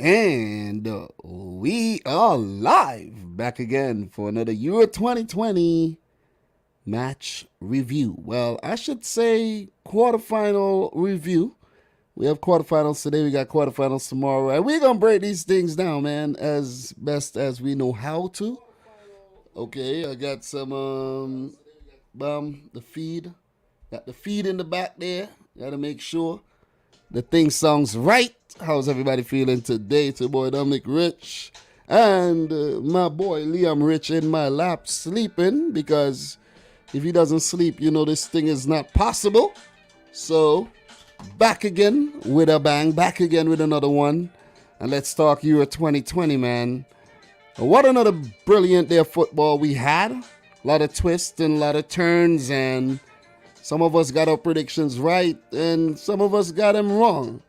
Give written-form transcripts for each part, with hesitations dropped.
And we are live back again for another Euro 2020 match review. Well, I should say quarterfinal review. We have quarterfinals today, we got quarterfinals tomorrow, and we're going to break these things down, man, as best as we know how to. Okay, I got some, the feed. Got the feed in the back there. Got to make sure the thing sounds right. How's everybody feeling today? It's your boy Dominic Rich and my boy Liam Rich in my lap sleeping, because if he doesn't sleep, you know this thing is not possible. So back again with a bang, back again with another one, and let's talk Euro 2020, man. What another brilliant day of football we had. A lot of twists and a lot of turns, and some of us got our predictions right, and some of us got them wrong.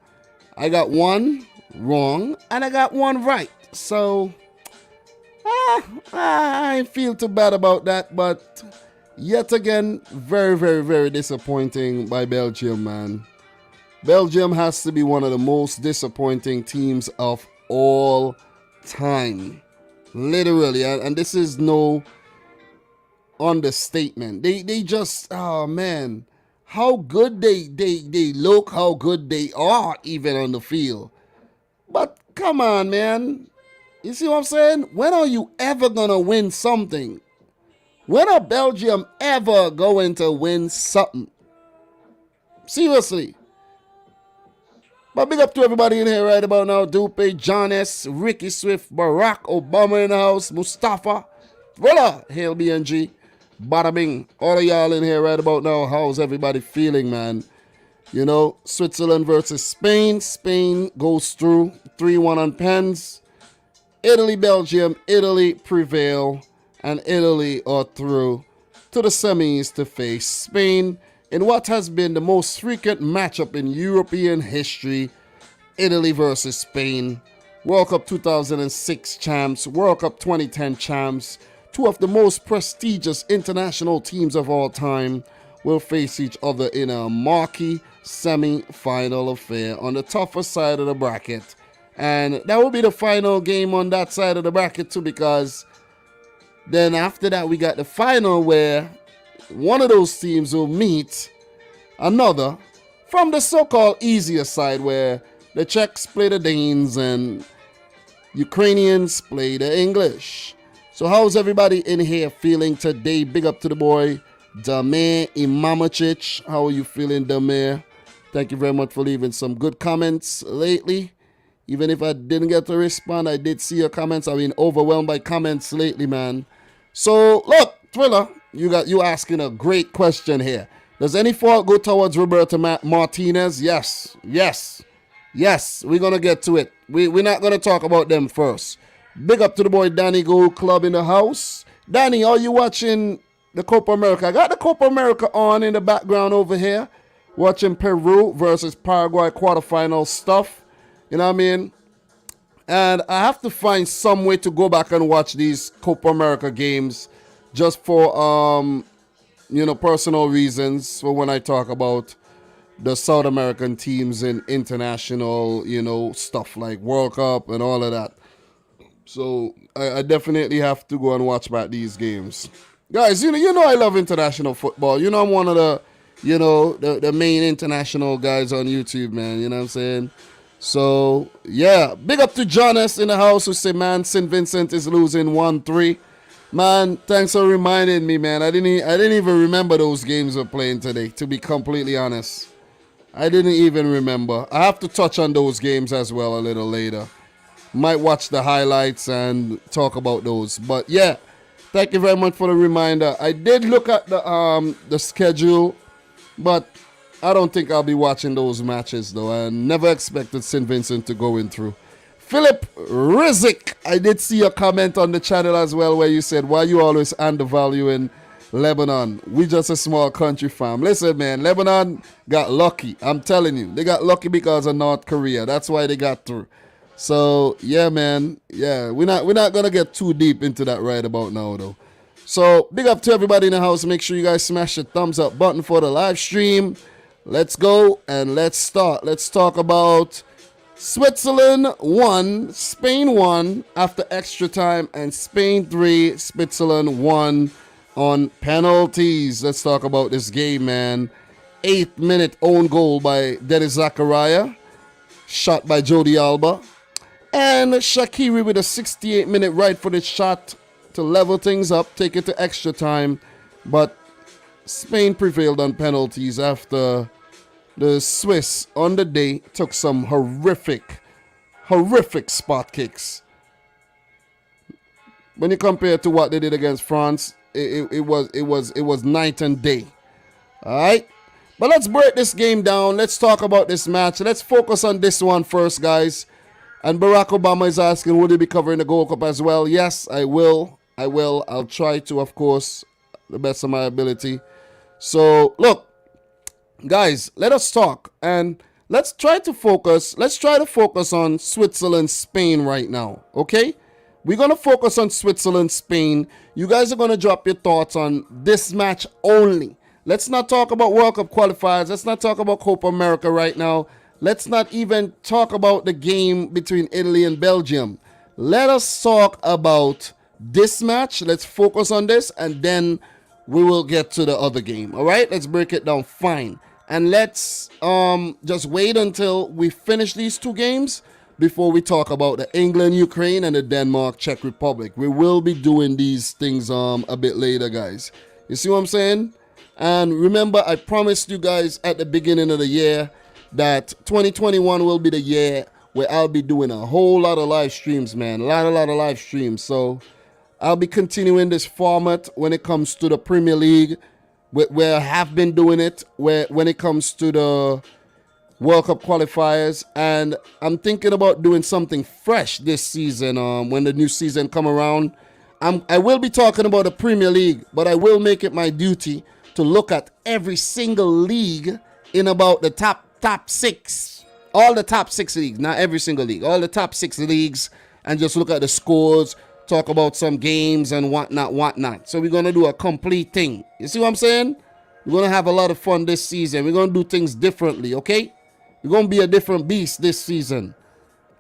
I got one wrong, and I got one right. So, I feel too bad about that, but yet again, very, very, very disappointing by Belgium, man. Belgium has to be one of the most disappointing teams of all time. Literally, and this is no understatement. They just, oh man, how good they look, how good they are even on the field. But come on, man. You see what I'm saying? When are you ever gonna win something? When are Belgium ever going to win something? Seriously. But big up to everybody in here right about now. Dupe, John S, Ricky Swift, Barack Obama in the house, Mustafa, Thriller, Hail BNG, Bada Bing, all of y'all in here right about now. How's everybody feeling, man? You know, Switzerland versus Spain. Spain goes through 3-1 on pens. Italy, Belgium, Italy prevail, and Italy are through to the semis to face Spain in what has been the most frequent matchup in European history. Italy versus Spain. World Cup 2006 champs, World Cup 2010 champs, two of the most prestigious international teams of all time will face each other in a marquee semi-final affair on the tougher side of the bracket. And that will be the final game on that side of the bracket too, because then after that we got the final where one of those teams will meet another from the so-called easier side, where the Czechs play the Danes and Ukrainians play the English. So how's everybody in here feeling today? Big up to the boy Damir Imamicic. How are you feeling, Damir? Thank you very much for leaving some good comments lately. Even if I didn't get to respond, I did see your comments. I've been overwhelmed by comments lately, man. So look, Thriller, you asking a great question here. Does any fault go towards Roberto Martinez? Yes. We're gonna get to it. We're not gonna talk about them first. Big up to the boy Danny Go Club in the house. Danny, are you watching the Copa America? I got the Copa America on in the background over here. Watching Peru versus Paraguay quarterfinal stuff. You know what I mean? And I have to find some way to go back and watch these Copa America games just for, personal reasons, for when I talk about the South American teams in international, stuff like World Cup and all of that. So I definitely have to go and watch back these games. Guys, you know I love international football. You know I'm one of the main international guys on YouTube, man. You know what I'm saying? So, yeah. Big up to John S in the house who said, man, St. Vincent is losing 1-3. Man, thanks for reminding me, man. I didn't even remember those games we're playing today, to be completely honest. I didn't even remember. I have to touch on those games as well a little later. Might watch the highlights and talk about those. But yeah, thank you very much for the reminder. I did look at the schedule, but I don't think I'll be watching those matches though. I never expected St. Vincent to go in through. Philip Rizik, I did see a comment on the channel as well where you said, why you always undervaluing Lebanon? We just a small country, fam. Listen, man, Lebanon got lucky. I'm telling you. They got lucky because of North Korea. That's why they got through. So, yeah, man. Yeah, we're not going to get too deep into that right about now, though. So, big up to everybody in the house. Make sure you guys smash the thumbs up button for the live stream. Let's go and let's start. Let's talk about Switzerland 1, Spain 1 after extra time, and Spain 3, Switzerland 1 on penalties. Let's talk about this game, man. 8th minute own goal by Denis Zakaria, shot by Jordi Alba. And Shaqiri with a 68-minute right-footed shot to level things up, take it to extra time. But Spain prevailed on penalties after the Swiss on the day took some horrific spot kicks. When you compare to what they did against France, it was night and day. All right? But let's break this game down. Let's talk about this match. Let's focus on this one first, guys. And Barack Obama is asking, will he be covering the Gold Cup as well? Yes, I will. I'll try to, of course, the best of my ability. So, look, guys, let us talk. And let's try to focus on Switzerland, Spain right now, okay? We're going to focus on Switzerland, Spain. You guys are going to drop your thoughts on this match only. Let's not talk about World Cup qualifiers. Let's not talk about Copa America right now. Let's not even talk about the game between Italy and Belgium. Let us talk about this match. Let's focus on this, and then we will get to the other game. All right? Let's break it down. Fine. And let's just wait until we finish these two games before we talk about the England, Ukraine, and the Denmark, Czech Republic. We will be doing these things a bit later, guys. You see what I'm saying? And remember, I promised you guys at the beginning of the year that 2021 will be the year where I'll be doing a whole lot of live streams, man. A lot of live streams. So I'll be continuing this format when it comes to the Premier League, where I have been doing it, when it comes to the World Cup qualifiers. And I'm thinking about doing something fresh this season when the new season come around. I will be talking about the Premier League, but I will make it my duty to look at every single league in about the top 6, all the top 6 leagues, not every single league, all the top 6 leagues, and just look at the scores, talk about some games and whatnot. So we're going to do a complete thing. You see what I'm saying? We're going to have a lot of fun this season. We're going to do things differently, okay? We're going to be a different beast this season.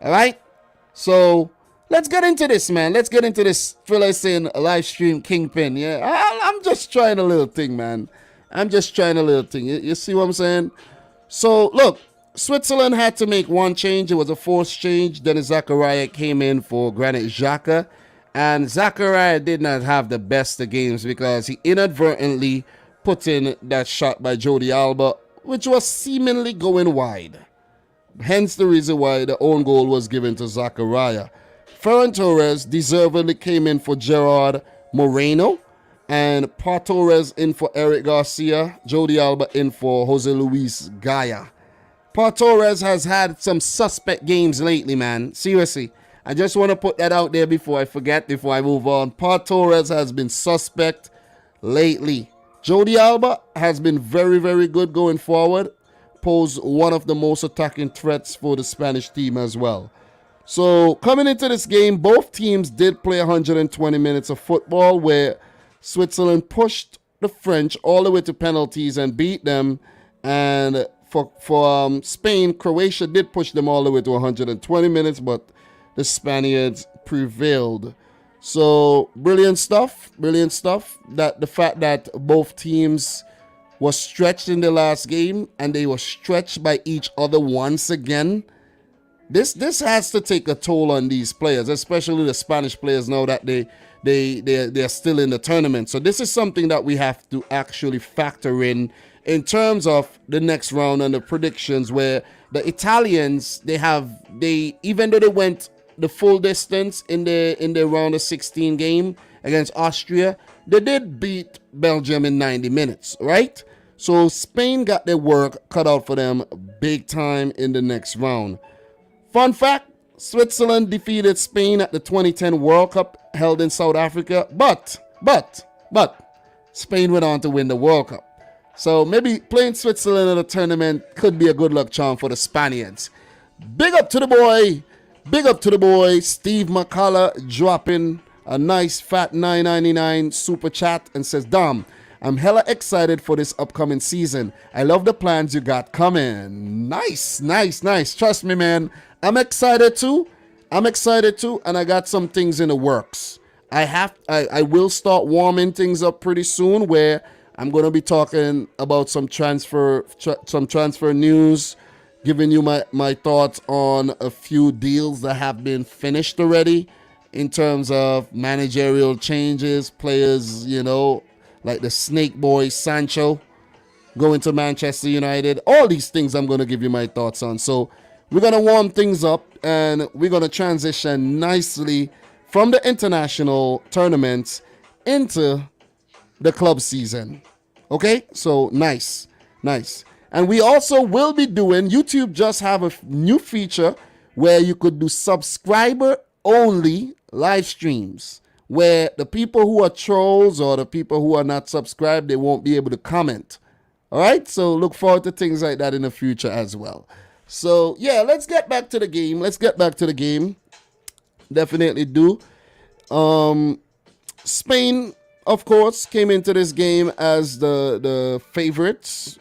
All right? So let's get into this, man. Let's get into this fella saying live stream kingpin. Yeah, I'm just trying a little thing, man. I'm just trying a little thing. You see what I'm saying? So, look, Switzerland had to make one change. It was a forced change. Denis Zakaria came in for Granit Xhaka. And Zakaria did not have the best of games because he inadvertently put in that shot by Jordi Alba, which was seemingly going wide. Hence the reason why the own goal was given to Zakaria. Ferran Torres deservedly came in for Gerard Moreno. And Pau Torres in for Eric Garcia. Jordi Alba in for Jose Luis Gaya. Pau Torres has had some suspect games lately, man. Seriously. I just want to put that out there before I forget, before I move on. Pau Torres has been suspect lately. Jordi Alba has been very, very good going forward. Posed one of the most attacking threats for the Spanish team as well. So coming into this game, both teams did play 120 minutes of football where Switzerland pushed the French all the way to penalties and beat them. And for Spain, Croatia did push them all the way to 120 minutes, but the Spaniards prevailed. So brilliant stuff. That the fact that both teams were stretched in the last game and they were stretched by each other once again. This has to take a toll on these players, especially the Spanish players, now that they're still in the tournament. So this is something that we have to actually factor in terms of the next round and the predictions, where the Italians, even though they went the full distance in the round of 16 game against Austria, they did beat Belgium in 90 minutes, right? So Spain got their work cut out for them big time in the next round. Fun fact, Switzerland defeated Spain at the 2010 World Cup held in South Africa, but Spain went on to win the World Cup. So maybe playing Switzerland in a tournament could be a good luck charm for the Spaniards. Big up to the boy, Steve McCullough, dropping a nice fat $9.99 super chat and says, Dom, I'm hella excited for this upcoming season. I love the plans you got coming. Nice. Trust me, man. I'm excited too, and I got some things in the works. I will start warming things up pretty soon, where I'm going to be talking about some transfer news, giving you my thoughts on a few deals that have been finished already in terms of managerial changes, players, like the snake boy Sancho going to Manchester United. All these things I'm going to give you my thoughts on. So we're going to warm things up, and we're going to transition nicely from the international tournaments into the club season. Okay, so nice. And we also will be doing, YouTube just have a new feature where you could do subscriber only live streams, where the people who are trolls or the people who are not subscribed, they won't be able to comment. All right, so look forward to things like that in the future as well. So yeah, let's get back to the game. Definitely do. Spain, of course, came into this game as the favorites,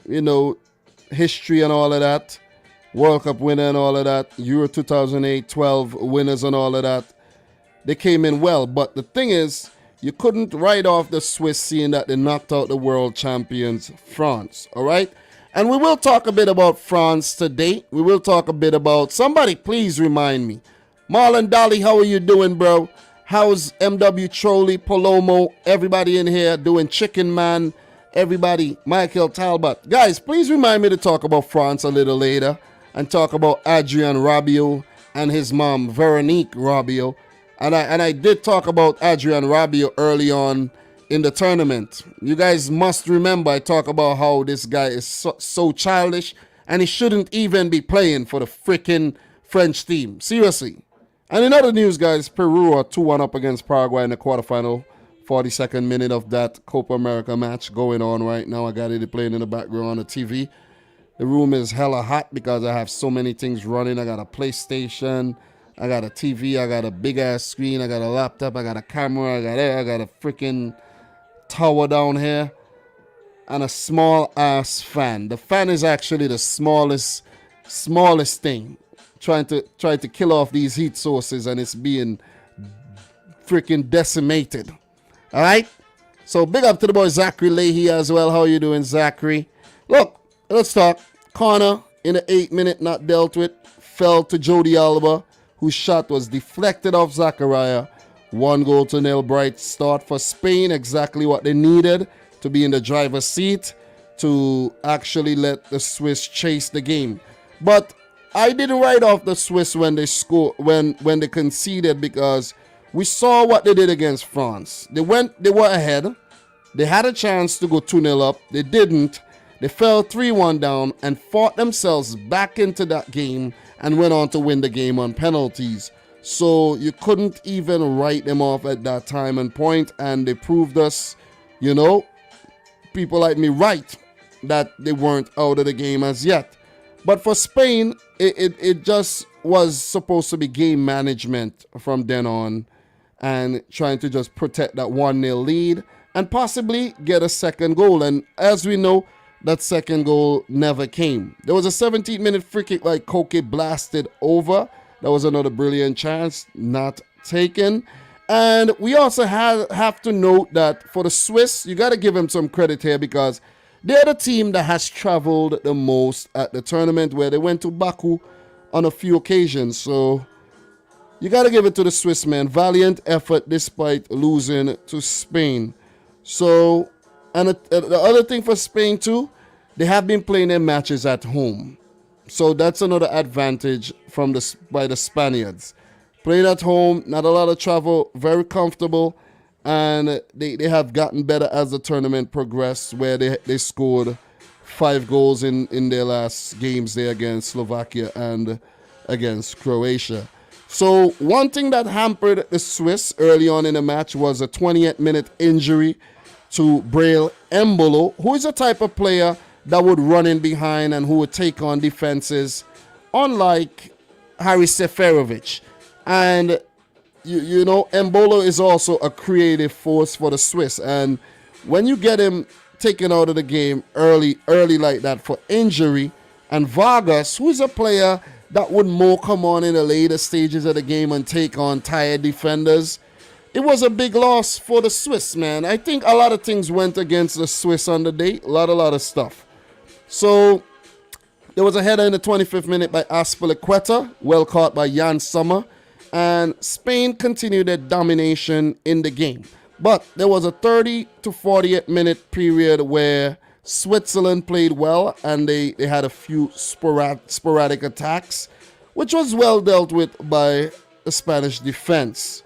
history and all of that, World Cup winner and all of that, Euro 2008, 12 winners and all of that. They came in well, but the thing is, you couldn't write off the Swiss, seeing that they knocked out the world champions, France, all right? And we will talk a bit about France today. We will talk a bit about, somebody please remind me, Marlon Dolly, how are you doing, bro? How's MW Trolley, Palomo, everybody in here doing? Chicken Man, everybody, Michael Talbot. Guys, please remind me to talk about France a little later and talk about Adrien Rabiot and his mom, Veronique Rabiot. And I did talk about Adrien Rabiot early on in the tournament. You guys must remember I talk about how this guy is so childish, and he shouldn't even be playing for the freaking French team. Seriously. And in other news, guys, Peru are 2-1 up against Paraguay in the quarterfinal. 42nd minute of that Copa America match going on right now. I got it playing in the background on the TV. The room is hella hot because I have so many things running. I got a PlayStation, I got a TV, I got a big ass screen, I got a laptop, I got a camera, I got a freaking tower down here, and a small ass fan. The fan is actually the smallest thing. Trying to kill off these heat sources, and it's being freaking decimated. All right? So big up to the boy Zachary Leahy as well. How you doing, Zachary? Look, let's talk. Corner in the 8th minute, not dealt with. Fell to Jody Alba, whose shot was deflected off Zachariah. 1-0 bright start for Spain. Exactly what they needed to be in the driver's seat to actually let the Swiss chase the game. But I didn't write off the Swiss when they scored, when they conceded, because we saw what they did against France. They were ahead. They had a chance to go 2-0 up. They didn't. They fell 3-1 down and fought themselves back into that game and went on to win the game on penalties. So you couldn't even write them off at that time and point, and they proved us, people like me right, that they weren't out of the game as yet. But for Spain, it just was supposed to be game management from then on, and trying to just protect that 1-0 lead and possibly get a second goal. And as we know, that second goal never came. There was a 17th minute free kick like Koke blasted over. That was another brilliant chance, not taken. And we also have to note that for the Swiss, you got to give them some credit here, because they're the team that has traveled the most at the tournament, where they went to Baku on a few occasions. So you got to give it to the Swiss, man. Valiant effort despite losing to Spain. So, and the other thing for Spain too, they have been playing their matches at home. So that's another advantage by the Spaniards. Playing at home, not a lot of travel, very comfortable. And they have gotten better as the tournament progressed, where they scored 5 goals in their last games there against Slovakia and against Croatia. So one thing that hampered the Swiss early on in the match was a 28th minute injury to Breel Embolo, who is a type of player that would run in behind and who would take on defenses, unlike Haris Seferovic. And Embolo is also a creative force for the Swiss. And when you get him taken out of the game early like that for injury. And Vargas, who's a player that would more come on in the later stages of the game and take on tired defenders, it was a big loss for the Swiss, man. I think a lot of things went against the Swiss on the day. A lot of stuff. So there was a header in the 25th minute by Azpilicueta, well caught by Jan Sommer. And Spain continued their domination in the game. But there was a 30 to 48 minute period where Switzerland played well and they had a few sporadic attacks, which was well dealt with by the Spanish defense.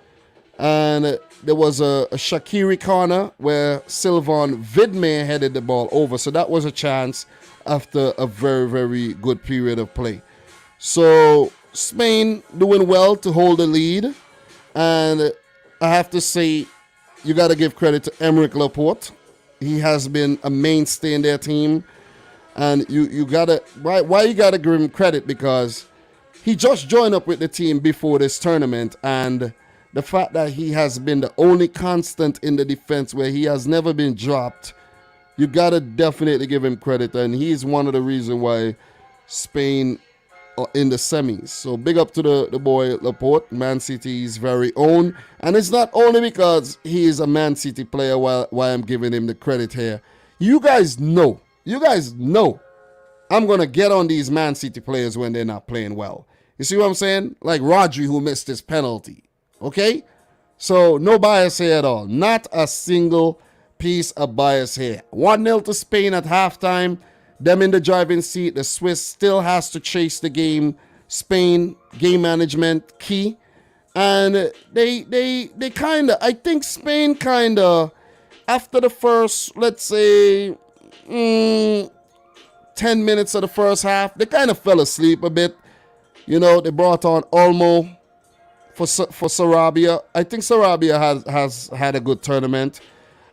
And there was a Shaqiri corner where Sylvain Vidmé headed the ball over. So that was a chance after a very, very good period of play. So Spain doing well to hold the lead. And I have to say, you got to give credit to Aymeric Laporte. He has been a mainstay in their team. And you got to, why you got to give him credit? Because he just joined up with the team before this tournament. And the fact that he has been the only constant in the defense where he has never been dropped, you got to definitely give him credit. And he's one of the reasons why Spain are in the semis. So big up to the boy Laporte, Man City's very own. And it's not only because he is a Man City player why I'm giving him the credit here. You guys know I'm going to get on these Man City players when they're not playing well. You see what I'm saying? Like Rodri, who missed his penalty. Okay? So no bias here at all. Not a single piece of bias here. 1-0 to Spain at halftime. Them in the driving seat. The Swiss still has to chase the game. Spain, game management, key. And they kind of, I think Spain kind of, after the first, let's say, 10 minutes of the first half, they kind of fell asleep a bit. You know, they brought on Olmo for Sarabia. I think Sarabia has had a good tournament.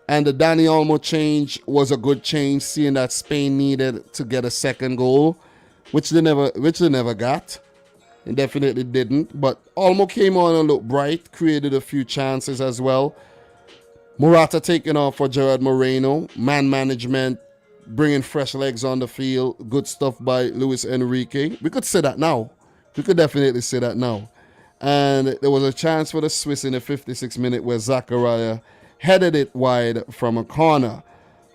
And the Dani Olmo change was a good change, seeing that Spain needed to get a second goal, which they never got. They definitely didn't. But Olmo came on and looked bright, created a few chances as well. Morata taking off for Gerard Moreno. Man management, bringing fresh legs on the field. Good stuff by Luis Enrique. We could say that now. We could definitely say that now. And there was a chance for the Swiss in the 56th minute where Zakaria headed it wide from a corner.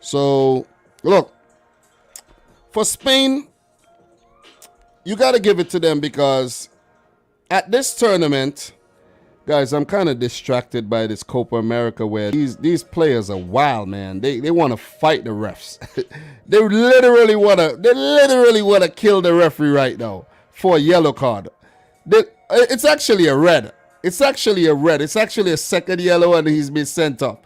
So, look, for Spain, you got to give it to them because at this tournament, guys, I'm kind of distracted by this Copa America where these players are wild, man. They want to fight the refs. They literally want to kill the referee right now for a yellow card. It's actually a red. It's actually a second yellow and he's been sent off.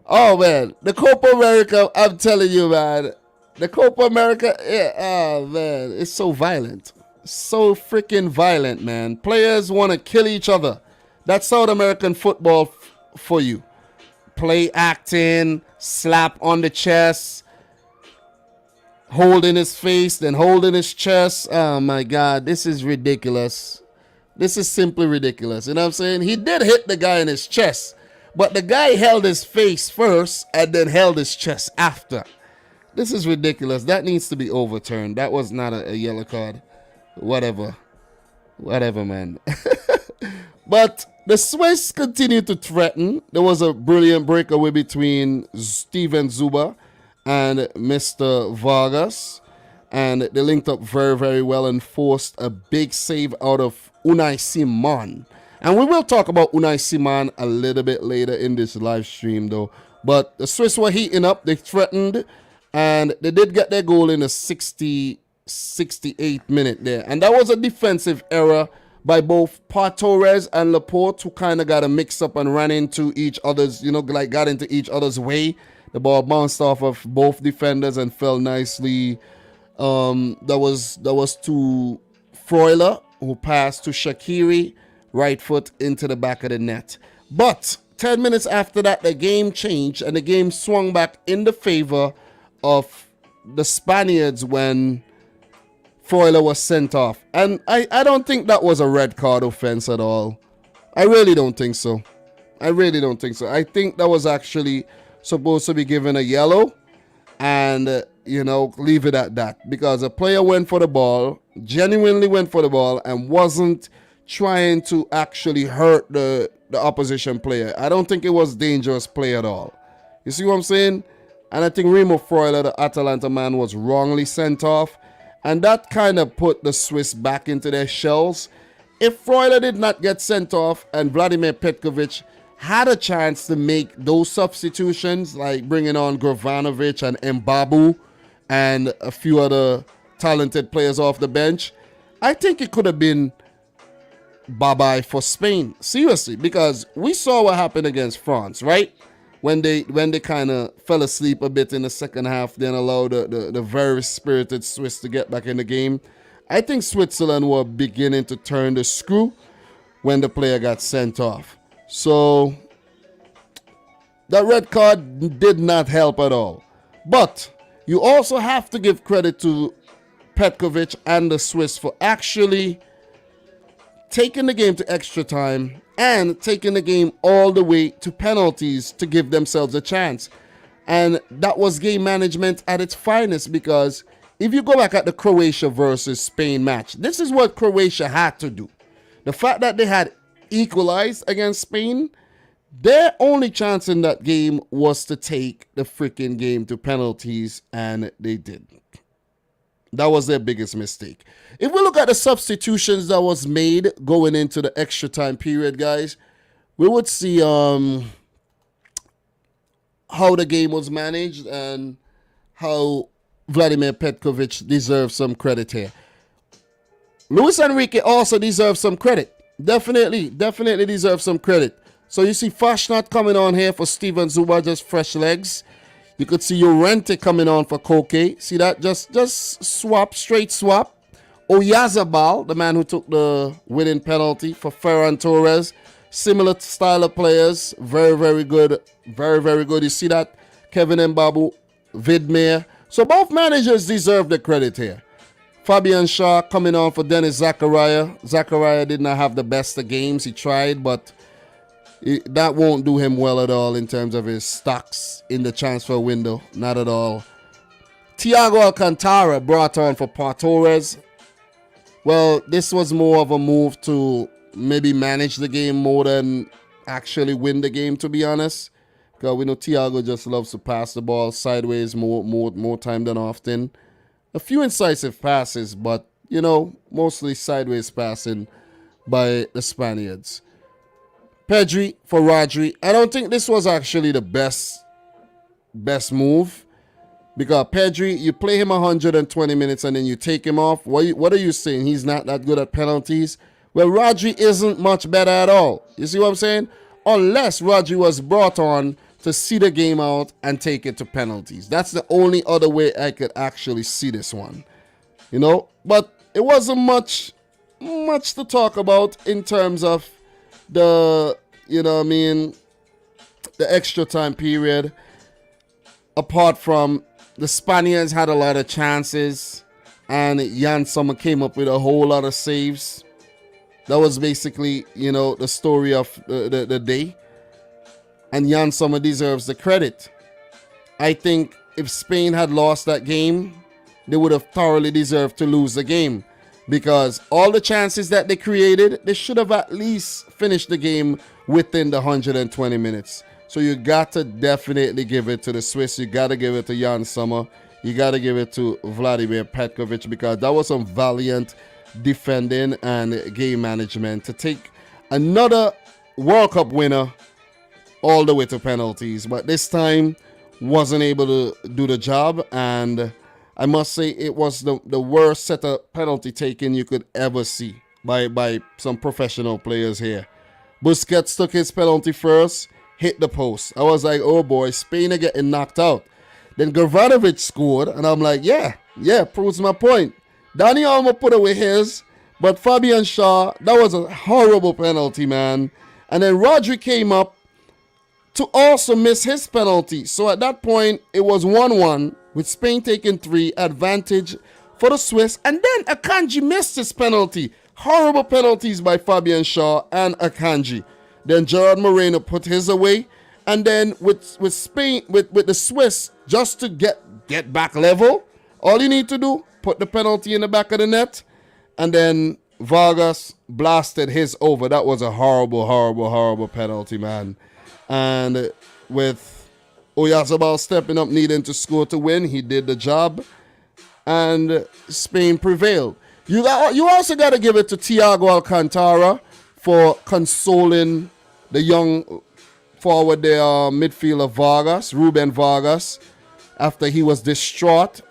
Oh, man. The Copa America, I'm telling you, man. The Copa America, oh, man. It's so violent. So freaking violent, man. Players want to kill each other. That's South American football for you. Play acting, slap on the chest, holding his face, then holding his chest. Oh, my God. This is ridiculous. This is simply ridiculous. You know what I'm saying? He did hit the guy in his chest, but the guy held his face first and then held his chest after. This is ridiculous. That needs to be overturned. That was not a yellow card. Whatever, man. But the Swiss continued to threaten. There was a brilliant breakaway between Steven Zuba and Mr. Vargas. And they linked up very, very well and forced a big save out of Unai Simon. And we will talk about Unai Simon a little bit later in this live stream, though. But the Swiss were heating up. They threatened. And they did get their goal in the 68th minute there. And that was a defensive error by both Torres and Laporte, who kind of got a mix-up and ran into each other's, got into each other's way. The ball bounced off of both defenders and fell nicely. That was to Freuler, who passed to Shaqiri, right foot into the back of the net. But 10 minutes after that, the game changed and the game swung back in the favor of the Spaniards when Freuler was sent off. And I don't think that was a red card offense at all. I really don't think so. I think that was actually supposed to be given a yellow. and, leave it at that. Because a player went for the ball, genuinely went for the ball, and wasn't trying to actually hurt the opposition player. I don't think it was dangerous play at all. You see what I'm saying? And I think Remo Freuler, the Atalanta man, was wrongly sent off. And that kind of put the Swiss back into their shells. If Freuler did not get sent off and Vladimir Petkovic had a chance to make those substitutions, like bringing on Grovanovic and Mbabu and a few other talented players off the bench, I think it could have been bye-bye for Spain. Seriously, because we saw what happened against France, right? When they kind of fell asleep a bit in the second half, then allowed the very spirited Swiss to get back in the game. I think Switzerland were beginning to turn the screw when the player got sent off. So that red card did not help at all. But you also have to give credit to Petkovic and the Swiss for actually taking the game to extra time and taking the game all the way to penalties to give themselves a chance. And that was game management at its finest, because if you go back at the Croatia versus Spain match, this is what Croatia had to do. The fact that they had equalized against Spain, their only chance in that game was to take the freaking game to penalties, and they did. That was their biggest mistake. If we look at the substitutions that was made going into the extra time period, guys, we would see how the game was managed and how Vladimir Petkovic deserves some credit here. Luis Enrique also deserves some credit. Definitely deserves some credit. So you see Fashnot coming on here for Steven Zuba, just fresh legs. You could see Llorente coming on for Koke. See that? Just swap, straight swap. Oyarzabal, the man who took the winning penalty for Ferran Torres. Similar style of players. Very, very good. Very, very good. You see that? Kevin Mbabu, Vidmir. So both managers deserve the credit here. Fabian Shaw coming on for Dennis Zakaria. Zakaria did not have the best of games. He tried, but that won't do him well at all in terms of his stocks in the transfer window. Not at all. Thiago Alcantara brought on for Pau Torres. Well, this was more of a move to maybe manage the game more than actually win the game, to be honest. Because we know Thiago just loves to pass the ball sideways more time than often. A few incisive passes, but, mostly sideways passing by the Spaniards. Pedri for Rodri. I don't think this was actually the best move. Because Pedri, you play him 120 minutes and then you take him off. What are you saying? He's not that good at penalties? Well, Rodri isn't much better at all. You see what I'm saying? Unless Rodri was brought on to see the game out and take it to penalties. That's the only other way I could actually see this one. But it wasn't much to talk about in terms of the, the extra time period. Apart from the Spaniards had a lot of chances and Jan Sommer came up with a whole lot of saves. That was basically, the story of the day. And Jan Sommer deserves the credit. I think if Spain had lost that game, they would have thoroughly deserved to lose the game. Because all the chances that they created, they should have at least finished the game within the 120 minutes. So you got to definitely give it to the Swiss. You got to give it to Jan Sommer. You got to give it to Vladimir Petkovic, because that was some valiant defending and game management to take another World Cup winner all the way to penalties. But this time wasn't able to do the job. And I must say it was the worst set of penalty taking you could ever see by some professional players here. Busquets took his penalty first, hit the post. I was like, oh boy, Spain are getting knocked out. Then Grovanovic scored, and I'm like, yeah, proves my point. Dani Olmo put away his, but Fabian Shaw, that was a horrible penalty, man. And then Rodri came up to also miss his penalty. So at that point, it was 1-1, with Spain taking 3, advantage for the Swiss. And then Akanji missed his penalty. Horrible penalties by Fabian Shaw and Akanji. Then Gerard Moreno put his away. And then with Spain, with the Swiss, just to get get back level. All you need to do, put the penalty in the back of the net, and then Vargas blasted his over. That was a horrible, horrible, horrible penalty, man. And with Oyarzabal stepping up, needing to score to win, he did the job, and Spain prevailed. You also got to give it to Thiago Alcantara for consoling the young forward there, midfielder Vargas, Ruben Vargas, after he was distraught,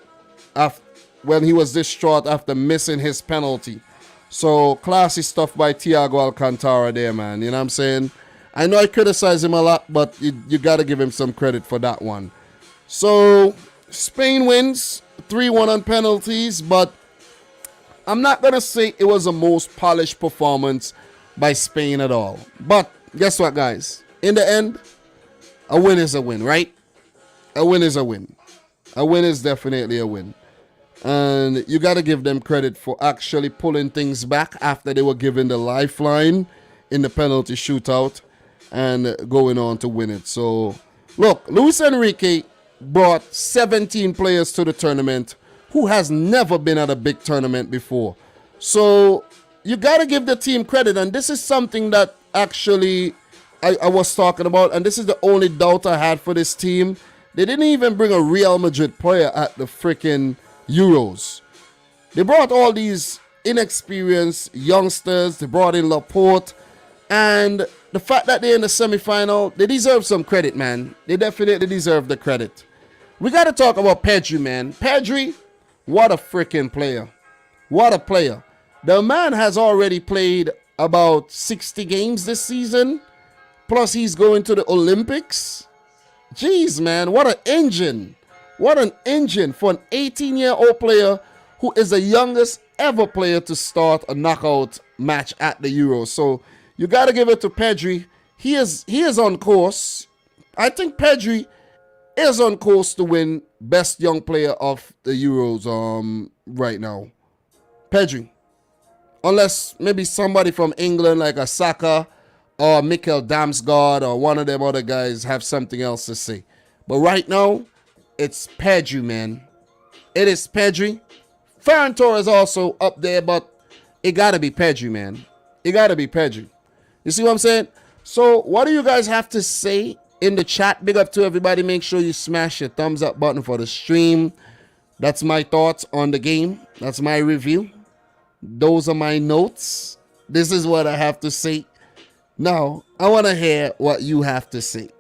when he was distraught after missing his penalty. So classy stuff by Thiago Alcantara there, man. You know what I'm saying? I know I criticize him a lot, but you got to give him some credit for that one. So Spain wins 3-1 on penalties, but I'm not going to say it was the most polished performance by Spain at all. But guess what, guys? In the end, a win is a win, right? A win is a win. A win is definitely a win. And you got to give them credit for actually pulling things back after they were given the lifeline in the penalty shootout and going on to win it. So, look, Luis Enrique brought 17 players to the tournament who has never been at a big tournament before. So, you got to give the team credit. And this is something that actually I was talking about. And this is the only doubt I had for this team. They didn't even bring a Real Madrid player at the freaking Euros. They brought all these inexperienced youngsters. They brought in Laporte. And the fact that they're in the semi-final, they deserve some credit, man. They definitely deserve the credit. We got to talk about Pedri, man. Pedri, what a freaking player. What a player. The man has already played about 60 games this season. Plus, he's going to the Olympics. Jeez, man, what an engine. What an engine for an 18-year-old player who is the youngest ever player to start a knockout match at the Euros. So you got to give it to Pedri. He is on course. I think Pedri is on course to win best young player of the Euros right now. Pedri. Unless maybe somebody from England like a Saka or Mikkel Damsgaard or one of them other guys have something else to say. But right now, it's Pedri, man. It is Pedri. Ferran Torres also up there, but it got to be Pedri, man. It got to be Pedri. You see what I'm saying? So what do you guys have to say in the chat? Big up to everybody. Make sure you smash your thumbs up button for the stream. That's my thoughts on the game. That's my review. Those are my notes. This is what I have to say. Now, I want to hear what you have to say.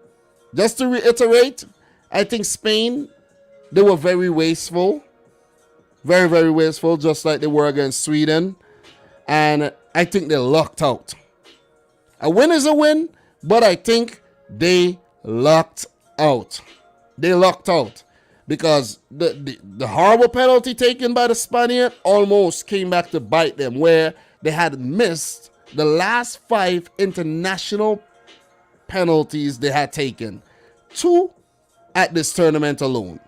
Just to reiterate, I think Spain, they were very wasteful. Very, very wasteful, just like they were against Sweden. And I think they lucked out. A win is a win, but I think they lucked out. They lucked out. Because the horrible penalty taken by the Spaniard almost came back to bite them, where they had missed the last 5 international penalties they had taken. 2 at this tournament alone.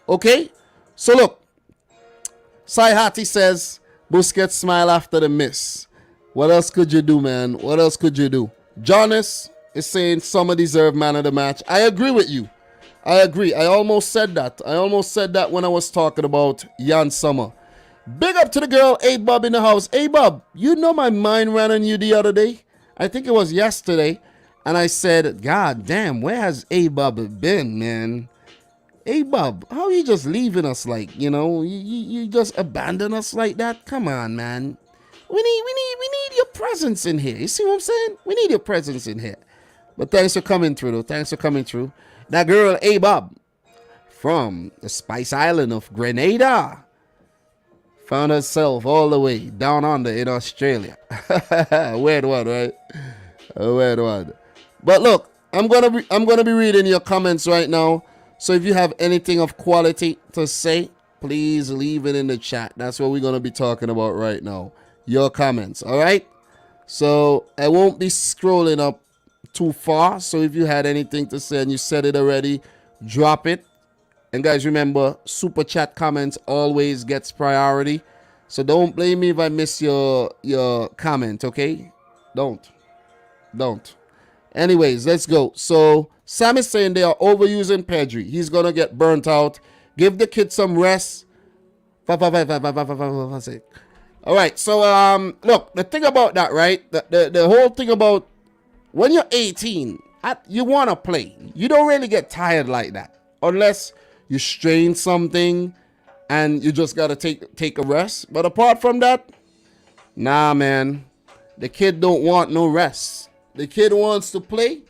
Okay? So look, Saihati says, Busquets smile after the miss. What else could you do, man? What else could you do? Jonas is saying some deserve man of the match. I agree with you. I agree. I almost said that. I almost said that when I was talking about Jan Sommer. Big up to the girl, A-Bob in the house. A-Bob, you know my mind ran on you the other day. I think it was yesterday. And I said, God damn, where has A-Bob been, man? A-Bob, how are you just leaving us like, you just abandon us like that? Come on, man. We need your presence in here. You see what I'm saying? We need your presence in here. But thanks for coming through, though. Thanks for coming through. That girl, A-Bob, from the Spice Island of Grenada, found herself all the way down under in Australia. Weird one, right? A weird one. But look, I'm gonna be reading your comments right now. So if you have anything of quality to say, please leave it in the chat. That's what we're gonna be talking about right now. Your comments, all right? So I won't be scrolling up too far. So if you had anything to say and you said it already, drop it. And guys, remember, super chat comments always gets priority. So don't blame me if I miss your comment, okay? Don't. Anyways, let's go. So Sam is saying they are overusing Pedri. He's going to get burnt out. Give the kid some rest. All right, so look, the thing about that, right? The whole thing about when you're 18, you want to play. You don't really get tired like that unless you strain something and you just gotta take a rest. But apart from that, nah, man, the kid don't want no rest. The kid wants to play,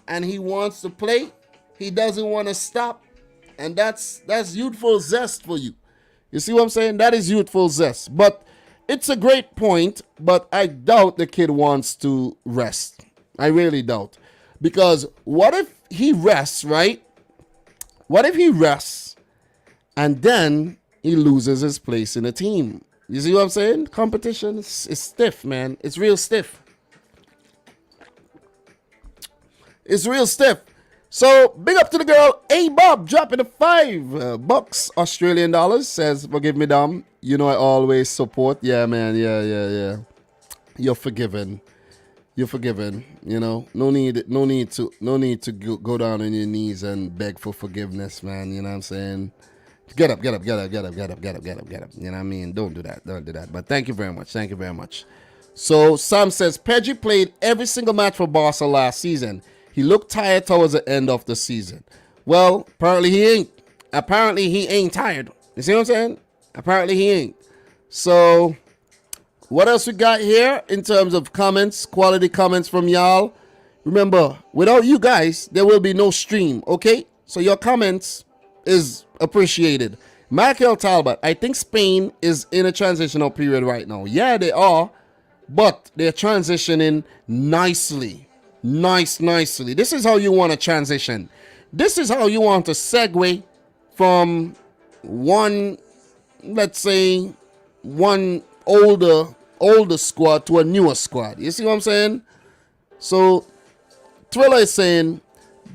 and he wants to play. He doesn't want to stop, and that's youthful zest for you. You see what I'm saying? That is youthful zest. But it's a great point, but I doubt the kid wants to rest. I really doubt. Because what if he rests, right? What if he rests and then he loses his place in the team? You see what I'm saying? Competition is stiff, man. It's real stiff. It's real stiff. So, big up to the girl. Hey, Bob, dropping the $5 Australian dollars. Says, forgive me, Dom. You know I always support. Yeah, man. Yeah. You're forgiven. You're forgiven. You know, no need to go down on your knees and beg for forgiveness, man. You know what I'm saying? Get up. You know what I mean? Don't do that. But thank you very much. So, Sam says, Pedri played every single match for Barca last season. He looked tired towards the end of the season. Well, apparently he ain't. Apparently he ain't tired. You see what I'm saying? Apparently he ain't. So, what else we got here in terms of comments, quality comments from y'all? Remember, without you guys, there will be no stream, okay? So your comments is appreciated. Michael Talbot, I think Spain is in a transitional period right now. Yeah, they are, but they're transitioning nicely. Nicely. This is how you want to transition. This is how you want to segue from one, let's say, one older squad to a newer squad. You see what I'm saying? So, Thriller is saying,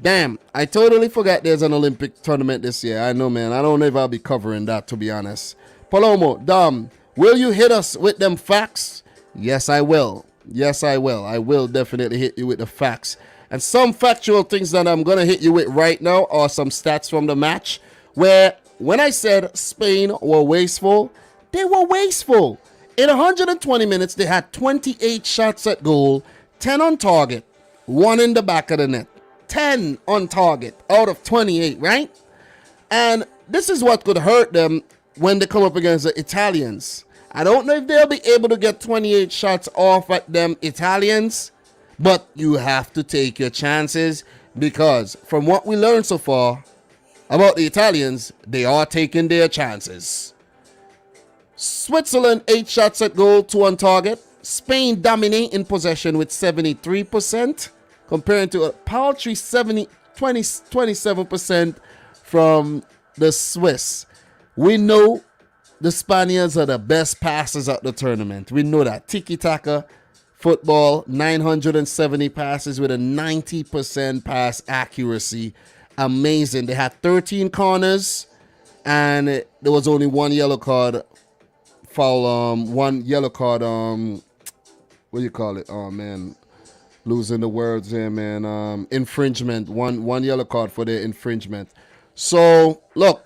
damn, I totally forgot there's an Olympic tournament this year. I know, man. I don't know if I'll be covering that, to be honest. Palomo, Dom, will you hit us with them facts? Yes, I will. I will definitely hit you with the facts. And some factual things that I'm going to hit you with right now are some stats from the match where when I said Spain were wasteful, they were wasteful. In 120 minutes, they had 28 shots at goal, 10 on target, 1 in the back of the net. 10 on target out of 28, right? And this is what could hurt them when they come up against the Italians. I don't know if they'll be able to get 28 shots off at them Italians, but you have to take your chances because from what we learned so far about the Italians, they are taking their chances. Switzerland, 8 shots at goal, 2 on target. Spain dominate in possession with 73%, comparing to a paltry 27% from the Swiss. We know the Spaniards are the best passers at the tournament. We know that. Tiki-taka football, 970 passes with a 90% pass accuracy. Amazing. They had 13 corners, and there was only one yellow card foul. One yellow card. What do you call it? Oh man, losing the words here, man. Infringement. One yellow card for the infringement. So look.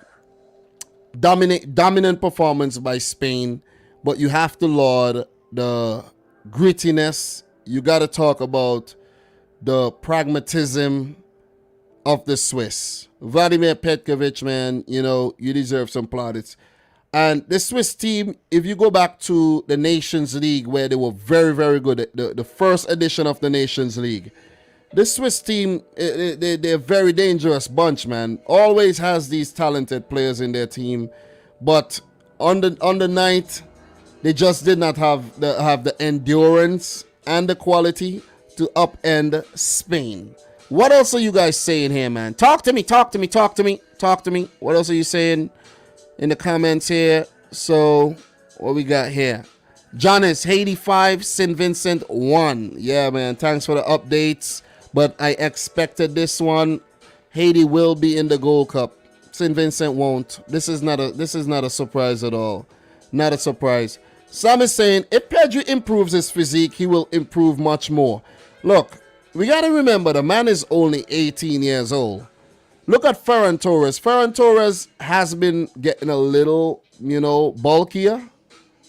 Dominant performance by Spain, but you have to laud the grittiness. You got to talk about the pragmatism of the Swiss. Vladimir Petkovic, man, you know, you deserve some plaudits. And the Swiss team, if you go back to the Nations League where they were very, very good, the first edition of the Nations League, the Swiss team, they're a very dangerous bunch, man. Always has these talented players in their team. But on the night, they just did not have the endurance and the quality to upend Spain. What else are you guys saying here, man? Talk to me. What else are you saying in the comments here? So, what we got here? Jonas, Haiti 5, St. Vincent 1. Yeah, man. Thanks for the updates. But I expected this one. Haiti will be in the Gold Cup. St. Vincent won't. This is not a surprise at all. Not a surprise. Sam is saying if Pedri improves his physique, he will improve much more. Look, we got to remember the man is only 18 years old. Look at Ferran Torres. Ferran Torres has been getting a little, bulkier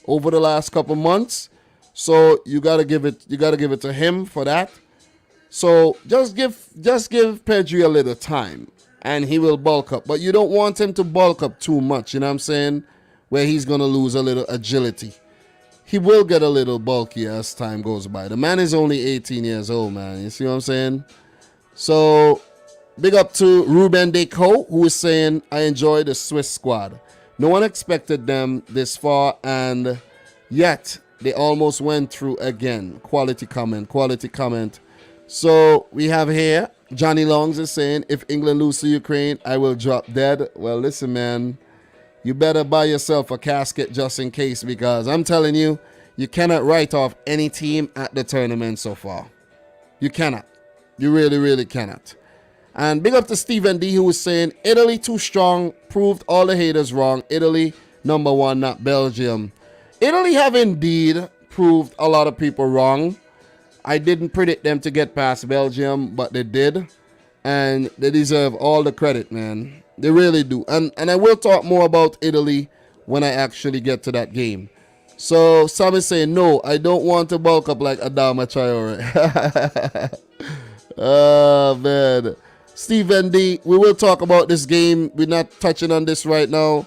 over the last couple months. So you gotta give it to him for that. So just give Pedri a little time and he will bulk up. But you don't want him to bulk up too much, you know what I'm saying? Where he's gonna lose a little agility. He will get a little bulkier as time goes by. The man is only 18 years old, man. You see what I'm saying? So big up to Ruben Deco, who is saying, I enjoy the Swiss squad. No one expected them this far, and yet they almost went through again. Quality comment. So we have here, Johnny Longs is saying, if England lose to Ukraine, I will drop dead. Well, listen, man. You better buy yourself a casket just in case, because I'm telling you, you cannot write off any team at the tournament so far. You cannot. You really, really cannot. And big up to Stephen D, who was saying, Italy too strong, proved all the haters wrong. Italy, number one, not Belgium. Italy have indeed proved a lot of people wrong. I didn't predict them to get past Belgium, but they did. And they deserve all the credit, man. They really do. And I will talk more about Italy when I actually get to that game. So some is saying, no, I don't want to bulk up like Adama Traore. Oh, man. Stephen D, we will talk about this game. We're not touching on this right now.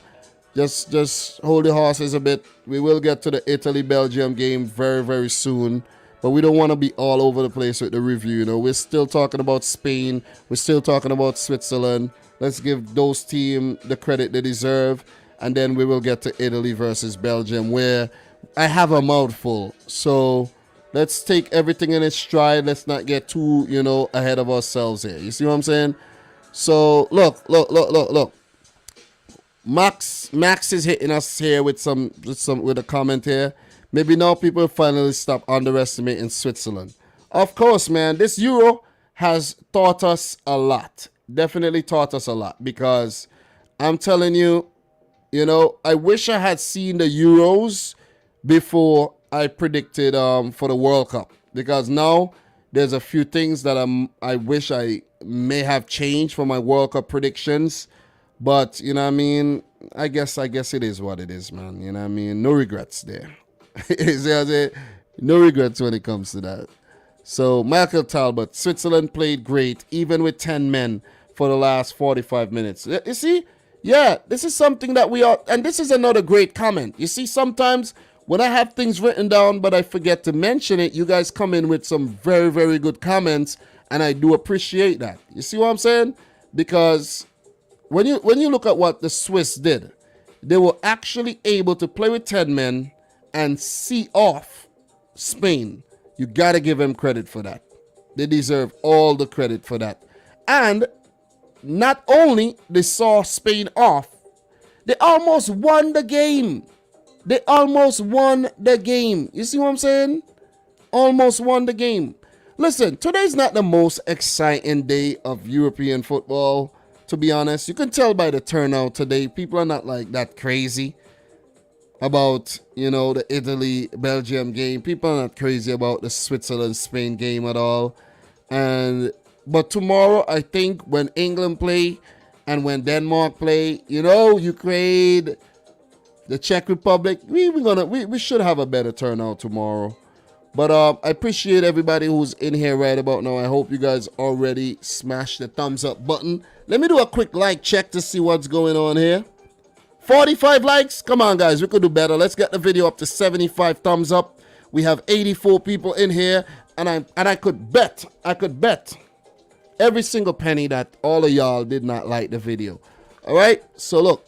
Just hold the horses a bit. We will get to the Italy-Belgium game very, very soon. But we don't want to be all over the place with the review. We're still talking about Spain. We're still talking about Switzerland. Let's give those teams the credit they deserve. And then we will get to Italy versus Belgium, where I have a mouthful. So let's take everything in its stride. Let's not get too, ahead of ourselves here. You see what I'm saying? So look. Max is hitting us here with a comment here. Maybe now people finally stop underestimating Switzerland. Of course, man, this Euro has taught us a lot. Definitely taught us a lot, because I'm telling you, I wish I had seen the Euros before I predicted for the World Cup, because now there's a few things that I wish I may have changed for my World Cup predictions. But, you know what I mean? I guess it is what it is, man. You know what I mean? No regrets there. No regrets when it comes to that. So, Michael Talbot, Switzerland played great, even with 10 men for the last 45 minutes. You see? Yeah, this is something that we are, and this is another great comment. You see, sometimes when I have things written down, but I forget to mention it, you guys come in with some very, very good comments, and I do appreciate that. You see what I'm saying? Because when you look at what the Swiss did, they were actually able to play with 10 men and see off Spain. You got to give them credit for that. They deserve all the credit for that. And not only they saw Spain off, they almost won the game. You see what I'm saying? Almost won the game. Listen, today's not the most exciting day of European football, to be honest. You can tell by the turnout today. People are not like that crazy about, the Italy-Belgium game. People are not crazy about the Switzerland-Spain game at all. But tomorrow, I think, when England play and when Denmark play, Ukraine, the Czech Republic, we should have a better turnout tomorrow. But I appreciate everybody who's in here right about now. I hope you guys already smashed the thumbs up button. Let me do a quick like check to see what's going on here. 45 likes. Come on, guys. We could do better. Let's get the video up to 75 thumbs up. We have 84 people in here. And I could bet every single penny that all of y'all did not like the video. All right? So, look.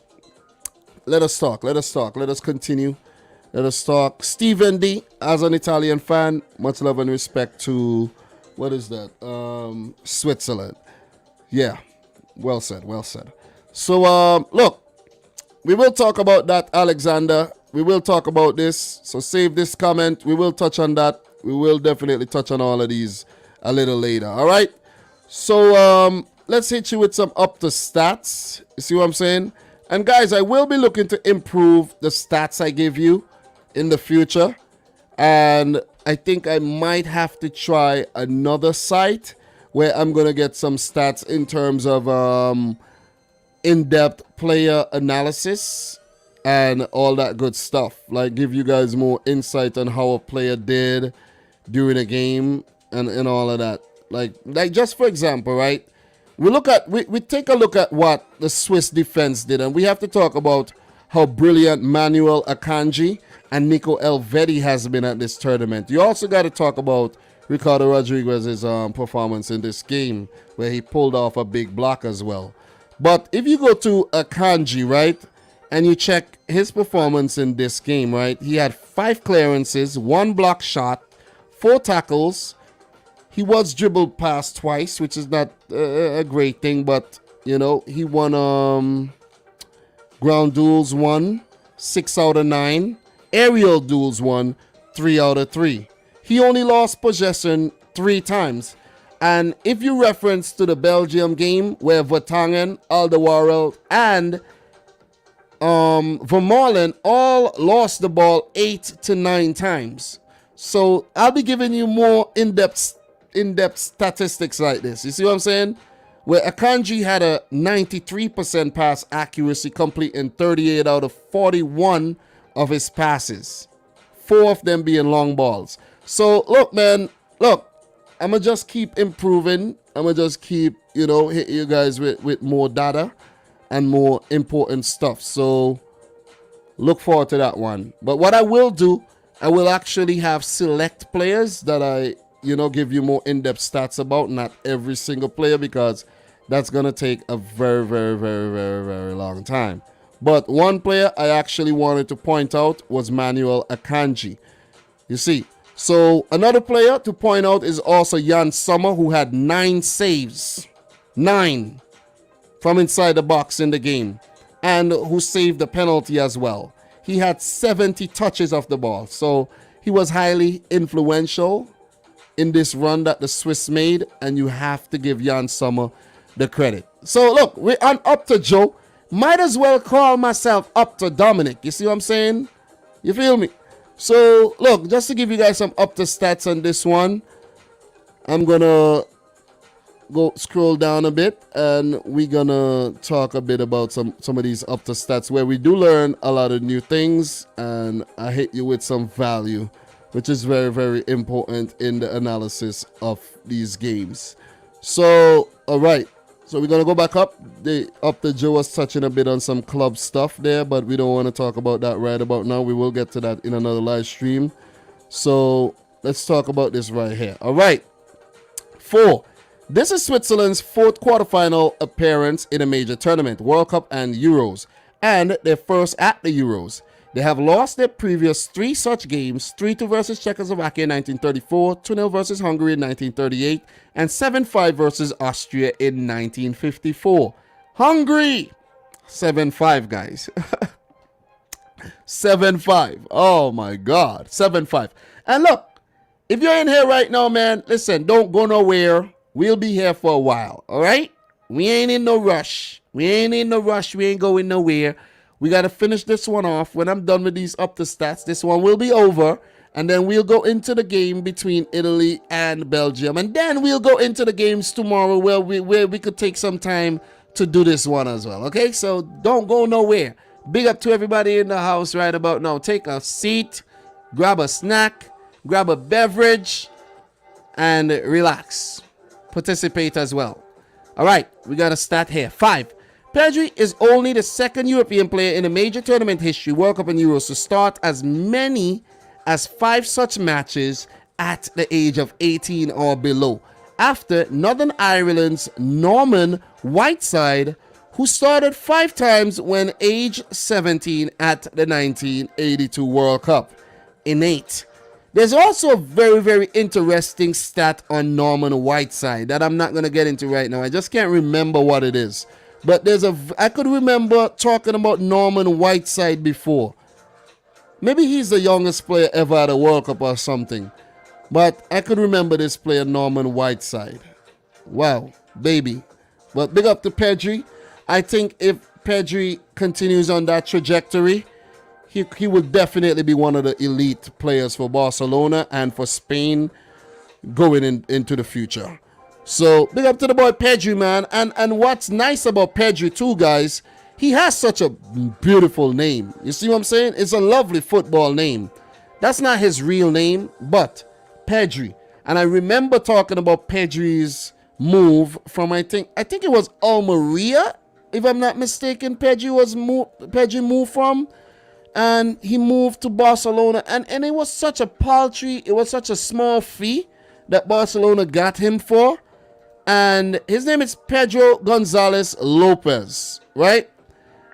Let us talk. Let us continue. Let us talk. Stephen D, as an Italian fan, much love and respect to, what is that? Switzerland. Yeah. Well said. So, look. We will talk about that, Alexander. We will talk about this. So save this comment. We will touch on that. We will definitely touch on all of these a little later. All right. So let's hit you with some up to stats. You see what I'm saying? And guys, I will be looking to improve the stats I give you in the future. And I think I might have to try another site where I'm going to get some stats in terms of in-depth player analysis and all that good stuff. Like give you guys more insight on how a player did during a game and all of that. Like just for example, right? We take a look at what the Swiss defense did, and we have to talk about how brilliant Manuel Akanji and Nico Elvedi has been at this tournament. You also got to talk about Ricardo Rodriguez's performance in this game, where he pulled off a big block as well. But if you go to Akanji, right, and you check his performance in this game, right, he had 5 clearances, 1 block shot, 4 tackles. He was dribbled past twice, which is not a great thing, but, you know, he won ground duels 1, 6 out of 9. Aerial duels 1, 3 out of 3. He only lost possession 3 times. And if you reference to the Belgium game where Vertonghen, Alderweireld, and Vermaelen all lost the ball 8 to 9 times. So I'll be giving you more in-depth statistics like this. You see what I'm saying? Where Akanji had a 93% pass accuracy, completing 38 out of 41 of his passes. 4 of them being long balls. So look, man, look, I'm going to just keep improving. I'm going to just keep, you know, hit you guys with more data and more important stuff. So look forward to that one. But what I will do, I will actually have select players that I, you know, give you more in-depth stats about, not every single player, because that's going to take a very, very, very, very, very long time. But one player I actually wanted to point out was Manuel Akanji. You see, so another player to point out is also Jan Sommer, who had 9 saves. 9 from inside the box in the game, and who saved the penalty as well. He had 70 touches of the ball, so he was highly influential in this run that the Swiss made, and you have to give Jan Sommer the credit. So look, we're on Up to Joe. Might as well call myself Up to Dominic. You see what I'm saying? You feel me? So look, just to give you guys some up to stats on this one, I'm gonna go scroll down a bit, and we're gonna talk a bit about some of these up to stats where we do learn a lot of new things, and I hit you with some value, which is very, very important in the analysis of these games. So all right, so we're gonna go back up. Up to Joe was touching a bit on some club stuff there, but we don't want to talk about that right about now. We will get to that in another live stream. So let's talk about this right here. All right, 4. This is Switzerland's 4th quarterfinal appearance in a major tournament, World Cup and Euros, and their first at the Euros. They have lost their previous 3 such games, 3-2 versus Czechoslovakia in 1934, 2-0 versus Hungary in 1938, and 7-5 versus Austria in 1954. Hungary! 7-5, guys. 7-5. Oh, my God. 7-5. And look, if you're in here right now, man, listen, don't go nowhere. We'll be here for a while, all right? We ain't in no rush. We ain't going nowhere. We got to finish this one off. When I'm done with these up to stats, this one will be over. And then we'll go into the game between Italy and Belgium. And then we'll go into the games tomorrow where we could take some time to do this one as well. Okay, so don't go nowhere. Big up to everybody in the house right about now. Take a seat, grab a snack, grab a beverage, and relax. Participate as well. All right, we got a stat here. 5. Pedri is only the 2nd European player in a major tournament history, World Cup and Euros, to start as many as 5 such matches at the age of 18 or below, after Northern Ireland's Norman Whiteside, who started 5 times when age 17 at the 1982 World Cup. Innate. There's also a very, very interesting stat on Norman Whiteside that I'm not going to get into right now. I just can't remember what it is. But I could remember talking about Norman Whiteside before. Maybe he's the youngest player ever at a World Cup or something. But I could remember this player, Norman Whiteside. Wow, baby. But big up to Pedri. I think if Pedri continues on that trajectory, he will definitely be one of the elite players for Barcelona and for Spain going into the future. So big up to the boy Pedri, man. And what's nice about Pedri too, guys, he has such a beautiful name. You see what I'm saying? It's a lovely football name. That's not his real name, but Pedri. And I remember talking about Pedri's move from I think it was Almeria, if I'm not mistaken. Pedri moved from, and he moved to Barcelona, and it was such a paltry, it was such a small fee that Barcelona got him for. And his name is Pedro Gonzalez Lopez, right?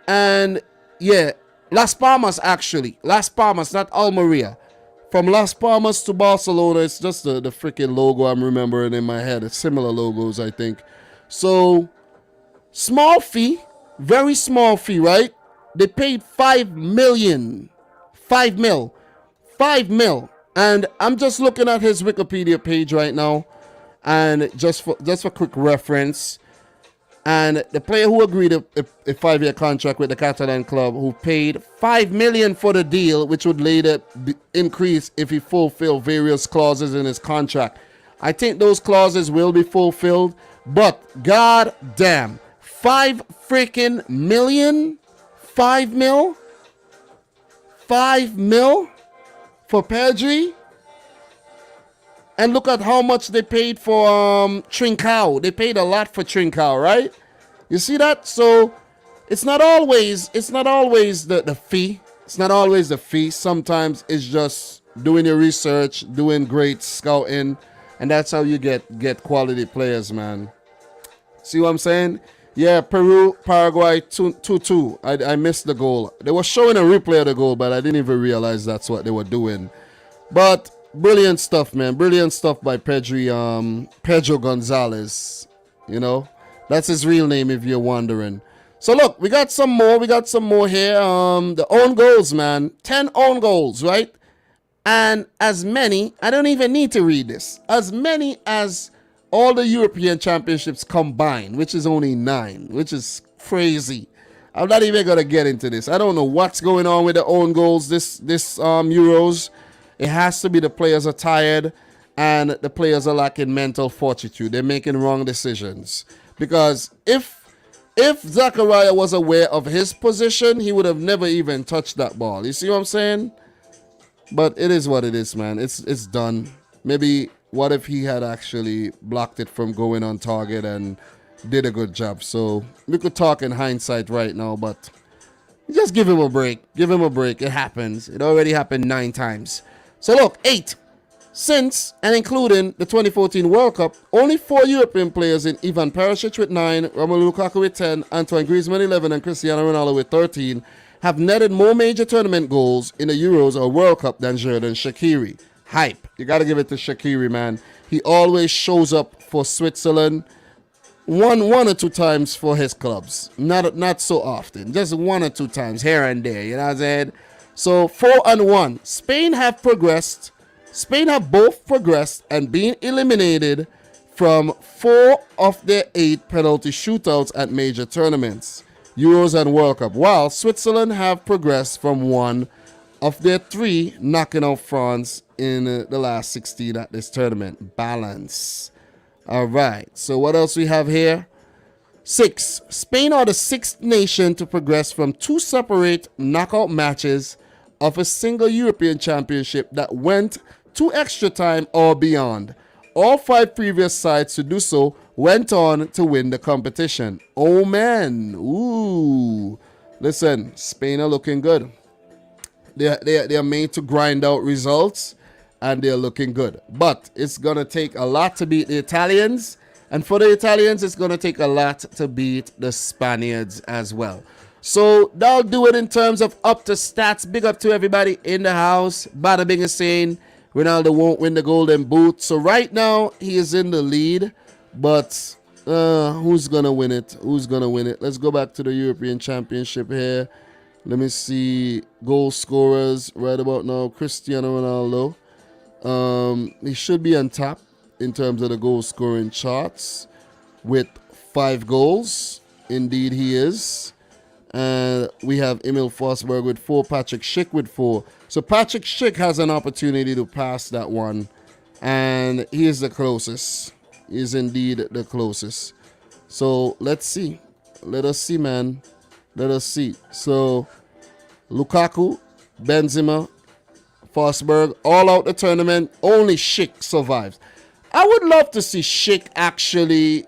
And yeah, Las Palmas, actually. Las Palmas, not Almeria. From Las Palmas to Barcelona, it's just the freaking logo I'm remembering in my head. It's similar logos, I think. So, small fee, very small fee, right? They paid 5 million. 5 mil. 5 mil. And I'm just looking at his Wikipedia page right now. And just for quick reference, and the player who agreed a 5-year contract with the Catalan club, who paid 5 million for the deal, which would later increase if he fulfilled various clauses in his contract. I think those clauses will be fulfilled, but god damn, 5 freaking million, 5 mil for Pedri. And look at how much they paid for Trincao. They paid a lot for Trincao, right? You see that? So it's not always the fee. It's not always the fee. Sometimes it's just doing your research, doing great scouting, and that's how you get quality players, man. See what I'm saying? Yeah, Peru, Paraguay 2-2. I missed the goal. They were showing a replay of the goal, but I didn't even realize that's what they were doing. But brilliant stuff, man. Brilliant stuff by Pedro Gonzalez. You know, that's his real name if you're wondering. So look, we got some more. Here. The own goals, man. 10 own goals, right? And as many, I don't even need to read this, as many as all the European championships combined, which is only 9, which is crazy. I'm not even gonna get into this. I don't know what's going on with the own goals this Euros. It has to be the players are tired and the players are lacking mental fortitude. They're making wrong decisions. Because if Zachariah was aware of his position, he would have never even touched that ball. You see what I'm saying? But it is what it is, man. It's done. Maybe what if he had actually blocked it from going on target and did a good job? So we could talk in hindsight right now, but just give him a break. Give him a break. It happens. It already happened 9 times. So look, 8. Since and including the 2014 World Cup, only 4 European players in Ivan Perisic with 9, Romelu Lukaku with 10, Antoine Griezmann 11, and Cristiano Ronaldo with 13 have netted more major tournament goals in the Euros or World Cup than Xherdan Shaqiri. Hype. You got to give it to Shaqiri, man. He always shows up for Switzerland one or two times for his clubs. Not so often. Just 1 or 2 times here and there. You know what I'm saying? So 4-1. Spain have both progressed and been eliminated from 4 of their 8 penalty shootouts at major tournaments, Euros and World Cup, while Switzerland have progressed from 1 of their 3, knocking out France in the last 16 at this tournament. Balance. All right. So what else we have here? 6. Spain are the 6th nation to progress from 2 separate knockout matches of a single European championship that went to extra time or beyond. All 5 previous sides to do so went on to win the competition. Oh man. Ooh. Listen, Spain are looking good. They're made to grind out results, and they're looking good. But it's going to take a lot to beat the Italians. And for the Italians, it's going to take a lot to beat the Spaniards as well. So that'll do it in terms of up to stats. Big up to everybody in the house. Bada Bing is saying Ronaldo won't win the Golden Boot. So right now, he is in the lead. But who's going to win it? Who's going to win it? Let's go back to the European Championship here. Let me see goal scorers right about now. Cristiano Ronaldo. He should be on top in terms of the goal scoring charts with 5 goals. Indeed, he is. And we have Emil Forsberg with 4, Patrick Schick with 4. So Patrick Schick has an opportunity to pass that one. And he is the closest. is indeed the closest. So let's see. Let us see, man. Let us see. So Lukaku, Benzema, Forsberg, all out the tournament. Only Schick survives. I would love to see Schick actually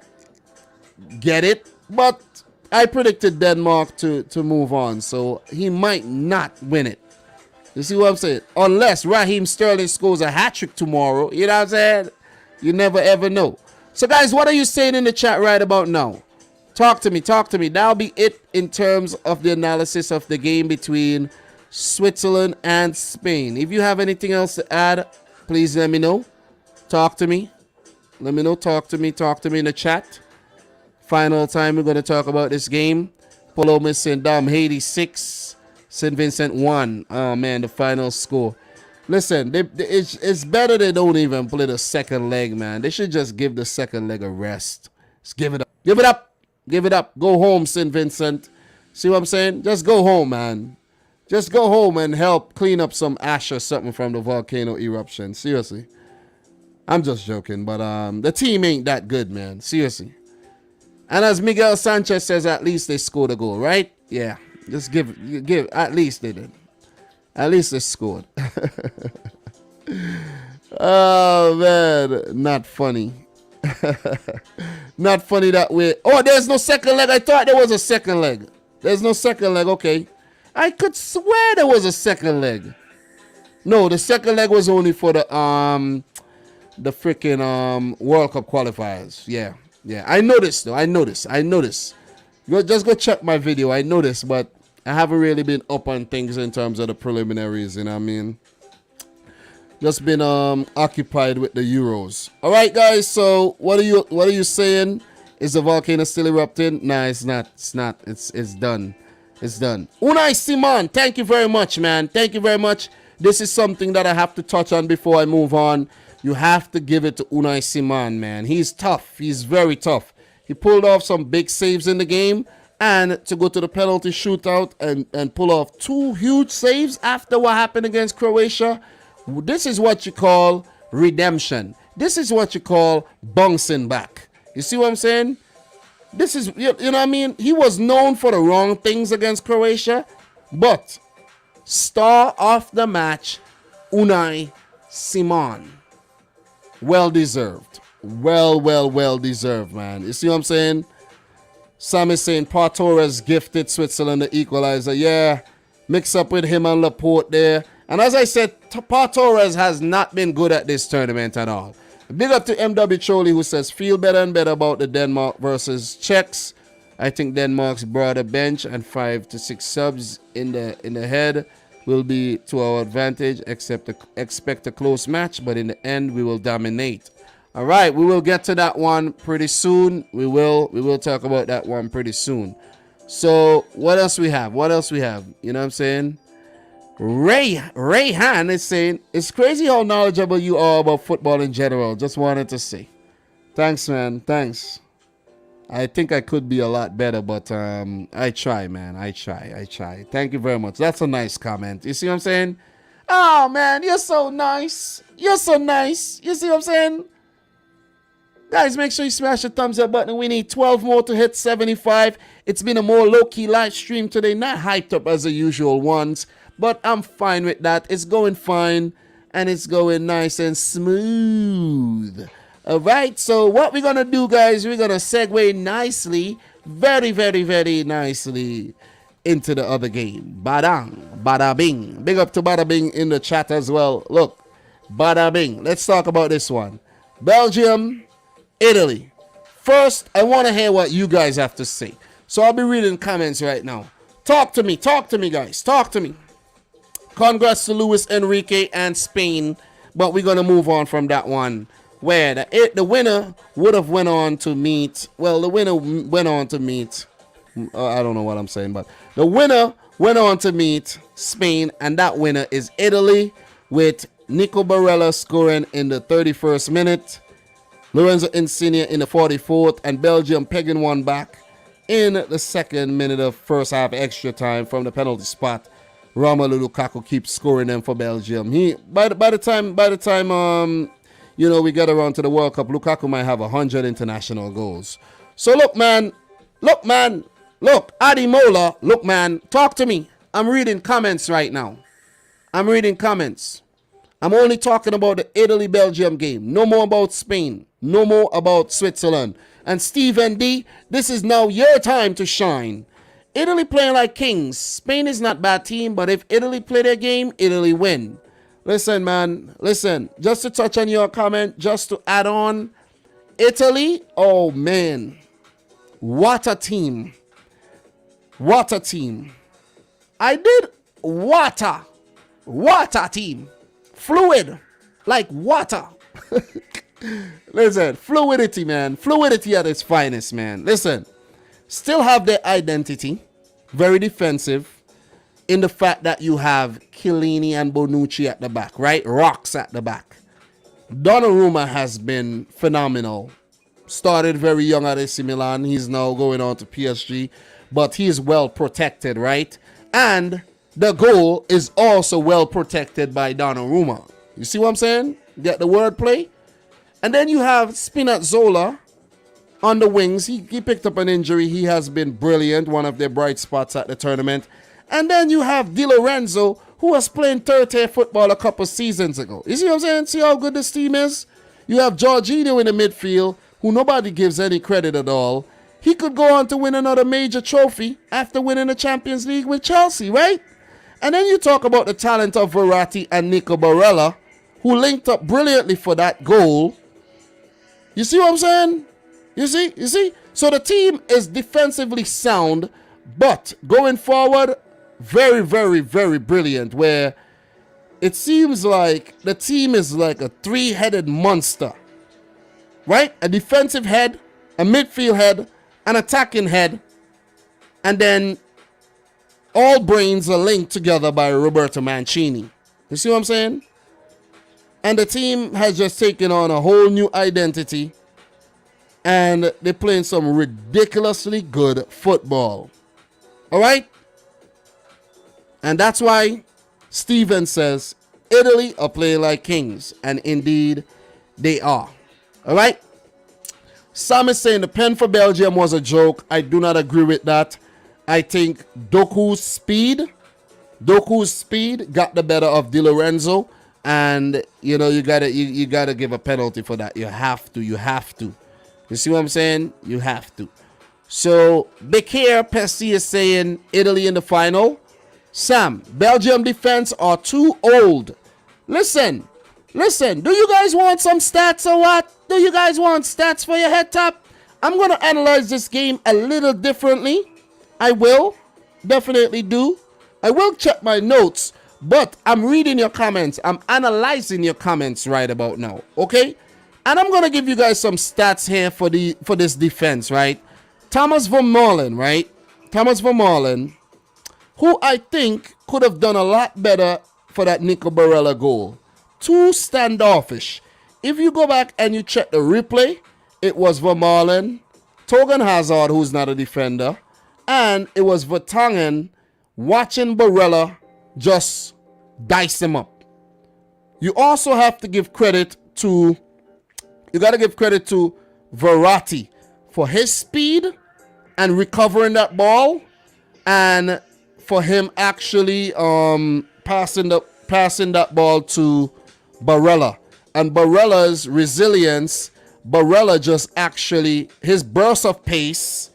get it, but I predicted Denmark to move on, so he might not win it. You see what I'm saying? Unless Raheem Sterling scores a hat-trick tomorrow, you know what I'm saying? You never ever know. So guys, what are you saying in the chat right about now? Talk to me, talk to me. That'll be it in terms of the analysis of the game between Switzerland and Spain. If you have anything else to add, please let me know. Talk to me. Let me know. Talk to me in the chat. Final time we're going to talk about this game. Polo missing Dom Haiti 6, St. Vincent 1. Oh man, the final score. Listen, it's better they don't even play the second leg, man. They should just give the second leg a rest. Just give it up. Give it up. Give it up. Go home, St. Vincent. See what I'm saying? Just go home, man. Just go home and help clean up some ash or something from the volcano eruption. Seriously. I'm just joking, but the team ain't that good, man. Seriously. And as Miguel Sanchez says, at least they scored a goal, right? Yeah. Just give. At least they did. At least they scored. Oh, man. Not funny. Not funny that way. Oh, there's no second leg. I thought there was a second leg. There's no second leg. Okay. I could swear there was a second leg. No, the second leg was only for the freaking World Cup qualifiers. Yeah. Yeah. I noticed though. I noticed. Just go check my video. I noticed, but I haven't really been up on things in terms of the preliminaries, you know what I mean? Just been occupied with the Euros. All right, guys. So what are you saying? Is the volcano still erupting? Nah, it's not. It's not. It's done. It's done. Unai Simon, thank you very much, man. Thank you very much. This is something that I have to touch on before I move on. You have to give it to Unai Simon, man. He's tough. He's very tough. He pulled off some big saves in the game, and to go to the penalty shootout and pull off 2 huge saves after what happened against Croatia. This is what you call redemption. This is what you call bouncing back. You see what I'm saying? This is, you know what I mean? He was known for the wrong things against Croatia, but star of the match, Unai Simon. Well deserved. Well deserved, man. You see what I'm saying? Sam is saying Pau Torres gifted Switzerland the equalizer. Yeah, mix up with him and Laporte there. And as I said, Pau Torres has not been good at this tournament at all. Big up to MW Choli, who says, feel better and better about the Denmark versus Czechs. I think Denmark's broader bench and 5 to 6 subs in the head will be to our advantage. Expect a close match, but in the end, we will dominate. All right, we will get to that one pretty soon. We will talk about that one pretty soon. So what else we have? You know what I'm saying? Rayhan is saying, it's crazy how knowledgeable you are about football in general. Just wanted to say. Thanks, man. Thanks. I think I could be a lot better, but I try, man. I try. Thank you very much. That's a nice comment. You see what I'm saying? Oh, man, you're so nice. You see what I'm saying? Guys, make sure you smash the thumbs up button. We need 12 more to hit 75. It's been a more low-key live stream today. Not hyped up as the usual ones. But I'm fine with that. It's going fine. And it's going nice and smooth. Alright, so what we're going to do, guys, we're going to segue nicely, very nicely into the other game. Badang, bada bing. Big up to Bada Bing in the chat as well. Look, Bada Bing. Let's talk about this one. Belgium, Italy. First, I want to hear what you guys have to say. So I'll be reading comments right now. Talk to me, guys. Talk to me. Congrats to Luis Enrique and Spain, but we're going to move on from that one, where the winner would have went on to meet, I don't know what I'm saying, but the winner went on to meet Spain, and that winner is Italy, with Nico Barella scoring in the 31st minute, Lorenzo Insigne in the 44th, and Belgium pegging one back in the 2nd minute of first half extra time from the penalty spot. Romelu Lukaku keeps scoring them for Belgium. By the time we get around to the World Cup, Lukaku might have 100 international goals. So look, man, Adi Mola, look, man, talk to me. I'm reading comments right now. I'm only talking about the Italy-Belgium game. No more about Spain. No more about Switzerland. And Stephen D, this is now your time to shine. Italy playing like kings. Spain is not a bad team, but if Italy play their game, Italy win. Listen, man. Listen, just to touch on your comment, just to add on, Italy, oh, man. What a team. What a team. I did water team. Fluid. Like water. Listen, fluidity, man. Fluidity at its finest, man. Listen, still have their identity. Very defensive. In the fact that you have Chiellini and Bonucci at the back, right? Rocks at the back. Donnarumma has been phenomenal. Started very young at AC Milan. He's now going on to PSG. But he is well protected, right? And the goal is also well protected by Donnarumma. You see what I'm saying? Get the wordplay? And then you have Spinazzola on the wings. He picked up an injury. He has been brilliant. One of their bright spots at the tournament. And then you have Di Lorenzo, who was playing third-tier football a couple seasons ago. You see what I'm saying? See how good this team is? You have Jorginho in the midfield, who nobody gives any credit at all. He could go on to win another major trophy after winning the Champions League with Chelsea, right? And then you talk about the talent of Verratti and Nico Barella, who linked up brilliantly for that goal. You see what I'm saying? You see? So the team is defensively sound, but going forward, very, very, very brilliant, where it seems like the team is like a three-headed monster, right? A defensive head, a midfield head, an attacking head, and then all brains are linked together by Roberto Mancini. You see what I'm saying? And the team has just taken on a whole new identity, and they're playing some ridiculously good football. All right? And that's why Steven says Italy are playing like kings. And indeed, they are. All right? Sam is saying the pen for Belgium was a joke. I do not agree with that. I think Doku's speed got the better of Di Lorenzo. And, you gotta give a penalty for that. You have to. You see what I'm saying? You have to. So, Bekir Pessi is saying Italy in the final. Sam, Belgium defense are too old. Listen. Do you guys want some stats or what? Do you guys want stats for your head top? I'm going to analyze this game a little differently. I will. Definitely do. I will check my notes, but I'm reading your comments. I'm analyzing your comments right about now. Okay? And I'm going to give you guys some stats here for this defense, right? Thomas Vermaelen, right? Thomas Vermaelen, who I think could have done a lot better for that Nico Barella goal. Too standoffish. If you go back and you check the replay, it was Vermaelen, Torgan Hazard, who's not a defender, and it was Vertonghen watching Barella just dice him up. You also have to give credit to, Verratti for his speed and recovering that ball, and for him actually passing that ball to Barella. And Barella's resilience, Barella just actually, his burst of pace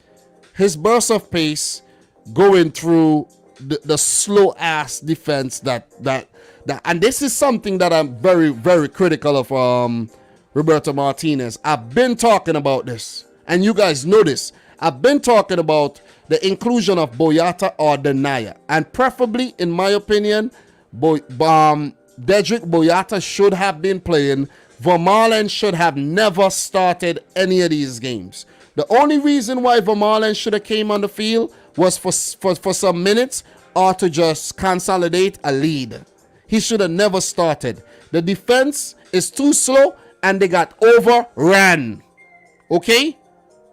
going through the slow ass defense that and this is something that I'm very, very critical of Roberto Martinez. I've been talking about this, and you guys know this. I've been talking about the inclusion of Boyata or Denaya, and preferably, in my opinion, Dedrick Boyata should have been playing. Vermaelen should have never started any of these games. The only reason why Vermaelen should have came on the field was for some minutes or to just consolidate a lead. He should have never started. The defense is too slow, and they got overran. Okay?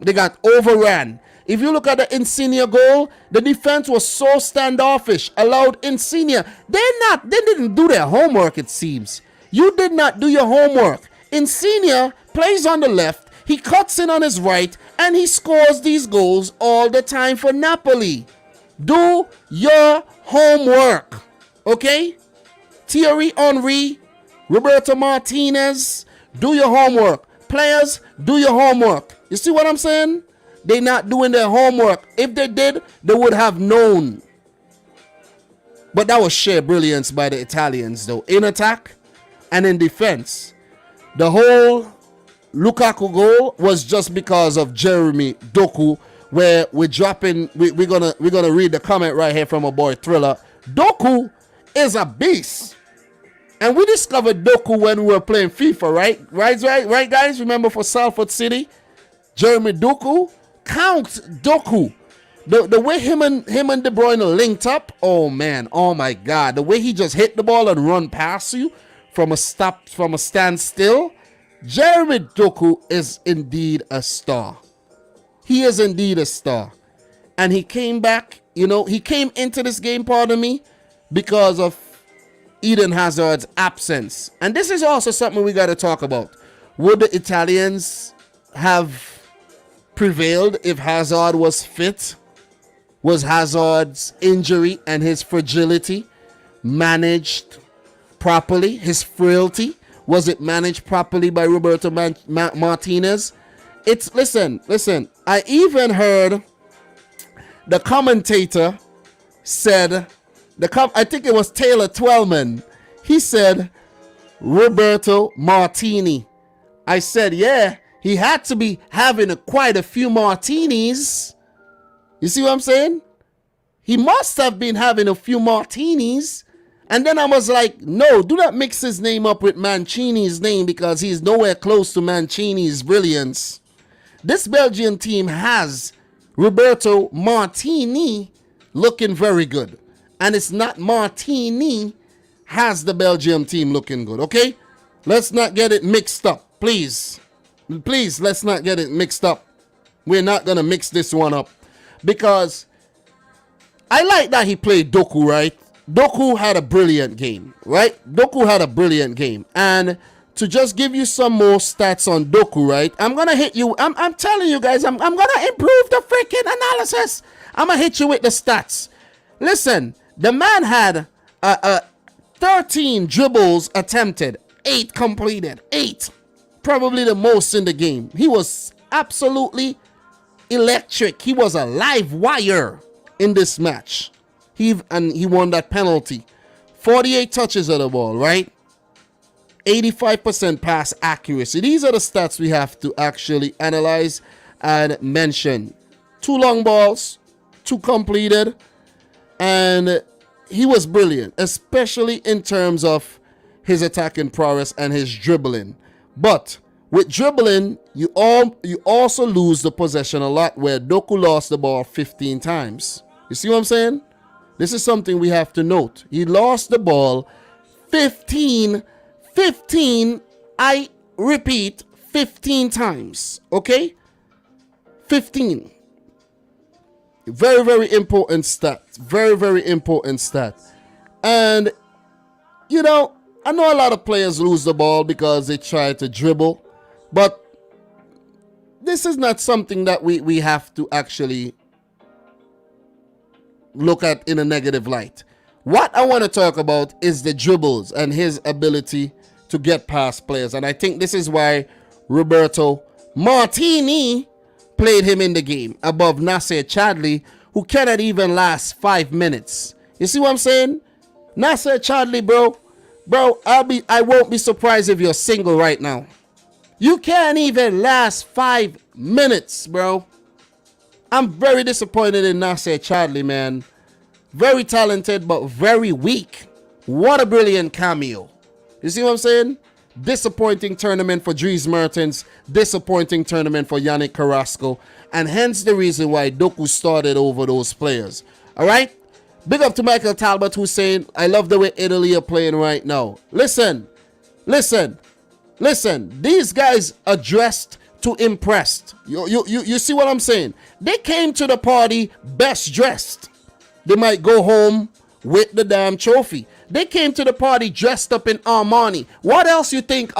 They got overran. If you look at the Insigne goal, the defense was so standoffish, allowed Insigne. They didn't do their homework, it seems. You did not do your homework. Insigne plays on the left, he cuts in on his right, and he scores these goals all the time for Napoli. Do your homework, okay? Thierry Henry, Roberto Martinez, do your homework. Players, do your homework. You see what I'm saying? They're not doing their homework. If they did, they would have known. But that was sheer brilliance by the Italians, though. In attack and in defense. The whole Lukaku goal was just because of Jeremy Doku, where we're dropping. We're gonna read the comment right here from a boy Thriller. Doku is a beast, and we discovered Doku when we were playing FIFA, right, guys. Remember for Salford City, Jeremy Doku. Count Doku. The way him and De Bruyne linked up, oh man, oh my God, the way he just hit the ball and run past you from a standstill. Jeremy Doku is indeed a star. He is indeed a star. And he came back, he came into this game, pardon me, because of Eden Hazard's absence. And this is also something we got to talk about. Would the Italians have prevailed if Hazard was fit? Was Hazard's injury and his fragility managed properly? His frailty, was it managed properly by Roberto Martinez? Listen, I even heard the commentator said, I think it was Taylor Twellman, he said Roberto Martini. I said, yeah, he had to be having quite a few martinis. You see what I'm saying? He must have been having a few martinis. And then I was like, no, do not mix his name up with Mancini's name, because he's nowhere close to Mancini's brilliance. This Belgian team has Roberto Martini looking very good. And it's not Martini has the Belgium team looking good, okay? Let's not get it mixed up, please. Please, let's not get it mixed up. We're not going to mix this one up. Because I like that he played Doku, right? Doku had a brilliant game, right? Doku had a brilliant game. And to just give you some more stats on Doku, right? I'm going to hit you. I'm telling you guys, I'm going to improve the freaking analysis. I'm going to hit you with the stats. Listen, the man had 13 dribbles attempted, 8 completed, 8. Probably the most in the game. He was absolutely electric. He was a live wire in this match. He won that penalty. 48 touches of the ball, right? 85% pass accuracy. These are the stats we have to actually analyze and mention. 2 long balls, 2 completed, and he was brilliant, especially in terms of his attacking prowess and his dribbling. But with dribbling, you also lose the possession a lot, where Doku lost the ball 15 times. You see what I'm saying? This is something we have to note. He lost the ball 15, I repeat, 15 times. Okay? 15. Very, very important stat. Very, very important stat. And, I know a lot of players lose the ball because they try to dribble. But this is not something that we have to actually look at in a negative light. What I want to talk about is the dribbles and his ability to get past players. And I think this is why Roberto Martini played him in the game above Nasser Chadli, who cannot even last 5 minutes. You see what I'm saying? Nasser Chadli, bro, I won't be surprised if you're single right now. You can't even last 5 minutes, bro. I'm very disappointed in Nasser Chadli, man. Very talented, but very weak. What a brilliant cameo. You see what I'm saying? Disappointing tournament for Dries Mertens. Disappointing tournament for Yannick Carrasco. And hence the reason why Doku started over those players. All right? Big up to Michael Talbot, who's saying, I love the way Italy are playing right now. Listen. These guys are dressed to impress. You see what I'm saying? They came to the party best dressed. They might go home with the damn trophy. They came to the party dressed up in Armani. What else you think?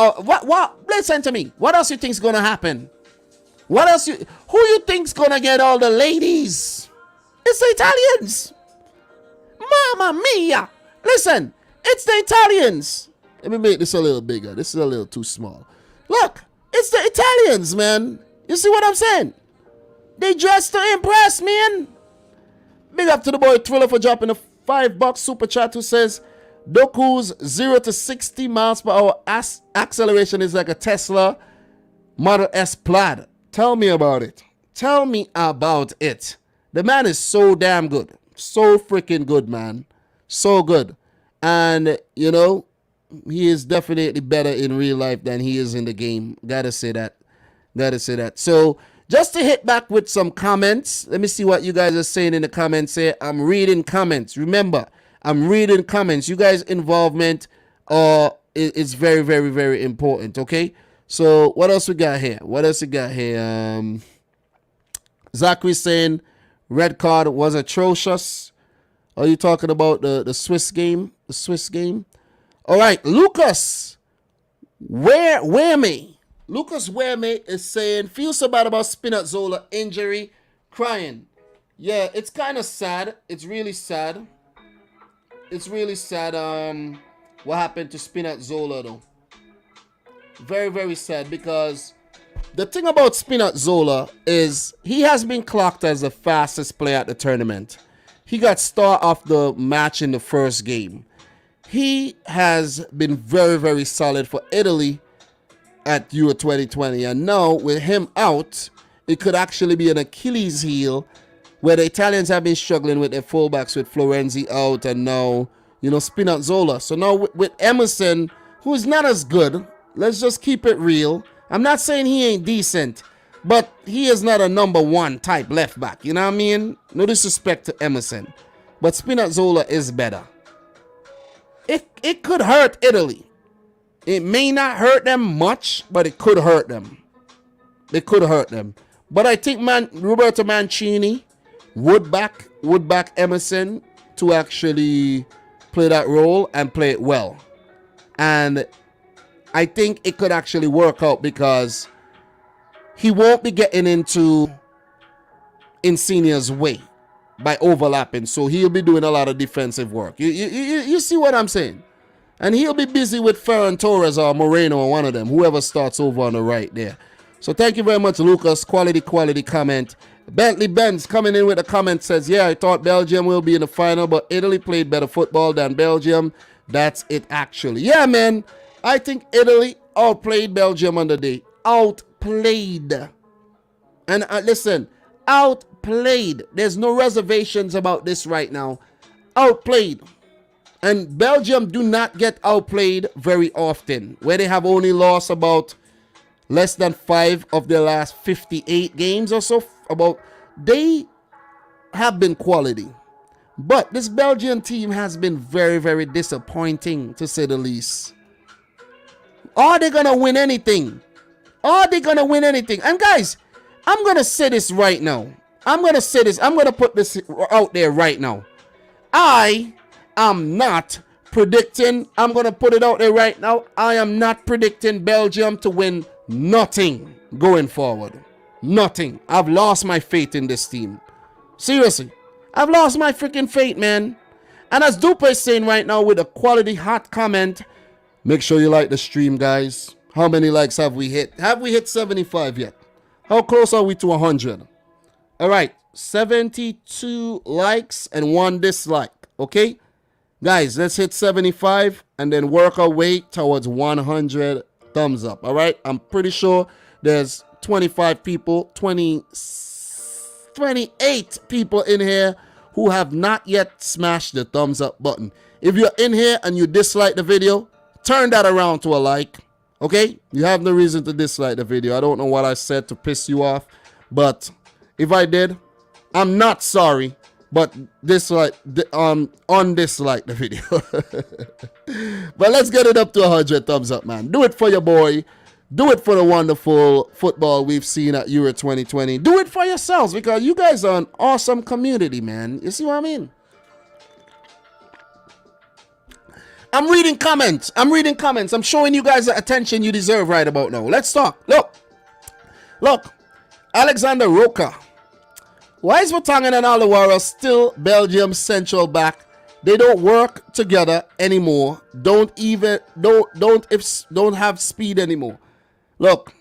listen to me. What else you think's gonna happen? Who you think's gonna get all the ladies? It's the Italians. Mamma mia. Listen, it's the Italians. Let me make this a little bigger. This is a little too small. Look, it's the Italians, man. You see what I'm saying? They dress to impress, man. Big up to the boy Thriller for dropping a $5 super chat who says, Doku's 0 to 60 miles per hour acceleration is like a Tesla Model S Plaid. Tell me about it. Tell me about it. The man is so damn good. So freaking good, man. So good. And, you know, he is definitely better in real life than he is in the game. Gotta say that. Gotta say that. So, just to hit back with some comments. Let me see what you guys are saying in the comments here. I'm reading comments. Remember, I'm reading comments. You guys' involvement is very, very, very important, okay? So, what else we got here? Zachary saying red card was atrocious. Are you talking about the Swiss game? The Swiss game? All right, Lucas Werme. Lucas Werme is saying, feel so bad about Spinazzola injury, crying. Yeah, it's kind of sad. It's really sad. It's really sad what happened to Spinazzola, though. Very, very sad, because the thing about Spinazzola is he has been clocked as the fastest player at the tournament. He got star of the match in the first game. He has been very, very solid for Italy at Euro 2020. And now, with him out, it could actually be an Achilles heel, where the Italians have been struggling with their fullbacks with Florenzi out and now, you know, Spinazzola. So now with Emerson, who's not as good, let's just keep it real. I'm not saying he ain't decent, but he is not a number one type left back. You know what I mean? No disrespect to Emerson, but Spinazzola is better. It could hurt Italy. It may not hurt them much, but it could hurt them. It could hurt them. But I think Roberto Mancini would back Emerson to actually play that role and play it well. And I think it could actually work out, because he won't be getting into Insignia's way by overlapping. So he'll be doing a lot of defensive work. You see what I'm saying? And he'll be busy with Ferran Torres or Moreno or one of them, whoever starts over on the right there. So thank you very much, Lucas. Quality comment. Bentley Benz coming in with a comment says, yeah, I thought Belgium will be in the final, but Italy played better football than Belgium. That's it, actually. Yeah, man. I think Italy outplayed Belgium on the day. Outplayed. And listen, outplayed. There's no reservations about this right now. Outplayed. And Belgium do not get outplayed very often, where they have only lost about less than 5 of their last 58 games or so. They have been quality. But this Belgian team has been very, very disappointing, to say the least. Are they going to win anything? Are they going to win anything? And guys, I'm going to say this right now. I'm going to put this out there right now. I am not predicting. I'm going to put it out there right now. I am not predicting Belgium to win nothing going forward. Nothing. I've lost my faith in this team. Seriously. I've lost my freaking faith, man. And as Dupe is saying right now with a quality hot comment, make sure you like the stream, guys. How many likes have we hit? Have we hit 75 yet? How close are we to 100? All right. 72 likes and 1 dislike. Okay? Guys, let's hit 75 and then work our way towards 100 thumbs up. All right? I'm pretty sure there's 28 people in here who have not yet smashed the thumbs up button. If you're in here and you dislike the video, turn that around to a like. Okay? You have no reason to dislike the video. I don't know what I said to piss you off, but if I did, I'm not sorry. But dislike, undislike the video. But let's get it up to 100 thumbs up, man. Do it for your boy. Do it for the wonderful football we've seen at Euro 2020. Do it for yourselves, because you guys are an awesome community, man. You see what I mean? I'm reading comments. I'm showing you guys the attention you deserve right about now. Let's talk. Look. Alexander Roca. Why is Vertonghen and Alderweireld still Belgium's central back? They don't work together anymore. Don't have speed anymore. Look,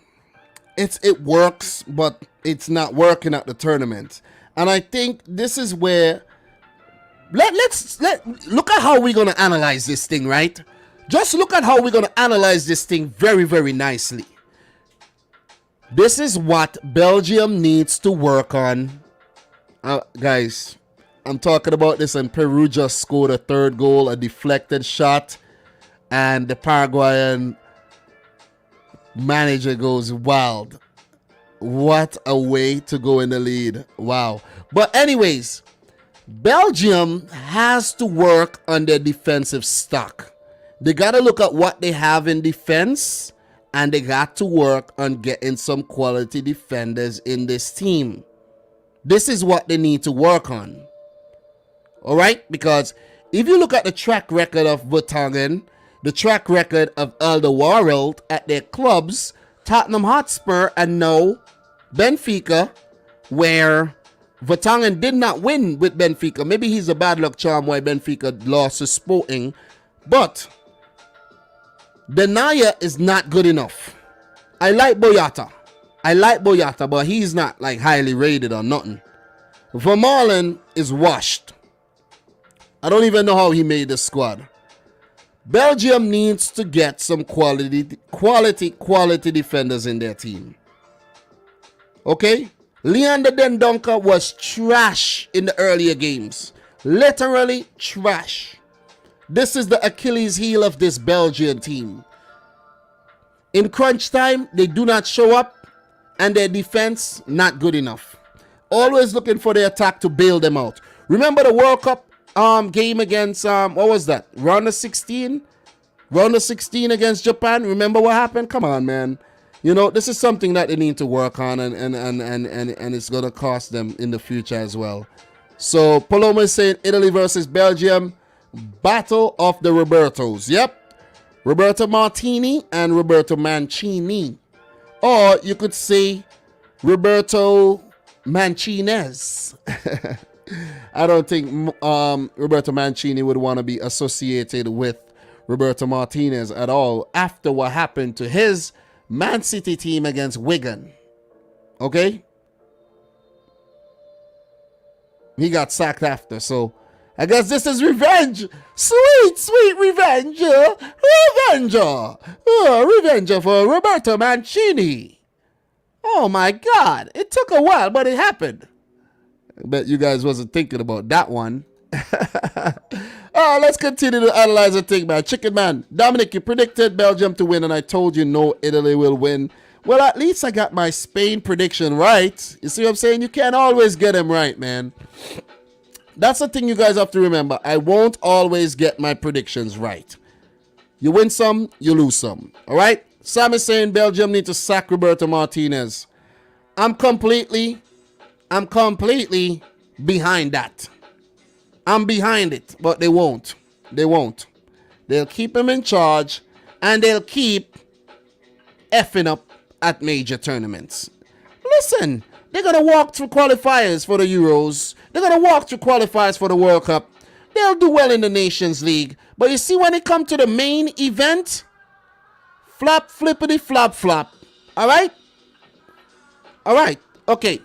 it works, but it's not working at the tournament. And I think this is where let's look at how we're gonna analyze this thing, right? Just look at how we're gonna analyze this thing very, very nicely. This is what Belgium needs to work on. Guys, I'm talking about this, and Peru just scored a third goal, a deflected shot, and the Paraguayan manager goes wild. What a way to go in the lead. Wow. But anyways, Belgium has to work on their defensive stock. They got to look at what they have in defense, and they got to work on getting some quality defenders in this team. This is what they need to work on. All right? Because if you look at the track record of Vertonghen, the track record of Alderweireld at their clubs, Tottenham Hotspur and now Benfica, where Vertonghen did not win with Benfica. Maybe he's a bad luck charm why Benfica lost to Sporting. But Denaya is not good enough. I like Boyata, but he's not like highly rated or nothing. Vermaelen is washed. I don't even know how he made the squad. Belgium needs to get some quality defenders in their team. Okay? Leander Dendoncker was trash in the earlier games. Literally trash. This is the Achilles heel of this Belgian team. In crunch time, they do not show up, and their defense, not good enough. Always looking for the attack to bail them out. Remember the World Cup game against, what was that? Round of 16? Round of 16 against Japan? Remember what happened? Come on, man. You know, this is something that they need to work on, and it's going to cost them in the future as well. So, Paloma is saying Italy versus Belgium, battle of the Robertos. Yep. Roberto Martini and Roberto Mancini. Or you could say Roberto Manchinez. I don't think Roberto Mancini would want to be associated with Roberto Martinez at all after what happened to his Man City team against Wigan. Okay? He got sacked after, so I guess this is revenge. Sweet, sweet revenge. Revenge for Roberto Mancini. Oh my God. It took a while, but it happened. I bet you guys wasn't thinking about that one. Let's continue to analyze the thing, man. Chicken Man. Dominic, you predicted Belgium to win, and I told you no, Italy will win. Well, at least I got my Spain prediction right. You see what I'm saying? You can't always get them right, man. That's the thing you guys have to remember. I won't always get my predictions right. You win some, you lose some. All right? Sam is saying Belgium need to sack Roberto Martinez. I'm completely behind that. I'm behind it, but they won't. They won't. They'll keep him in charge, and they'll keep effing up at major tournaments. Listen, they're going to walk through qualifiers for the Euros. They're going to walk through qualifiers for the World Cup. They'll do well in the Nations League. But you see, when it comes to the main event, flop, flippity, flop, flop. All right? All right. Okay.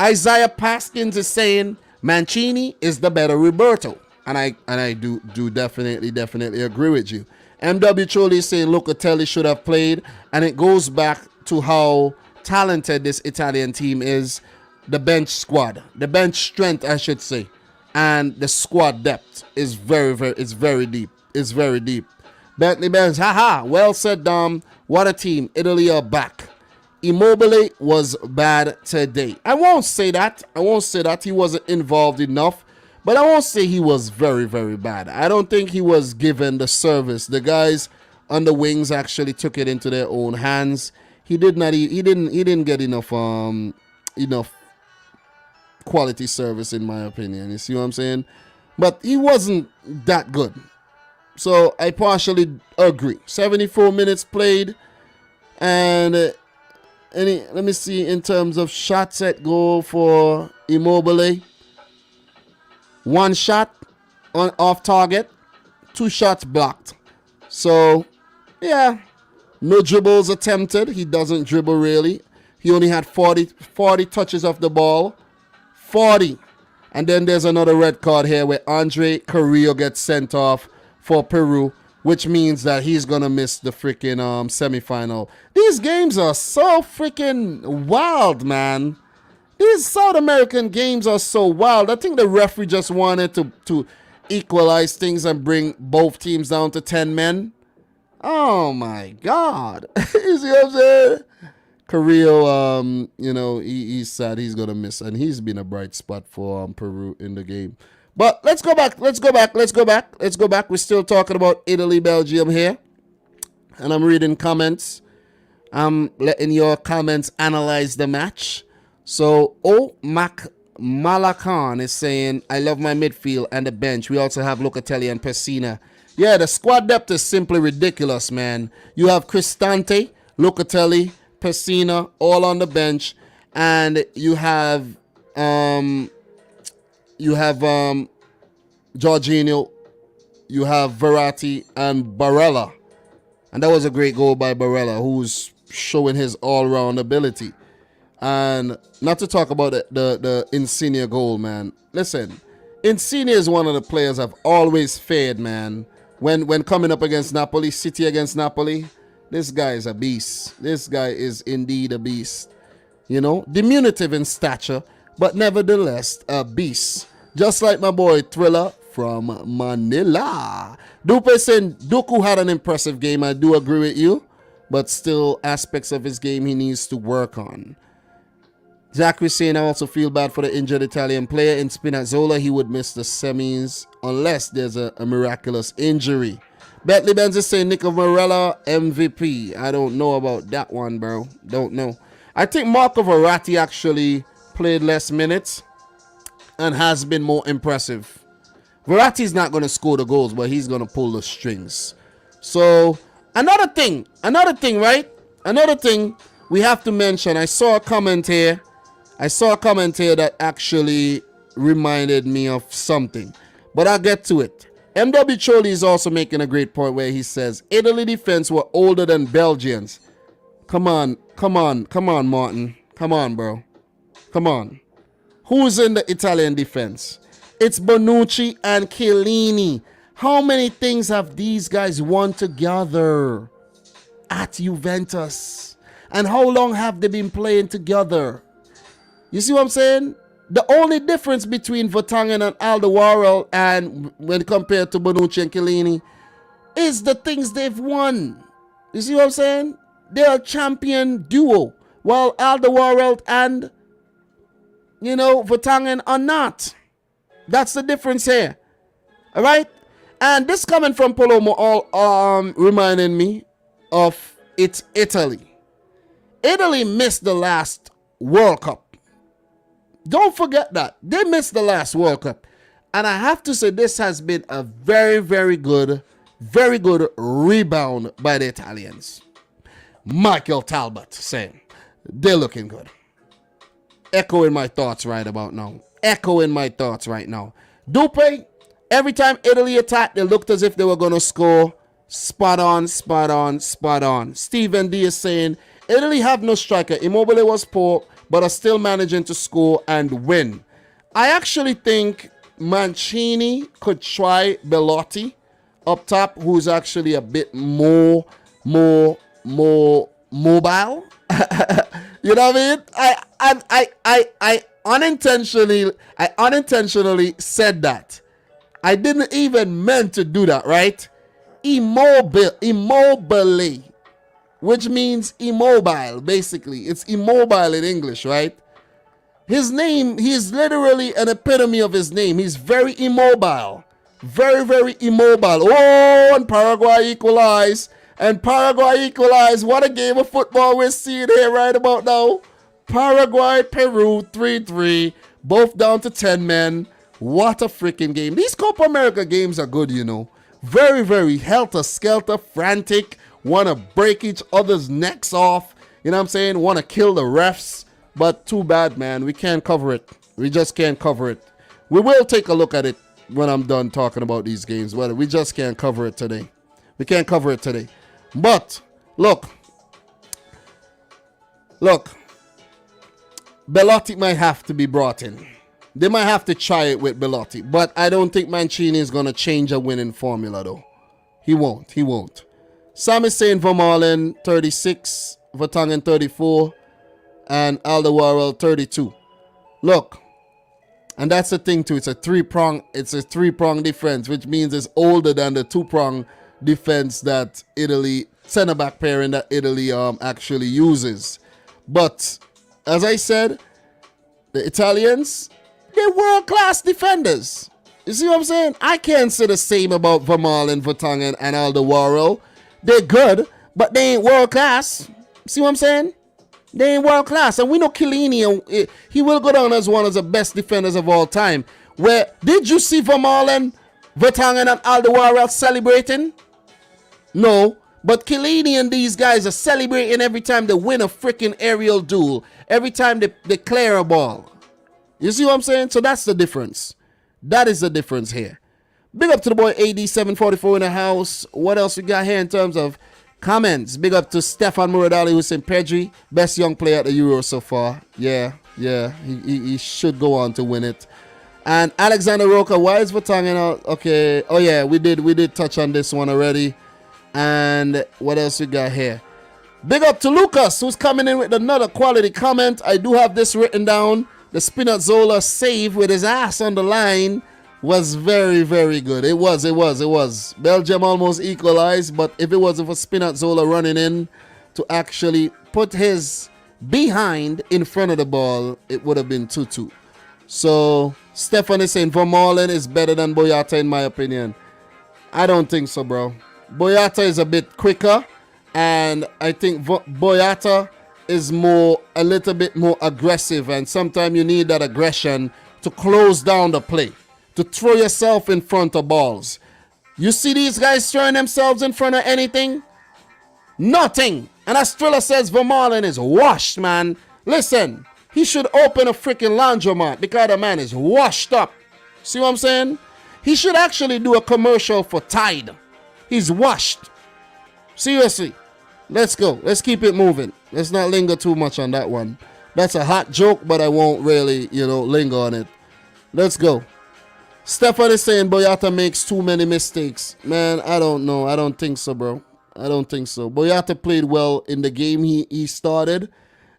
Isaiah Paskins is saying Mancini is the better Roberto. And I do definitely agree with you. MW Trolley is saying Locatelli should have played. And it goes back to how talented this Italian team is. The bench squad, the bench strength, I should say, and the squad depth is very deep. It's very deep. Bentley Benz, haha, well said, Dom. What a team. Italy are back. Immobile was bad today. I won't say that. He wasn't involved enough, but I won't say he was very bad. I don't think he was given the service. The guys on the wings actually took it into their own hands. He didn't get enough quality service, in my opinion. You see what I'm saying? But he wasn't that good. So I partially agree. 74 minutes played. And let me see in terms of shots at goal for Immobile. 1 shot off target. 2 shots blocked. So, yeah. No dribbles attempted. He doesn't dribble really. He only had 40 touches of the ball. 40. And then there's another red card here where Andre Carrillo gets sent off for Peru, which means that he's going to miss the freaking semifinal. These games are so freaking wild, man. These South American games are so wild. I think the referee just wanted to equalize things and bring both teams down to 10 men. Oh, my God. You see what I'm saying? Carrillo, he's sad he's going to miss. And he's been a bright spot for Peru in the game. But let's go back. We're still talking about Italy, Belgium here. And I'm reading comments. I'm letting your comments analyze the match. So, Malakan is saying, I love my midfield and the bench. We also have Locatelli and Pessina. Yeah, the squad depth is simply ridiculous, man. You have Cristante, Locatelli, Pessina, all on the bench. And you have Jorginho, you have Verratti and Barella. And that was a great goal by Barella, who's showing his all-round ability. And not to talk about the Insigne goal, man. Listen, Insigne is one of the players I've always feared, man. When coming up against Napoli, City against Napoli, this guy is a beast. This guy is indeed a beast. Diminutive in stature, but nevertheless a beast. Just like my boy Thriller from Manila. Dupe saying Doku had an impressive game. I do agree with you, but still aspects of his game he needs to work on. Zachary saying I also feel bad for the injured Italian player. In Spinazzola, he would miss the semis unless there's a miraculous injury. Bentley Benz is saying Nico Morella MVP. I don't know about that one, bro. Don't know. I think Marco Verratti actually played less minutes and has been more impressive. Verratti's not going to score the goals, but he's going to pull the strings. So, another thing, right? Another thing we have to mention. I saw a comment here that actually reminded me of something. But I'll get to it. MW Choli is also making a great point where he says, Italy defense were older than Belgians. Come on, Martin. Come on, bro. Come on. Who's in the Italian defense? It's Bonucci and Chiellini. How many things have these guys won together at Juventus? And how long have they been playing together? You see what I'm saying? The only difference between Vertonghen and Alderweireld and when compared to Bonucci and Chiellini is the things they've won. You see what I'm saying? They're a champion duo, while Alderweireld and Vertonghen are not. That's the difference here. All right? And this coming from Palomo all reminding me of it's Italy. Italy missed the last World Cup. Don't forget that. They missed the last World Cup. And I have to say this has been a very, very good rebound by the Italians. Michael Talbot saying, they're looking good. Echoing my thoughts right about now. Dupe, every time Italy attacked, they looked as if they were going to score. Spot on. Stephen D is saying, Italy have no striker. Immobile was poor, but are still managing to score and win. I actually think Mancini could try Belotti up top, who's actually a bit more mobile. You know what I mean? I unintentionally said that. I didn't even meant to do that, right? Immobile, which means immobile, basically. It's immobile in English, right? His name, he's literally an epitome of his name. He's very immobile. Very, very immobile. Oh, and Paraguay equalized. What a game of football we're seeing here right about now. Paraguay, Peru, 3-3. Both down to 10 men. What a freaking game. These Copa America games are good, Very, very helter-skelter, frantic, want to break each other's necks off. You know what I'm saying? Want to kill the refs. But too bad, man. We can't cover it. We just can't cover it. We will take a look at it when I'm done talking about these games. But we just can't cover it today. We can't cover it today. But, look. Belotti might have to be brought in. They might have to try it with Belotti. But I don't think Mancini is going to change a winning formula, though. He won't. Sam is saying Vermaelen 36, Vertonghen 34, and Alderweireld 32. Look, and that's the thing too. It's a three-prong defense, which means it's older than the two-prong defense that Italy, center-back pairing that Italy actually uses. But as I said, the Italians, they're world-class defenders. You see what I'm saying? I can't say the same about Vermaelen, Vertonghen, and Alderweireld. They're good, but they ain't world-class. See what I'm saying? They ain't world-class. And we know Chiellini, he will go down as one of the best defenders of all time. Where, did you see Vermaelen, Vertonghen, and Alderweireld celebrating? No. But Chiellini and these guys are celebrating every time they win a freaking aerial duel. Every time they clear a ball. You see what I'm saying? So that's the difference. That is the difference here. Big up to the boy AD744 in the house. What else we got here in terms of comments? Big up to Stefan Muradali, who's in Pedri. Best young player at the Euro so far. Yeah. He should go on to win it. And Alexander Roca, why is Vertonghen out? Okay. Oh yeah, we did touch on this one already. And what else we got here? Big up to Lucas, who's coming in with another quality comment. I do have this written down. The Spinazzola save with his ass on the line was very, very good. It was. Belgium almost equalized, but if it wasn't for Spinazzola running in to actually put his behind in front of the ball, it would have been 2-2. So, Stefan is saying Vermaelen is better than Boyata in my opinion. I don't think so, bro. Boyata is a bit quicker, and I think Boyata is a little bit more aggressive, and sometimes you need that aggression to close down the play, to throw yourself in front of balls. You see these guys throwing themselves in front of anything? Nothing. And as Thriller says, Vermaelen is washed, man. Listen, he should open a freaking laundromat because the man is washed up. See what I'm saying? He should actually do a commercial for Tide. He's washed. Seriously. Let's go. Let's keep it moving. Let's not linger too much on that one. That's a hot joke, but I won't really, linger on it. Let's go. Stefan is saying Boyata makes too many mistakes. Man, I don't know. I don't think so, bro. I don't think so. Boyata played well in the game he started.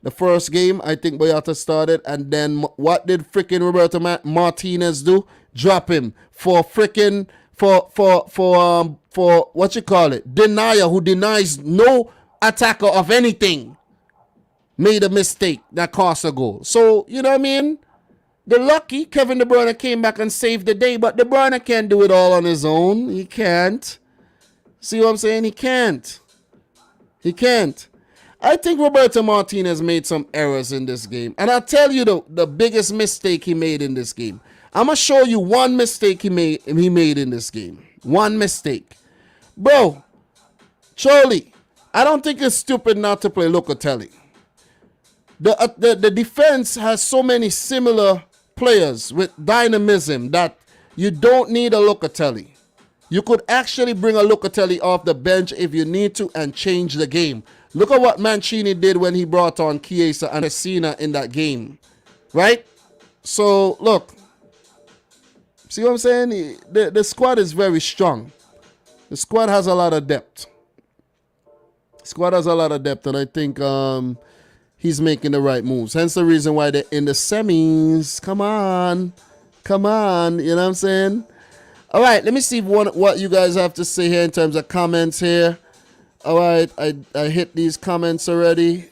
The first game, I think Boyata started. And then what did freaking Roberto Martinez do? Drop him for freaking, for what you call it? Denier, who denies no attacker of anything. Made a mistake that cost a goal. So, you know what I mean? They're lucky Kevin De Bruyne came back and saved the day, but De Bruyne can't do it all on his own. He can't. See what I'm saying? He can't. I think Roberto Martinez made some errors in this game. And I'll tell you the biggest mistake he made in this game. I'm going to show you one mistake he made in this game. One mistake. Bro, Charlie, I don't think it's stupid not to play Locatelli. The defense has so many similar players with dynamism that you don't need a Locatelli. You could actually bring a Locatelli off the bench if you need to and change the game. Look at what Mancini did when he brought on Chiesa and Messina in that game. Right? So, look. See what I'm saying? The squad is very strong. The squad has a lot of depth. And I think he's making the right moves. Hence the reason why they're in the semis. Come on. You know what I'm saying? All right, let me see what you guys have to say here in terms of comments here. All right, I hit these comments already.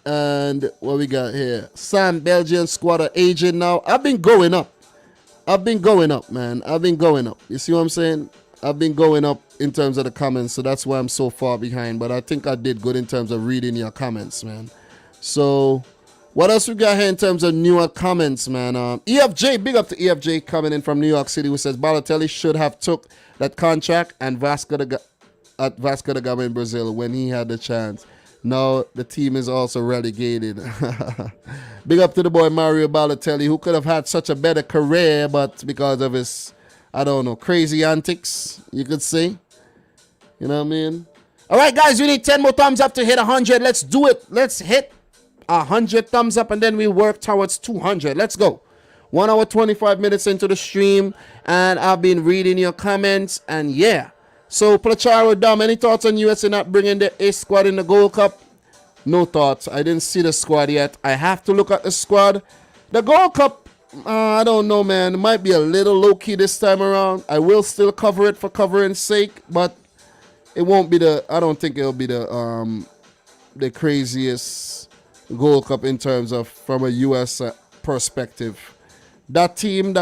And what we got here? Sam, Belgian squad are aging now. I've been going up, man. You see what I'm saying? I've been going up in terms of the comments, so that's why I'm so far behind. But I think I did good in terms of reading your comments, man. So, What else we got here in terms of newer comments, man? EFJ, big up to EFJ coming in from New York City, who says Balotelli should have took that contract and Vasco da Gama in Brazil when he had the chance. Now the team is also relegated. Big up to the boy Mario Balotelli, who could have had such a better career, but because of his, I don't know, crazy antics, you could say. You know what I mean? All right, guys, we need 10 more thumbs up to hit 100. Let's do it. Let's hit 100 thumbs up, and then we work towards 200. Let's go. 1 hour, 25 minutes into the stream, and I've been reading your comments, and yeah. So, Placharo Dom, any thoughts on USA not bringing the A squad in the Gold Cup? No thoughts. I didn't see the squad yet. I have to look at the squad. The Gold Cup, I don't know, man. It might be a little low-key this time around. I will still cover it for covering's sake, but it won't be I don't think it'll be the craziest Gold Cup in terms of from a U.S. perspective. That team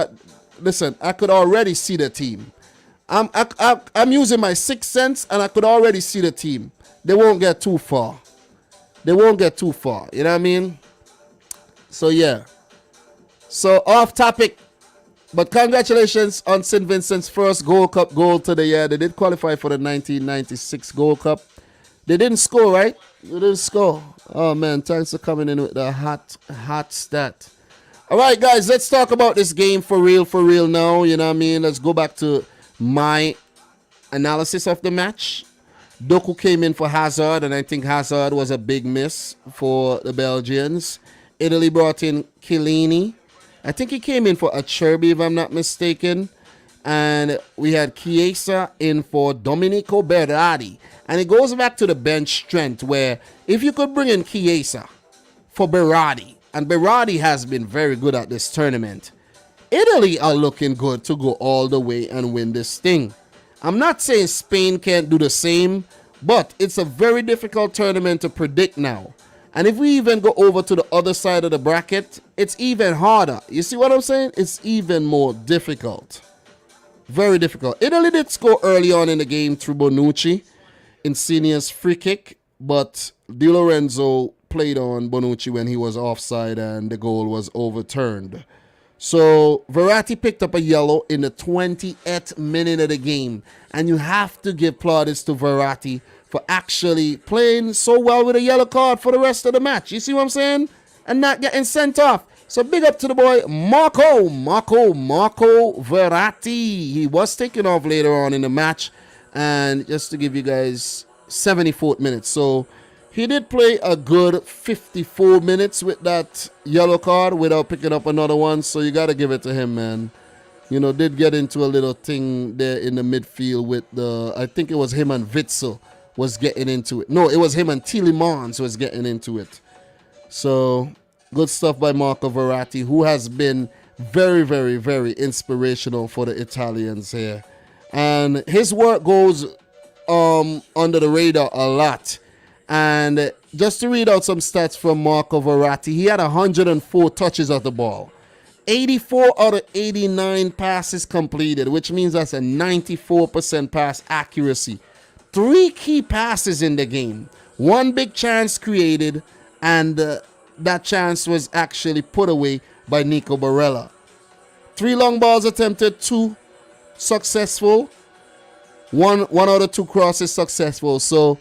listen, I could already see the team. I'm using my sixth sense, and I could already see the team. They won't get too far. You know what I mean? So, yeah. So, off topic. But congratulations on St. Vincent's first Gold Cup goal to the year. They did qualify for the 1996 Gold Cup. They didn't score, right? They didn't score. Oh, man. Thanks for coming in with the hot stat. All right, guys. Let's talk about this game for real now. You know what I mean? Let's go back to my analysis of the match. Doku came in for Hazard, and I think Hazard was a big miss for the Belgians. Italy brought in Chiellini. I think he came in for Acerbi, if I'm not mistaken. And we had Chiesa in for Domenico Berardi. And it goes back to the bench strength, where if you could bring in Chiesa for Berardi, and Berardi has been very good at this tournament, Italy are looking good to go all the way and win this thing. I'm not saying Spain can't do the same, but it's a very difficult tournament to predict now. And if we even go over to the other side of the bracket, it's even harder. You see what I'm saying? It's even more difficult. Very difficult. Italy did score early on in the game through Bonucci, Insignia's free kick, but Di Lorenzo played on Bonucci when he was offside and the goal was overturned. So Verratti picked up a yellow in the 28th minute of the game. And you have to give plaudits to Verratti for actually playing so well with a yellow card for the rest of the match. You see what I'm saying? And not getting sent off. So big up to the boy Marco Verratti. He was taken off later on in the match. And just to give you guys 74th minutes. So he did play a good 54 minutes with that yellow card without picking up another one. So you got to give it to him, man. You know, did get into a little thing there in the midfield with I think it was him and Witsel was getting into it. No, it was him and Tielemans was getting into it. So good stuff by Marco Verratti, who has been very, very, very inspirational for the Italians here. And his work goes under the radar a lot. And just to read out some stats from Marco Verratti, he had 104 touches of the ball. 84 out of 89 passes completed, which means that's a 94% pass accuracy. 3 key passes in the game. 1 big chance created, and that chance was actually put away by Nico Barella. 3 long balls attempted, 2 successful. 1 out of 2 crosses successful. So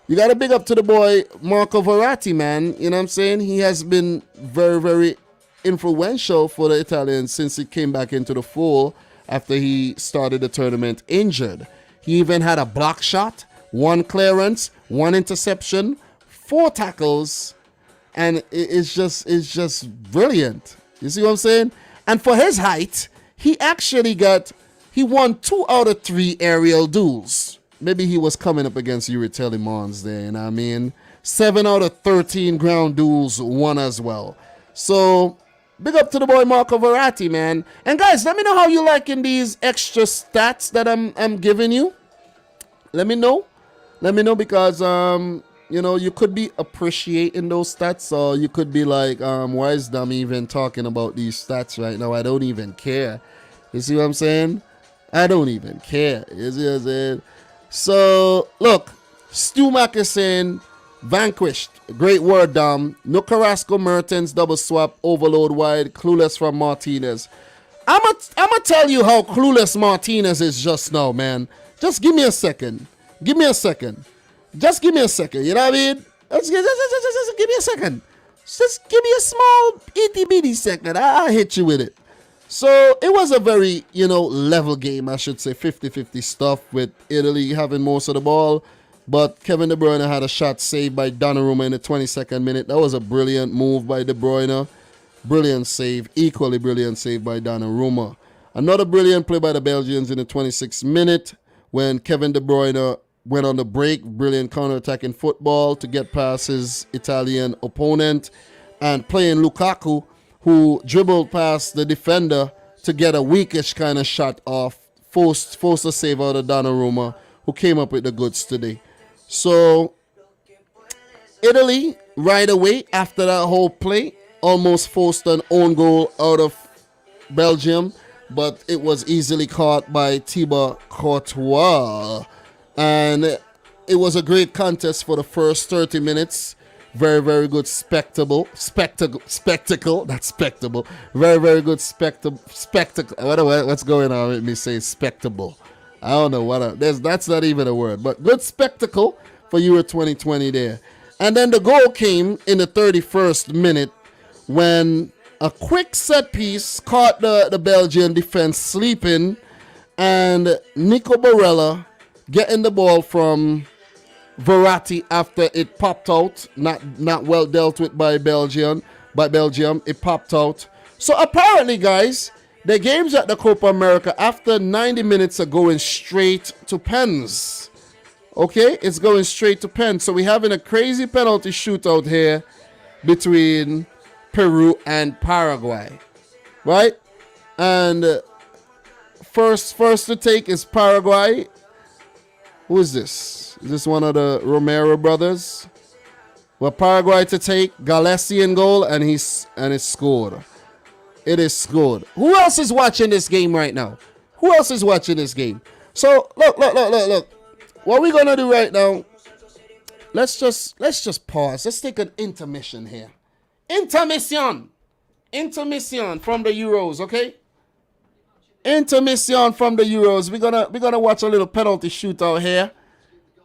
you got to big up to the boy Marco Verratti, man. You know what I'm saying? He has been very, very influential for the Italians since he came back into the fold after he started the tournament injured. He even had a block shot, 1 clearance, 1 interception, 4 tackles, and it's just brilliant. You see what I'm saying? And for his height, he won 2 out of 3 aerial duels. Maybe he was coming up against Yuri Tielemans there, you know what I mean? 7 out of 13 ground duels won as well. So big up to the boy Marco Verratti, man. And guys, let me know how you liking these extra stats that I'm giving you. Let me know. Let me know because you know, you could be appreciating those stats, or you could be like, why is Dom even talking about these stats right now? I don't even care. You see what I'm saying? I don't even care. You see what I'm saying? So look, Stu Mack is saying Vanquished. Great word, Dom. No Carrasco, Mertens, double swap, overload wide, clueless from Martinez. I'm going to tell you how clueless Martinez is just now, man. Just give me a second. Give me a second. Just give me a second. You know what I mean? Just give me a second. Just give me a small itty bitty second. I'll hit you with it. So it was a very, level game, I should say. 50-50 stuff with Italy having most of the ball. But Kevin De Bruyne had a shot saved by Donnarumma in the 22nd minute. That was a brilliant move by De Bruyne. Brilliant save. Equally brilliant save by Donnarumma. Another brilliant play by the Belgians in the 26th minute when Kevin De Bruyne went on the break. Brilliant counter-attacking football to get past his Italian opponent. And playing Lukaku, who dribbled past the defender to get a weakish kind of shot off. Forced a save out of Donnarumma, who came up with the goods today. So, Italy, right away, after that whole play, almost forced an own goal out of Belgium, but it was easily caught by Thibaut Courtois. And it was a great contest for the first 30 minutes. Very, very good spectacle. Not spectacle. Very, very good spectacle. What's going on with me saying spectacle? I don't know that's not even a word, but good spectacle for Euro 2020 there. And then the goal came in the 31st minute when a quick set piece caught the Belgian defense sleeping, and Nico Barella getting the ball from Verratti after it popped out, not well dealt with by Belgium. It popped out. So apparently, guys, the games at the Copa America after 90 minutes are going straight to pens. Okay, it's going straight to pens. So we're having a crazy penalty shootout here between Peru and Paraguay, right? And first to take is Paraguay. Who is this? Is this one of the Romero brothers? Well, Paraguay to take, Galesian goal, and it's scored. It is scored. Who else is watching this game right now? Who else is watching this game? So look. What we're gonna do right now? Let's just pause. Let's take an intermission here. Intermission from the Euros, okay? Intermission from the Euros. We're gonna watch a little penalty shootout here.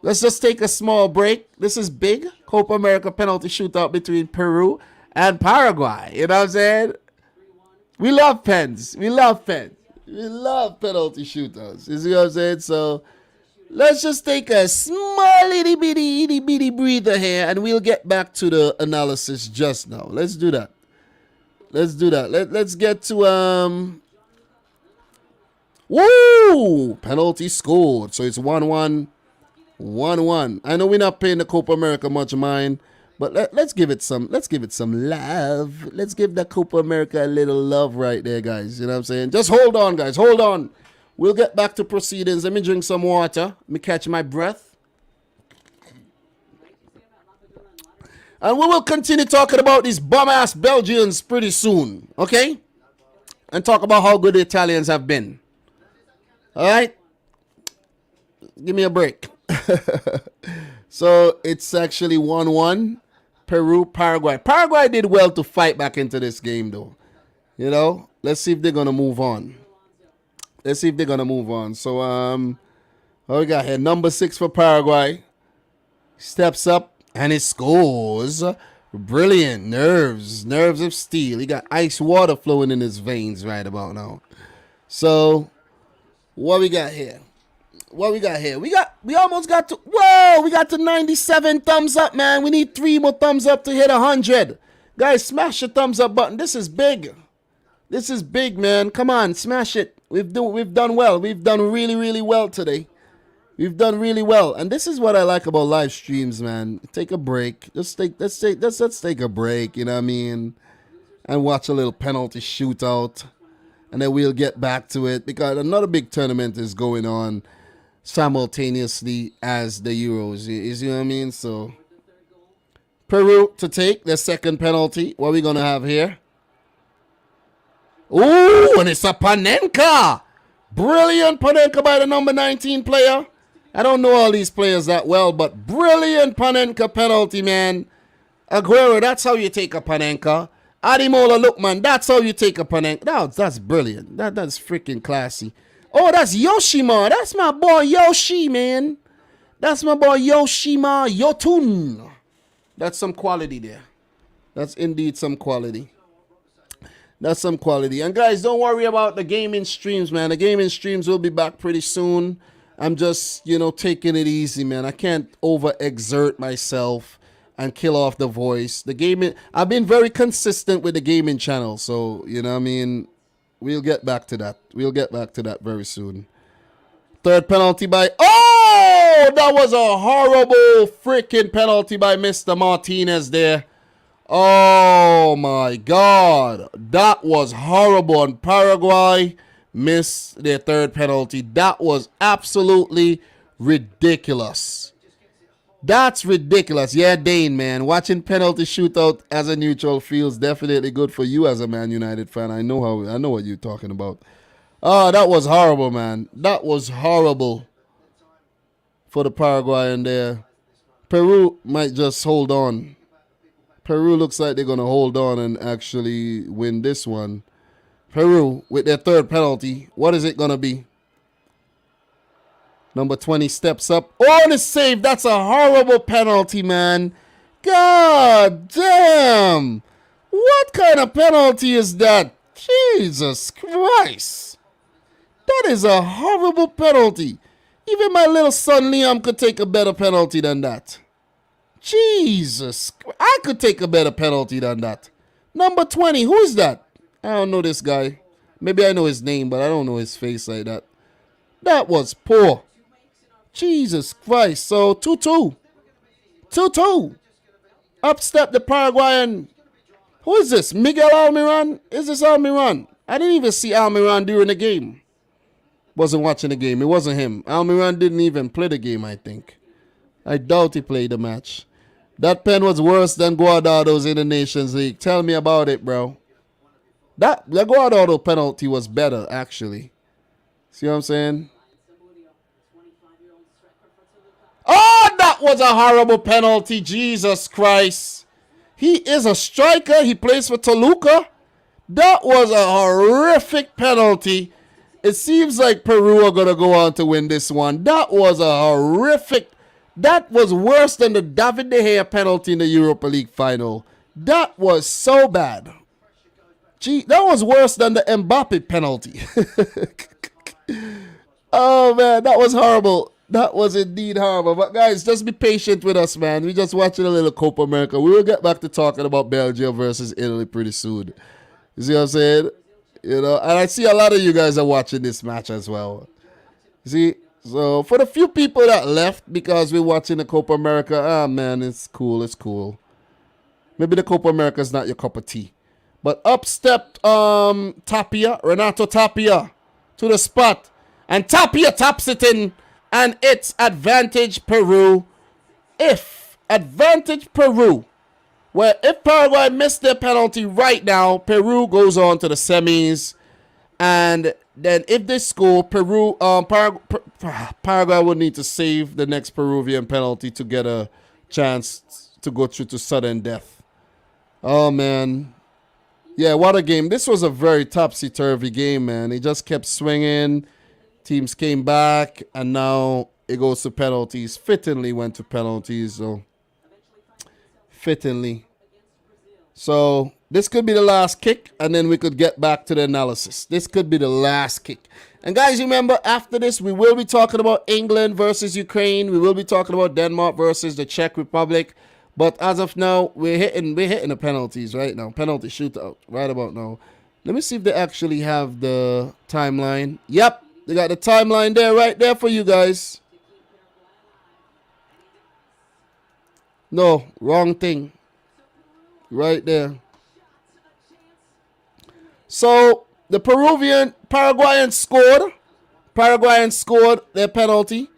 Let's just take a small break. This is big. Copa America penalty shootout between Peru and Paraguay. You know what I'm saying? We love pens. We love penalty shootouts. You see what I'm saying? So let's just take a small itty bitty breather here, and we'll get back to the analysis just now. Let's do that. Let's get to woo! Penalty scored. So it's 1-1. 1-1. I know we're not paying the Copa America much mind, but let's give it some love. Let's give the Copa America a little love right there, guys. You know what I'm saying? Just hold on, guys. Hold on. We'll get back to proceedings. Let me drink some water. Let me catch my breath. And we will continue talking about these bum-ass Belgians pretty soon, okay? And talk about how good the Italians have been. All right? Give me a break. So it's actually 1-1. Peru, Paraguay. Paraguay did well to fight back into this game, though. You know? Let's see if they're going to move on. So, what we got here? Number 6 for Paraguay. Steps up and he scores. Brilliant. Nerves of steel. He got ice water flowing in his veins right about now. So, what we got here? We almost got to, we got to 97 thumbs up, man. We need 3 more thumbs up to hit 100. Guys, smash the thumbs up button. This is big. This is big, man. Come on, smash it. We've done well. We've done really, really well today. We've done really well. And this is what I like about live streams, man. Take a break. Let's take a break, you know what I mean? And watch a little penalty shootout. And then we'll get back to it, because another big tournament is going on simultaneously as the Euros. You see what I mean? So Peru to take the second penalty. What are we going to have here? Ooh, and it's a Panenka. Brilliant Panenka by the number 19 player. I don't know all these players that well, but brilliant Panenka penalty, man. Aguero, that's how you take a Panenka. Ademola, look, man, that's how you take a Panenka. That's brilliant. That's freaking classy. Oh, that's Yoshima. That's my boy Yoshi, man. That's my boy Yoshima Yotun. That's some quality there. That's indeed some quality. That's some quality. And guys, don't worry about the gaming streams, man. The gaming streams will be back pretty soon. I'm just, taking it easy, man. I can't overexert myself and kill off the voice. The gaming, I've been very consistent with the gaming channel. So, we'll get back to that. We'll get back to that very soon. Third penalty by, oh, that was a horrible freaking penalty by Mr. Martinez there. Oh my God, that was horrible. And Paraguay missed their third penalty. That was absolutely ridiculous. That's ridiculous. Yeah, Dane, man. Watching penalty shootout as a neutral feels definitely good for you as a Man United fan. I know what you're talking about. Oh, that was horrible, man. That was horrible for the Paraguayan there. Peru might just hold on. Peru looks like they're going to hold on and actually win this one. Peru with their third penalty. What is it going to be? Number 20 steps up. Oh, and a save. That's a horrible penalty, man. God damn. What kind of penalty is that? Jesus Christ. That is a horrible penalty. Even my little son Liam could take a better penalty than that. Jesus. I could take a better penalty than that. Number 20. Who is that? I don't know this guy. Maybe I know his name, but I don't know his face like that. That was poor. Jesus Christ. So 2-2. 2-2. Up step the Paraguayan. Who is this? Miguel Almiron? Is this Almiron? I didn't even see Almiron during the game. Wasn't watching the game. It wasn't him. Almiron didn't even play the game, I think. I doubt he played the match. That pen was worse than Guardado's in the Nations League. Tell me about it, bro. The Guardado penalty was better, actually. See what I'm saying? Oh, that was a horrible penalty. Jesus Christ. He is a striker. He plays for Toluca. That was a horrific penalty. It seems like Peru are going to go on to win this one. That was a horrific. That was worse than the David De Gea penalty in the Europa League final. That was so bad. Gee, that was worse than the Mbappe penalty. Oh, man, that was horrible. That was indeed horrible. But, guys, just be patient with us, man. We're just watching a little Copa America. We will get back to talking about Belgium versus Italy pretty soon. You see what I'm saying? And I see a lot of you guys are watching this match as well. See? So, for the few people that left because we're watching the Copa America, man, it's cool. It's cool. Maybe the Copa America is not your cup of tea. But up stepped Tapia, Renato Tapia, to the spot. And Tapia taps it in. And it's advantage Peru. Advantage Peru. Well, if Paraguay missed their penalty right now, Peru goes on to the semis. And then if they score, Paraguay would need to save the next Peruvian penalty to get a chance to go through to sudden death. Oh, man. Yeah, what a game. This was a very topsy-turvy game, man. He just kept swinging. Teams came back, and now it goes to penalties. Fittingly went to penalties, so fittingly. So this could be the last kick, and then we could get back to the analysis. This could be the last kick. And guys, remember, after this, we will be talking about England versus Ukraine. We will be talking about Denmark versus the Czech Republic. But as of now, we're hitting the penalties right now. Penalty shootout right about now. Let me see if they actually have the timeline. Yep. They got the timeline there, right there for you guys. No, wrong thing. Right there. So, the Paraguayan scored their penalty.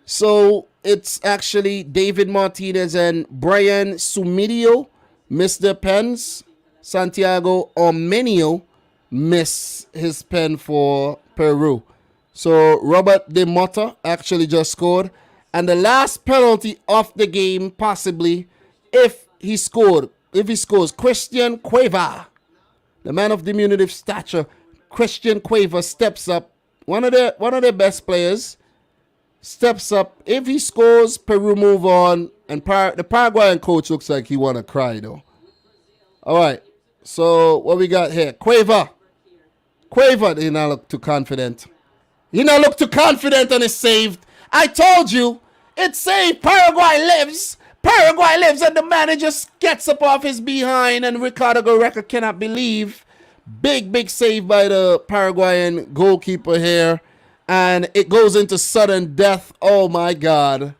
So, it's actually David Martinez and Brian Sumidio missed their pens. Santiago Ormenio missed his pen for Peru. So Robert De Motta actually just scored. And the last penalty of the game, possibly, if he scores, Christian Cueva, the man of diminutive stature, Christian Cueva steps up. One of their best players steps up. If he scores, Peru move on. And the Paraguayan coach looks like he want to cry, though. All right. So what we got here? Cueva did not look too confident. He not look too confident and it's saved. I told you. It's saved. Paraguay lives. And the man just gets up off his behind. And Ricardo Gareca cannot believe. Big save by the Paraguayan goalkeeper here. And it goes into sudden death. Oh, my God.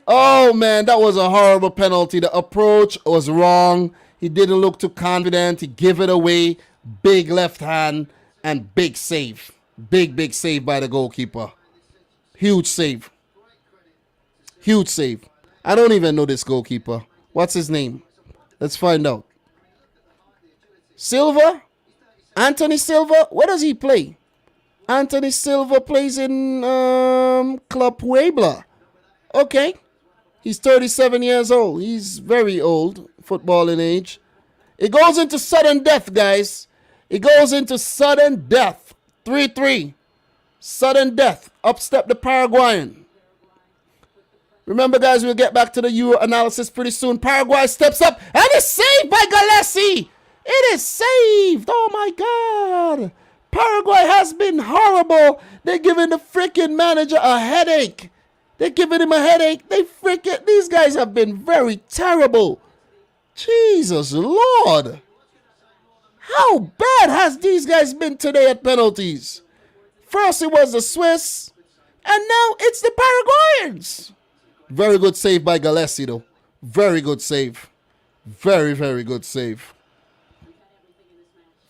Oh, man, that was a horrible penalty. The approach was wrong. He didn't look too confident. He gave it away. Big left hand and big save. Big save by the goalkeeper. Huge save. I don't even know this goalkeeper. What's his name? Let's find out. Silva? Anthony Silva? Where does he play? Anthony Silva plays in Club Puebla. Okay. He's 37 years old. He's very old, footballing age. It goes into sudden death, guys. It goes into sudden death. 3-3. Sudden death. Up step the Paraguayan. Remember, guys, we'll get back to the Euro analysis pretty soon. Paraguay steps up, and it's saved by Gillespie. It is saved. Oh, my God. Paraguay has been horrible. They're giving the freaking manager a headache. They're giving him a headache. These guys have been very terrible. Jesus Lord. How bad has these guys been today at penalties? First it was the Swiss, and now it's the Paraguayans. Very good save by Gillespie, though. Very good save. Very good save.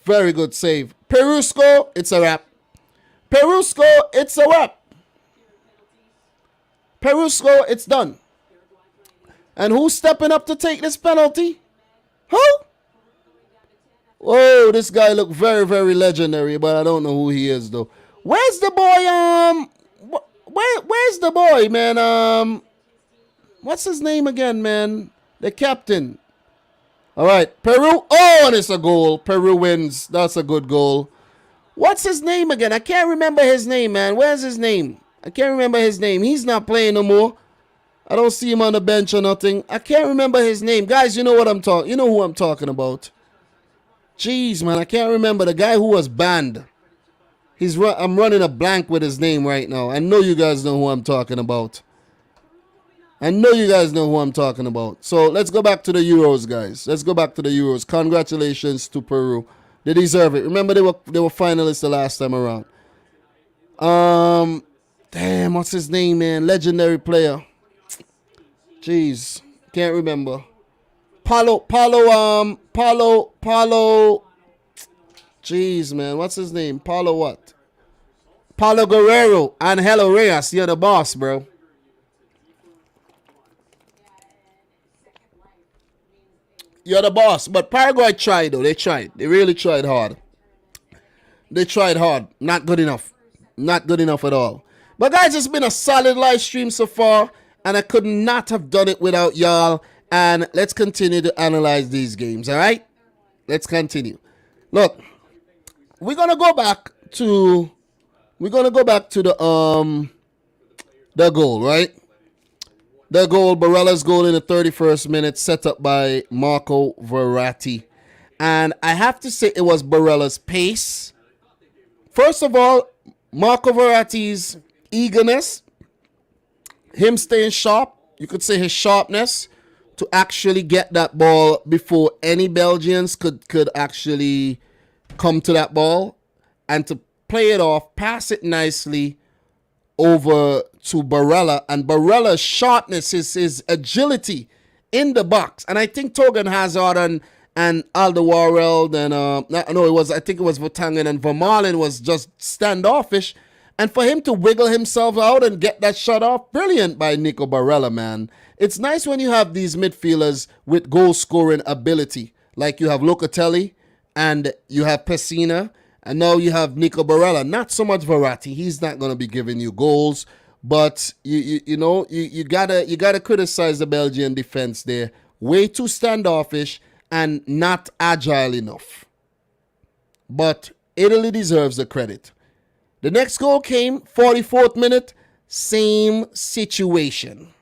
Very good save. Perusco, it's a wrap. Perusco, it's a wrap. Perusco, it's done. And who's stepping up to take this penalty? Who? Whoa, this guy looked very legendary, but I don't know who he is, though. Where's the boy, where's the boy, man? What's his name again, man? The captain. All right, Peru. Oh, and it's a goal. Peru wins. That's a good goal. What's his name again? I can't remember his name, man. Where's his name? I can't remember his name. He's not playing no more. I don't see him on the bench or nothing. I can't remember his name. Guys, you know what I'm talking. You know who I'm talking about. Jeez, man, I can't remember the guy who was banned. I'm running a blank with his name right now. I know you guys know who I'm talking about. So let's go back to the Euros, guys. Let's go back to the Euros. Congratulations to Peru. They deserve it. Remember, they were finalists the last time around. Damn, what's his name, man? Legendary player. Jeez, can't remember. Paulo. Jeez, man, what's his name? Paulo what? Paulo Guerrero. Angelo Reyes, you're the boss, bro. You're the boss. But Paraguay tried, though. They tried. They really tried hard. Not good enough. Not good enough at all. But, guys, it's been a solid live stream so far. And I could not have done it without y'all. And let's continue to analyze these games, all right? Let's continue. Look, we're going to go back to the goal, right? The goal, Barella's goal in the 31st minute, set up by Marco Verratti. And I have to say it was Barella's pace. First of all, Marco Verratti's eagerness, him staying sharp, you could say his sharpness to actually get that ball before any Belgians could actually come to that ball and to play it off, pass it nicely over to Barella, and Barella's sharpness, his agility in the box. And I think Torgan Hazard and Alderweireld and I think it was Vertonghen and Vermaelen was just standoffish. And for him to wiggle himself out and get that shot off, brilliant by Nico Barella, man. It's nice when you have these midfielders with goal-scoring ability. Like you have Locatelli and you have Pessina And now you have Nico Barella. Not so much Verratti. He's not going to be giving you goals. But you gotta criticize the Belgian defense there. Way too standoffish and not agile enough. But Italy deserves the credit. The next goal came 44th minute. Same situation.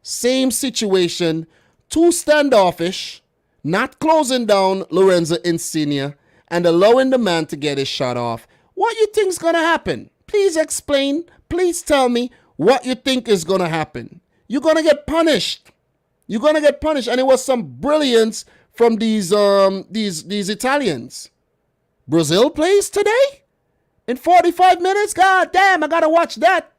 Same situation. Too standoffish. Not closing down Lorenzo Insigne and allowing the man to get his shot off. What you think's gonna happen? Please explain. Please tell me what you think is gonna happen. You're gonna get punished. You're gonna get punished. And it was some brilliance from these Italians. Brazil plays today in 45 minutes. God damn, I gotta watch that.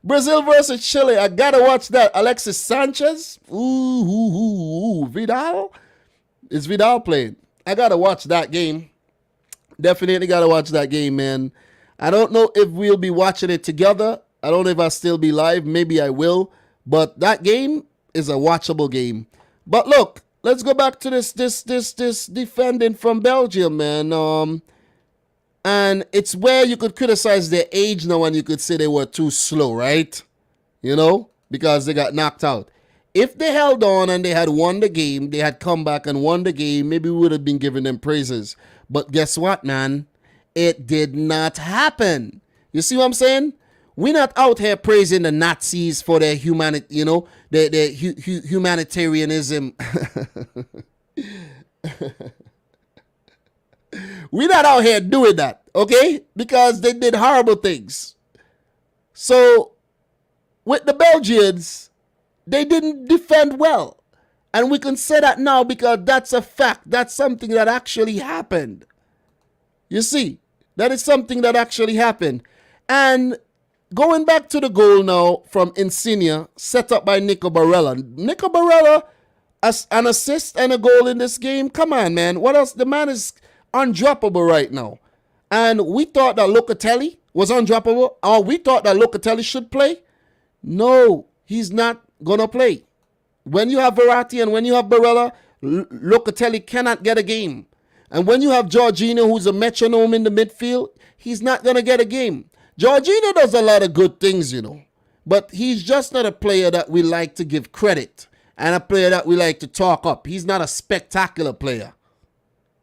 Brazil versus Chile. I gotta watch that. Alexis Sanchez. Ooh. Vidal. Is Vidal playing? I gotta watch that game. Definitely gotta watch that game, man. I don't know if we'll be watching it together. I don't know if I'll still be live. Maybe I will. But that game is a watchable game. But look, let's go back to this defending from Belgium, man. And it's where you could criticize their age now and you could say they were too slow, right? You know, because they got knocked out. If they held on and they had won the game, they had come back and won the game, maybe we would have been giving them praises. But guess what, man? It did not happen. You see what I'm saying? We're not out here praising the Nazis for their their humanitarianism. We're not out here doing that, okay? Because they did horrible things. So, with the Belgians, they didn't defend well. And we can say that now because that's a fact. That's something that actually happened. You see, that is something that actually happened. And going back to the goal now from Insigne, set up by Nico Barella. Nico Barella, as an assist and a goal in this game. Come on, man. What else? The man is undroppable right now. And we thought that Locatelli was undroppable. Or we thought that Locatelli should play. No, he's not going to play. When you have Verratti and when you have Barella, Locatelli cannot get a game. And when you have Jorginho, who's a metronome in the midfield, he's not going to get a game. Jorginho does a lot of good things, you know. But he's just not a player that we like to give credit. And a player that we like to talk up. He's not a spectacular player.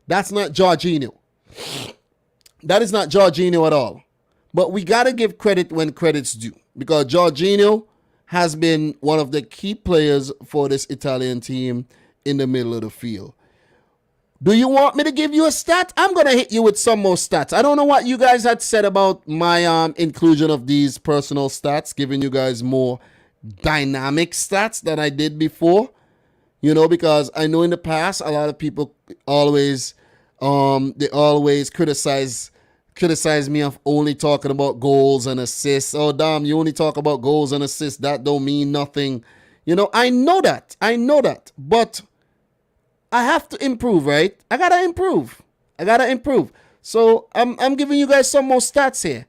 That's not Jorginho. That is not Jorginho at all. But we got to give credit when credit's due. Because Jorginho has been one of the key players for this Italian team in the middle of the field. Do you want me to give you a stat? I'm going to hit you with some more stats. I don't know what you guys had said about my inclusion of these personal stats, giving you guys more dynamic stats than I did before. You know, because I know in the past, a lot of people always criticize me of only talking about goals and assists. Oh, damn, you only talk about goals and assists. That don't mean nothing. You know, I know that. But I have to improve, right? I gotta improve. So I'm giving you guys some more stats here.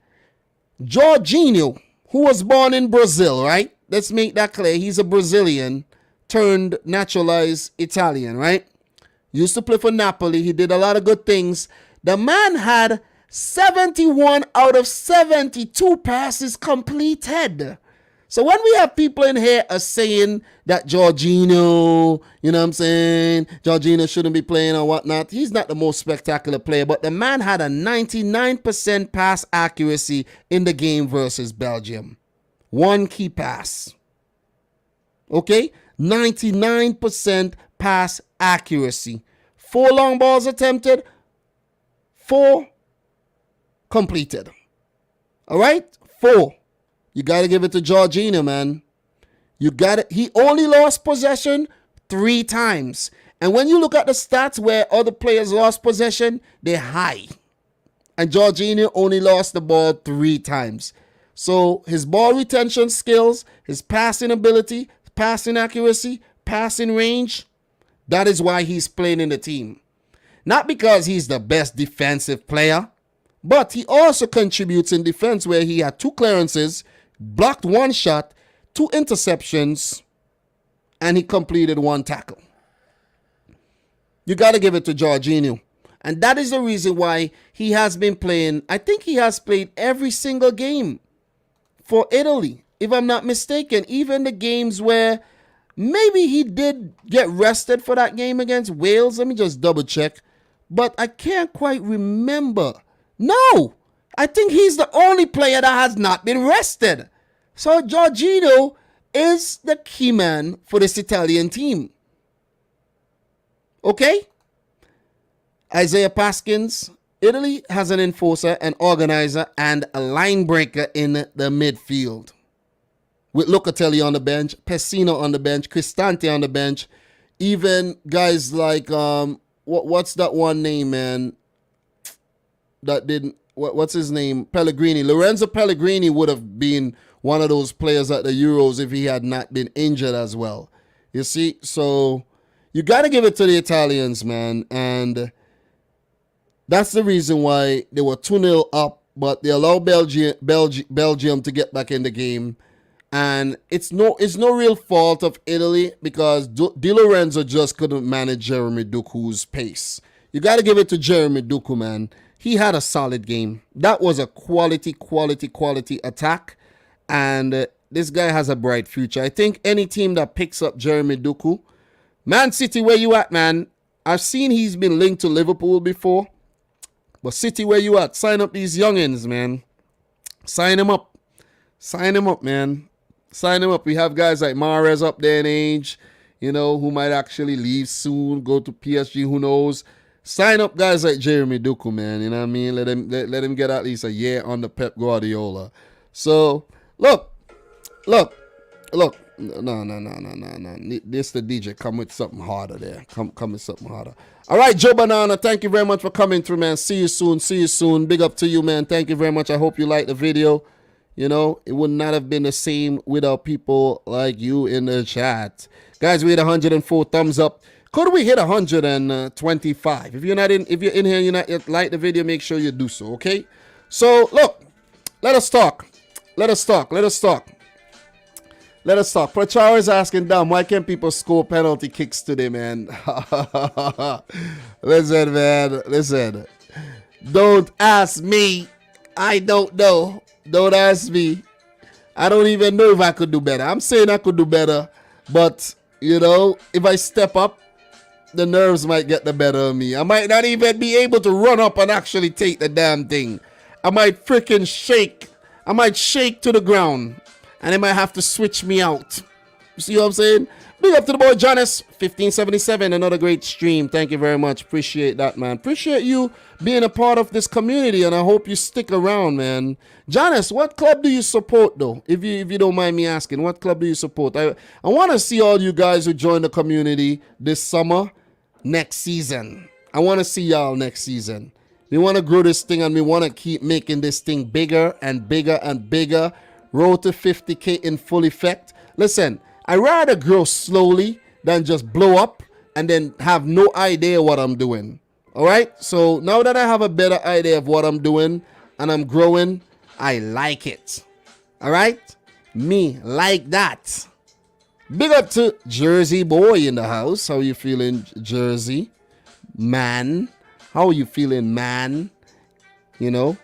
Jorginho, who was born in Brazil, right? Let's make that clear. He's a Brazilian turned naturalized Italian, right? Used to play for Napoli. He did a lot of good things. The man had 71 out of 72 passes completed. So when we have people in here saying that Jorginho, you know what I'm saying, Jorginho shouldn't be playing or whatnot, he's not the most spectacular player, but the man had a 99% pass accuracy in the game versus Belgium. One key pass. Okay? 99% pass accuracy. 4 long balls attempted, 4 completed. All right? 4. You got to give it to Jorginho, man. You got it. He only lost possession 3 times. And when you look at the stats where other players lost possession, they're high. And Jorginho only lost the ball 3 times. So his ball retention skills, his passing ability, passing accuracy, passing range, that is why he's playing in the team. Not because he's the best defensive player, but he also contributes in defense where he had 2 clearances, blocked 1 shot, 2 interceptions, and he completed 1 tackle. You got to give it to Jorginho. And that is the reason why he has been playing. I think he has played every single game for Italy, if I'm not mistaken. Even the games where maybe he did get rested for that game against Wales. Let me just double check. But I can't quite remember. No, I think he's the only player that has not been rested. So Jorginho is the key man for this Italian team. Okay? Isaiah Paskins, Italy has an enforcer, an organizer, and a line breaker in the midfield. With Locatelli on the bench, Pessina on the bench, Cristante on the bench, even guys like, what's that one name, man? That didn't, what's his name? Pellegrini. Lorenzo Pellegrini would have been one of those players at the Euros if he had not been injured as well. You see? So you got to give it to the Italians, man. And that's the reason why they were 2-0 up, but they allowed Belgium to get back in the game. And it's no real fault of Italy because Di Lorenzo just couldn't manage Jeremy Doku's pace. You got to give it to Jeremy Doku, man. He had a solid game. That was a quality attack. And this guy has a bright future. I think any team that picks up Jeremy Doku, Man City, where you at, man? I've seen he's been linked to Liverpool before. But City, where you at? Sign up these youngins, man. Sign him up. Sign him up, man. Sign him up. We have guys like Mahrez up there in age, you know, who might actually leave soon, go to PSG, who knows. Sign up guys like Jeremy Doku, man. You know what I mean? Let him get at least a year under Pep Guardiola. So, look. No. This the DJ. Come with something harder there. Come with something harder. All right, Joe Banana, thank you very much for coming through, man. See you soon. Big up to you, man. Thank you very much. I hope you liked the video. You know, it would not have been the same without people like you in the chat. Guys, we hit 104 thumbs up. Could we hit 125? If you're in here, you're not yet like the video, make sure you do so, okay? So, look, let us talk. Prachar is asking, Dom, why can't people score penalty kicks today, man? Listen, man. Don't ask me. I don't know. Don't ask me. I don't even know if I could do better. I'm saying I could do better, but, you know, if I step up, the nerves might get the better of me. I might not even be able to run up and actually take the damn thing. I might freaking shake. I might shake to the ground, and they might have to switch me out. You see what I'm saying? Big up to the boy Jonas 1577. Another great stream. Thank you very much. Appreciate that, man. Appreciate you being a part of this community, and I hope you stick around, man. Jonas, what club do you support, though? If you don't mind me asking, what club do you support? I want to see all you guys who join the community this summer, next season. I want to see y'all next season. We want to grow this thing, and we want to keep making this thing bigger and bigger and bigger. Road to 50K in full effect. Listen, I'd rather grow slowly than just blow up and then have no idea what I'm doing. All right? So now that I have a better idea of what I'm doing and I'm growing, I like it. All right? Me like that. Big up to Jersey boy in the house. How you feeling, Jersey? Man. How are you feeling, man? You know?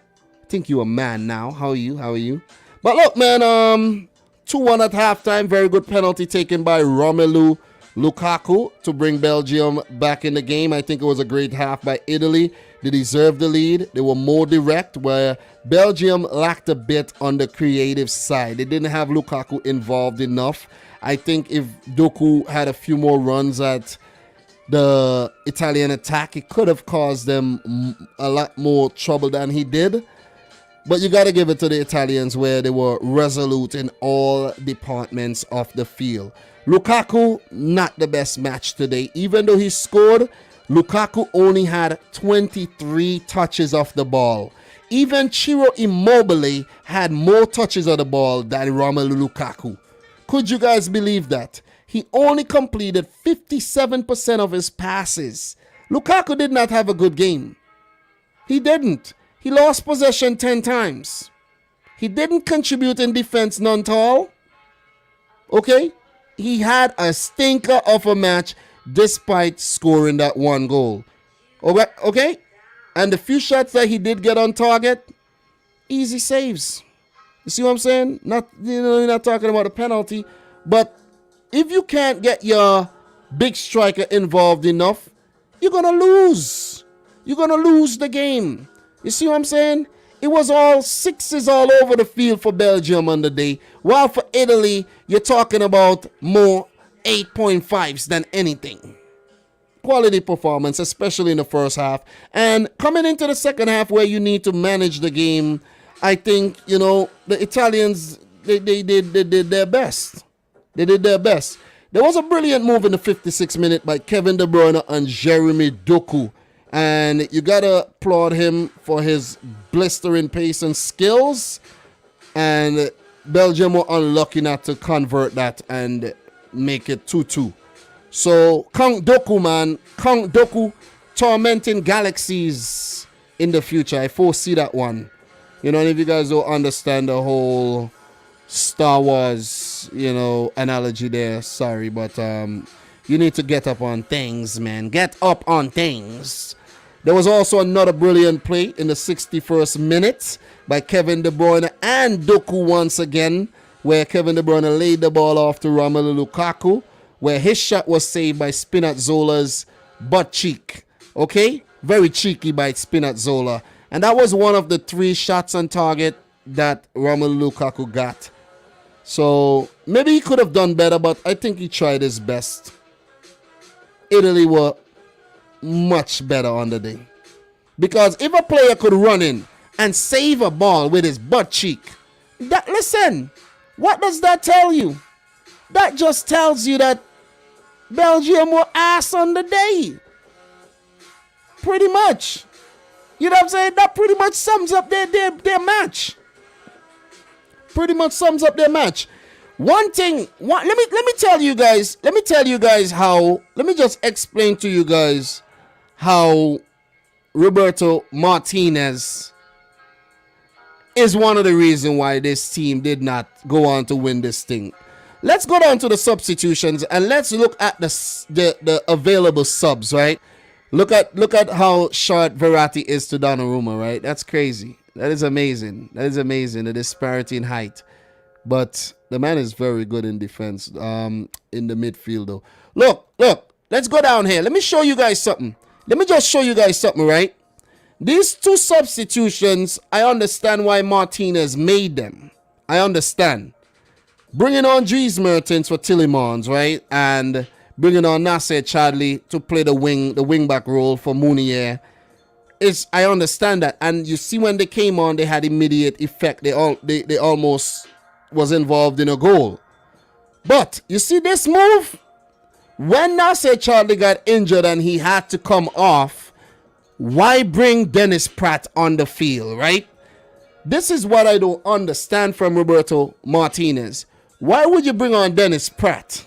I think you're a man now. How are you? But look, man, 2-1 at halftime. Very good penalty taken by Romelu Lukaku to bring Belgium back in the game. I think it was a great half by Italy. They deserved the lead. They were more direct, where Belgium lacked a bit on the creative side. They didn't have Lukaku involved enough. I think if Doku had a few more runs at the Italian attack, it could have caused them a lot more trouble than he did. But you got to give it to the Italians, where they were resolute in all departments of the field. Lukaku, not the best match today. Even though he scored, Lukaku only had 23 touches of the ball. Even Ciro Immobile had more touches of the ball than Romelu Lukaku. Could you guys believe that? He only completed 57% of his passes. Lukaku did not have a good game. He didn't. He lost possession 10 times. He didn't contribute in defense none at all. Okay? He had a stinker of a match despite scoring that one goal. Okay? And the few shots that he did get on target, easy saves. You see what I'm saying? You're not talking about a penalty, but if you can't get your big striker involved enough, you're gonna lose. You're gonna lose the game. You see what I'm saying? It was all sixes all over the field for Belgium on the day, while for Italy, you're talking about more 8.5s than anything. Quality performance, especially in the first half. And coming into the second half where you need to manage the game, I think, the Italians, they did their best. They did their best. There was a brilliant move in the 56th minute by Kevin De Bruyne and Jeremy Doku. And you got to applaud him for his blistering pace and skills. And Belgium were unlucky not to convert that and make it 2-2. So, Count Doku, man. Count Doku tormenting galaxies in the future. I foresee that one. And if you guys don't understand the whole Star Wars, analogy there, sorry. But you need to get up on things, man. Get up on things. There was also another brilliant play in the 61st minute by Kevin De Bruyne and Doku once again, where Kevin De Bruyne laid the ball off to Romelu Lukaku, where his shot was saved by Spinazzola's butt cheek. Okay? Very cheeky by Spinazzola. And that was one of the 3 shots on target that Romelu Lukaku got. So, maybe he could have done better, but I think he tried his best. Italy were much better on the day. Because if a player could run in and save a ball with his butt cheek, listen, what does that tell you? That just tells you that Belgium were ass on the day. Pretty much. You know what I'm saying? That pretty much sums up their match. Pretty much sums up their match. Let me tell you guys how, let me just explain to you guys how Roberto Martinez is one of the reasons why this team did not go on to win this thing. Let's go down to the substitutions and let's look at the available subs, right? Look at how short Verratti is to Donnarumma, right? That's crazy. That is amazing. The disparity in height. But the man is very good in defense, in the midfield, though. Look. Let's go down here. Let me show you guys something. Let me just show you guys something, right? These 2 substitutions, I understand why Martinez made them. I understand. Bringing on Dries Mertens for Tielemans, right? And bringing on Nasser Chadli to play the wing back role for Mounier. I understand that. And you see when they came on, they had immediate effect. They almost was involved in a goal. But you see this move? When Nasser Chadli got injured and he had to come off, why bring Dennis Pratt on the field, right? This is what I don't understand from Roberto Martinez. Why would you bring on Dennis Pratt?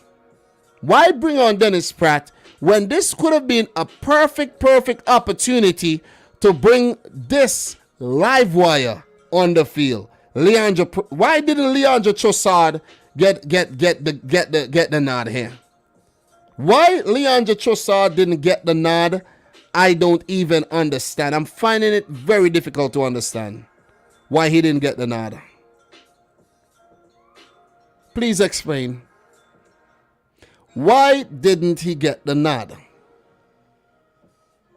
Why bring on Dennis Pratt when this could have been a perfect opportunity to bring this live wire on the field? Why didn't Leandro Trossard get the nod here? Why Leandro Trossard didn't get the nod, I don't even understand. I'm finding it very difficult to understand why he didn't get the nod. Please explain. Why didn't he get the nod?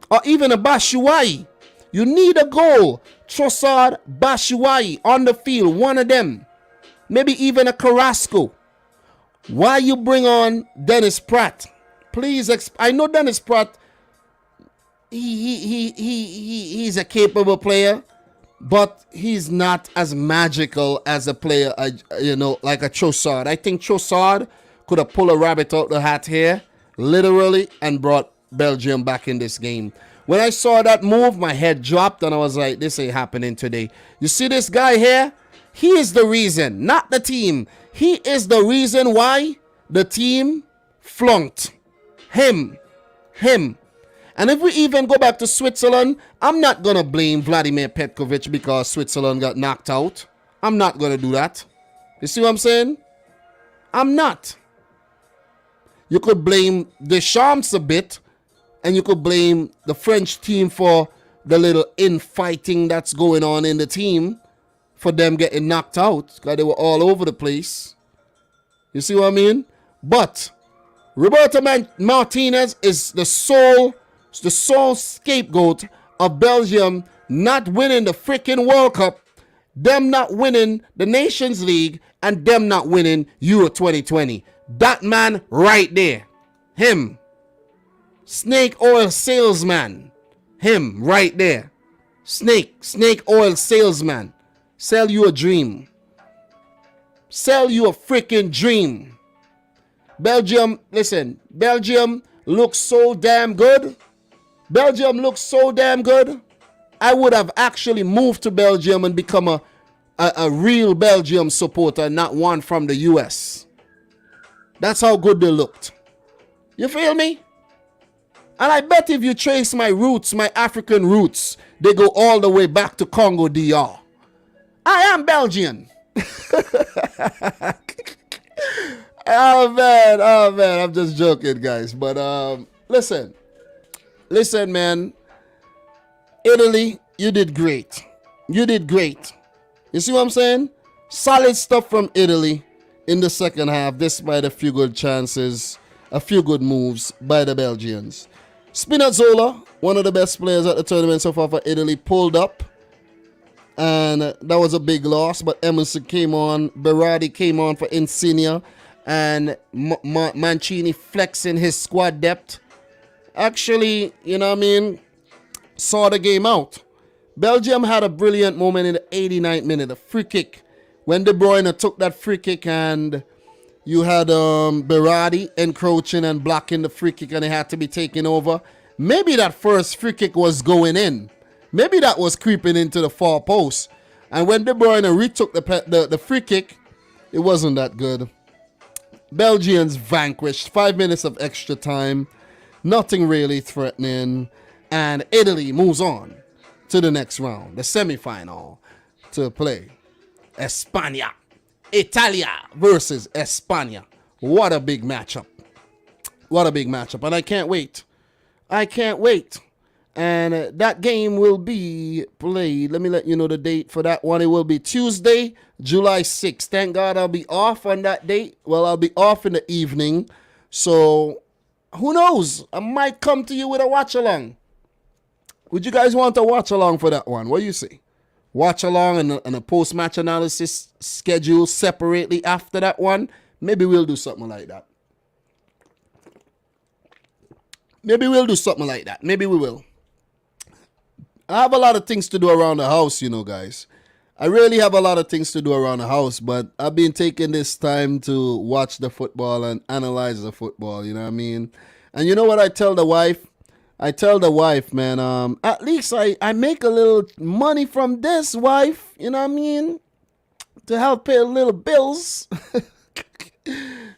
Or even a Batshuayi. You need a goal. Trossard, Batshuayi on the field. One of them. Maybe even a Carrasco. Why you bring on Dennis Pratt? Please I know Dennis Pratt, he's a capable player, but he's not as magical as a player, like a Trossard. I think Trossard could have pulled a rabbit out the hat here, literally, and brought Belgium back in this game. When I saw that move, my head dropped, and I was like, this ain't happening today. You see this guy here? He is the reason, not the team. He is the reason why the team flunked. Him. And if we even go back to Switzerland, I'm not going to blame Vladimir Petkovic because Switzerland got knocked out. I'm not going to do that. You see what I'm saying? I'm not. You could blame Deschamps a bit, and you could blame the French team for the little infighting that's going on in the team for them getting knocked out because they were all over the place. You see what I mean? But Roberto Martinez is the sole scapegoat of Belgium not winning the freaking World Cup, them not winning the Nations League, and them not winning Euro 2020. That man right there. Him. Snake oil salesman. Him right there. Snake oil salesman. Sell you a dream. Sell you a freaking dream. Belgium, listen, Belgium looks so damn good. Belgium looks so damn good. I would have actually moved to Belgium and become a real Belgium supporter, not one from the US. That's how good they looked. You feel me? And I bet if you trace my roots, my African roots, they go all the way back to Congo DR. I am Belgian. Oh man, I'm just joking, guys. But listen, man. Italy, you did great. You did great. You see what I'm saying? Solid stuff from Italy in the second half, despite a few good chances, a few good moves by the Belgians. Spinazzola, one of the best players at the tournament so far for Italy, pulled up. And that was a big loss, but Emerson came on. Berardi came on for Insigne. And Mancini flexing his squad depth. Actually, you know what I mean, saw the game out. Belgium had a brilliant moment in the 89th minute, a free kick. When De Bruyne took that free kick and you had Berardi encroaching and blocking the free kick and it had to be taken over. Maybe that first free kick was going in. Maybe that was creeping into the far post. And when De Bruyne retook the free kick, it wasn't that good. Belgians vanquished. 5 minutes of extra time. Nothing really threatening. And Italy moves on to the next round, the semi-final, to play España. Italia versus España. What a big matchup. What a big matchup. And I can't wait. I can't wait. And that game will be played. Let me let you know the date for that one. It will be Tuesday, July 6th. Thank God I'll be off on that date. Well, I'll be off in the evening. So, who knows? I might come to you with a watch-along. Would you guys want to watch along for that one? What do you say? Watch along and a post-match analysis schedule separately after that one? Maybe we'll do something like that. Maybe we'll do something like that. Maybe we will. I have a lot of things to do around the house, you know, guys. I really have a lot of things to do around the house, but I've been taking this time to watch the football and analyze the football, you know what I mean? And you know what I tell the wife? I tell the wife, man, at least I make a little money from this, wife, you know what I mean? To help pay a little bills.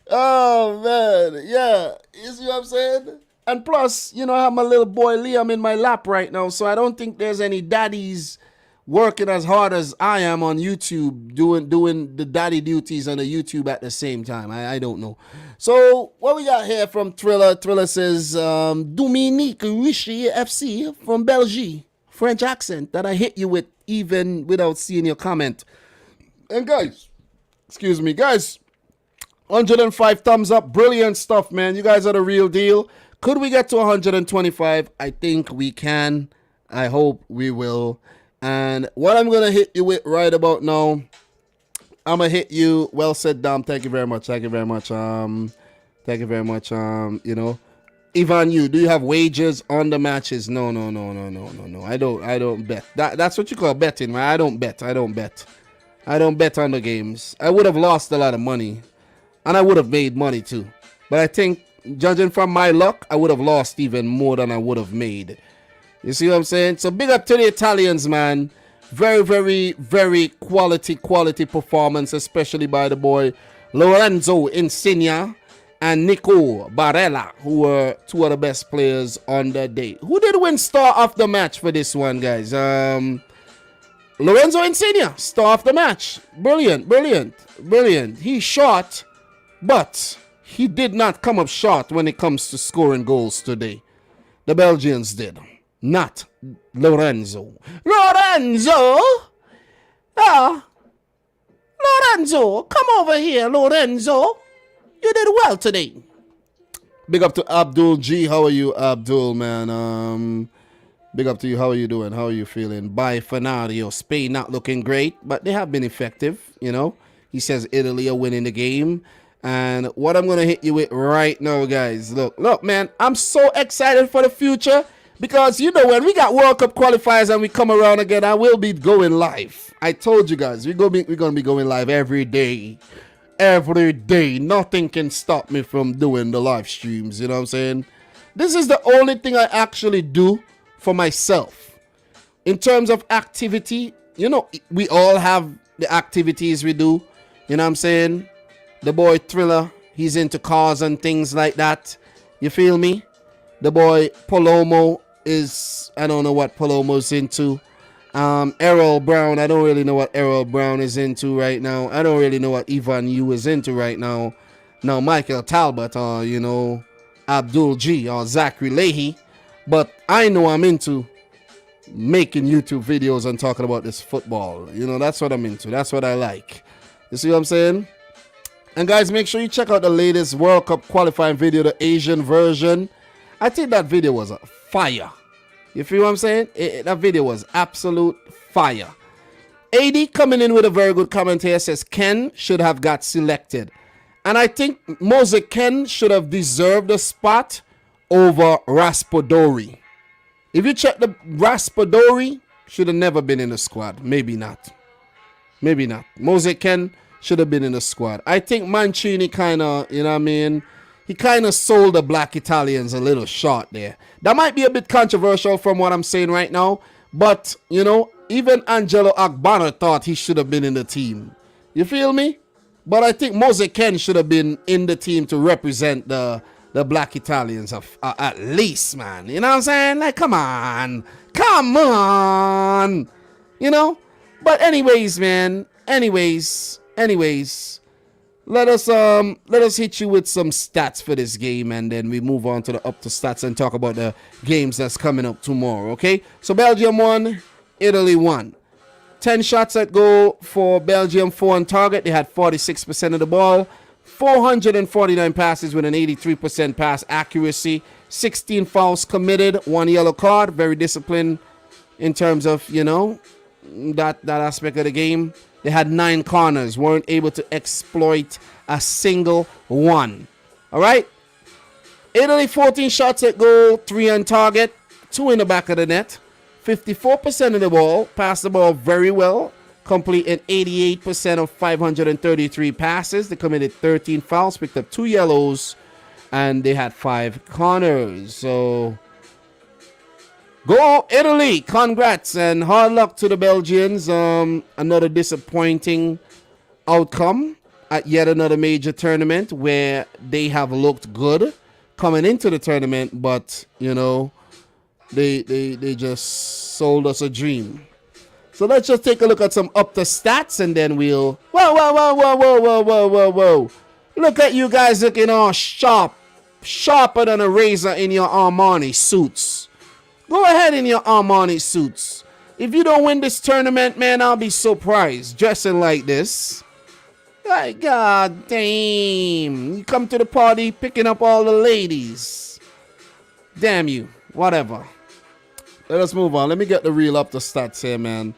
Oh, man, yeah. You see what I'm saying? And plus, you know, I have my little boy Liam in my lap right now, so I don't think there's any daddies working as hard as I am on YouTube, doing the daddy duties on the YouTube at the same time. I don't know. So, what we got here from Thriller? Thriller says, Dominic Rich F.C. from Belgium. French accent that I hit you with even without seeing your comment. And guys, excuse me, guys, 105 thumbs up. Brilliant stuff, man. You guys are the real deal. Could we get to 125? I think we can. I hope we will. And what I'm going to hit you with right about now, I'm going to hit you. Well said, Dom. Thank you very much. Thank you very much. Thank you very much. You know, Ivan, do you have wagers on the matches? No. I don't bet. That's what you call betting, man. I don't bet. I don't bet on the games. I would have lost a lot of money. And I would have made money too. But I think, judging from my luck, I would have lost even more than I would have made. You see what I'm saying? So big up to the Italians, man. Very, very, very quality performance, especially by the boy Lorenzo Insigne and Nico Barella, who were two of the best players on the day. Who did win star of the match for this one, guys? Lorenzo Insigne, star of the match. Brilliant. He shot, but he did not come up short when it comes to scoring goals today. The Belgians did. Not Lorenzo. Lorenzo! Ah, Lorenzo, come over here, Lorenzo. You did well today. Big up to Abdul G. How are you, Abdul, man? Big up to you. How are you doing? How are you feeling? Bye, Fanario. Spain not looking great, but they have been effective, you know. He says Italy are winning the game. And what I'm going to hit you with right now, guys. Look, man. I'm so excited for the future. Because, you know, when we got World Cup qualifiers and we come around again, I will be going live. I told you guys, we're going to be going live every day. Every day. Nothing can stop me from doing the live streams. You know what I'm saying? This is the only thing I actually do for myself. In terms of activity, you know, we all have the activities we do. You know what I'm saying? The boy Thriller, he's into cars and things like that. You feel me? The boy Palomo is, I don't know what Palomo's into. Errol Brown, I don't really know what Errol Brown is into right now. I don't really know what Ivan Yu is into right now. Now Michael Talbot or, you know, Abdul G or Zachary Leahy. But I know I'm into making YouTube videos and talking about this football. You know, that's what I'm into. That's what I like. You see what I'm saying? And guys, make sure you check out the latest World Cup qualifying video, the Asian version. I think that video was a fire. You feel what I'm saying? That video was absolute fire. AD coming in with a very good comment here. Says Ken should have got selected. And I think Mose Ken should have deserved a spot over Raspadori. If you check the Raspadori, should have never been in the squad. Maybe not. Maybe not. Mose Ken should have been in the squad. I think Mancini kind of, you know what I mean? He kind of sold the black Italians a little short there. That might be a bit controversial from what I'm saying right now. But, you know, even Angelo Agbana thought he should have been in the team. You feel me? But I think Mose Ken should have been in the team to represent the black Italians at least, man. You know what I'm saying? Like, come on. Come on. You know? But anyways, man. Anyways. Let us hit you with some stats for this game, and then we move on to the up to stats and talk about the games that's coming up tomorrow, okay? So Belgium won, Italy won. 10 shots at goal for Belgium, 4 on target. They had 46% of the ball. 449 passes with an 83% pass accuracy. 16 fouls committed, 1 yellow card. Very disciplined in terms of, you know, that aspect of the game. They had 9 corners, weren't able to exploit a single one. All right? Italy, 14 shots at goal, 3 on target, 2 in the back of the net. 54% of the ball, passed the ball very well, completed 88% of 533 passes. They committed 13 fouls, picked up 2 yellows, and they had 5 corners. So, go Italy! Congrats and hard luck to the Belgians. Another disappointing outcome at yet another major tournament where they have looked good coming into the tournament, but you know, they just sold us a dream. So let's just take a look at some up the stats and then we'll whoa. Look at you guys looking all sharper than a razor in your Armani suits. Go ahead in your Armani suits. If you don't win this tournament, man, I'll be surprised dressing like this. Like, god damn. You come to the party picking up all the ladies. Damn you. Whatever. Let us move on. Let me get the reel up the stats here, man.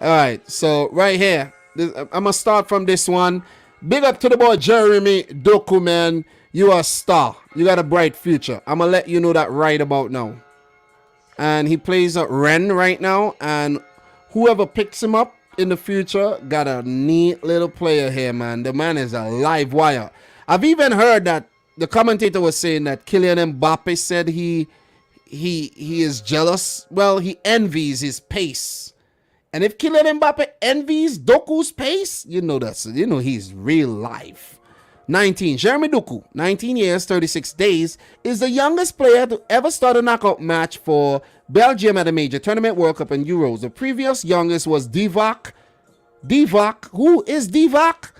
Alright, so right here. I'm going to start from this one. Big up to the boy Jeremy Doku, man. You are a star. You got a bright future. I'm going to let you know that right about now. And he plays at Rennes right now. And whoever picks him up in the future got a neat little player here, man. The man is a live wire. I've even heard that the commentator was saying that Kylian Mbappe said he is jealous. Well, he envies his pace. And if Kylian Mbappe envies Doku's pace, you know he's real life. 19. Jeremy Doku, 19 years, 36 days, is the youngest player to ever start a knockout match for Belgium at a major tournament, World Cup and Euros. The previous youngest was Divock. Who is Divock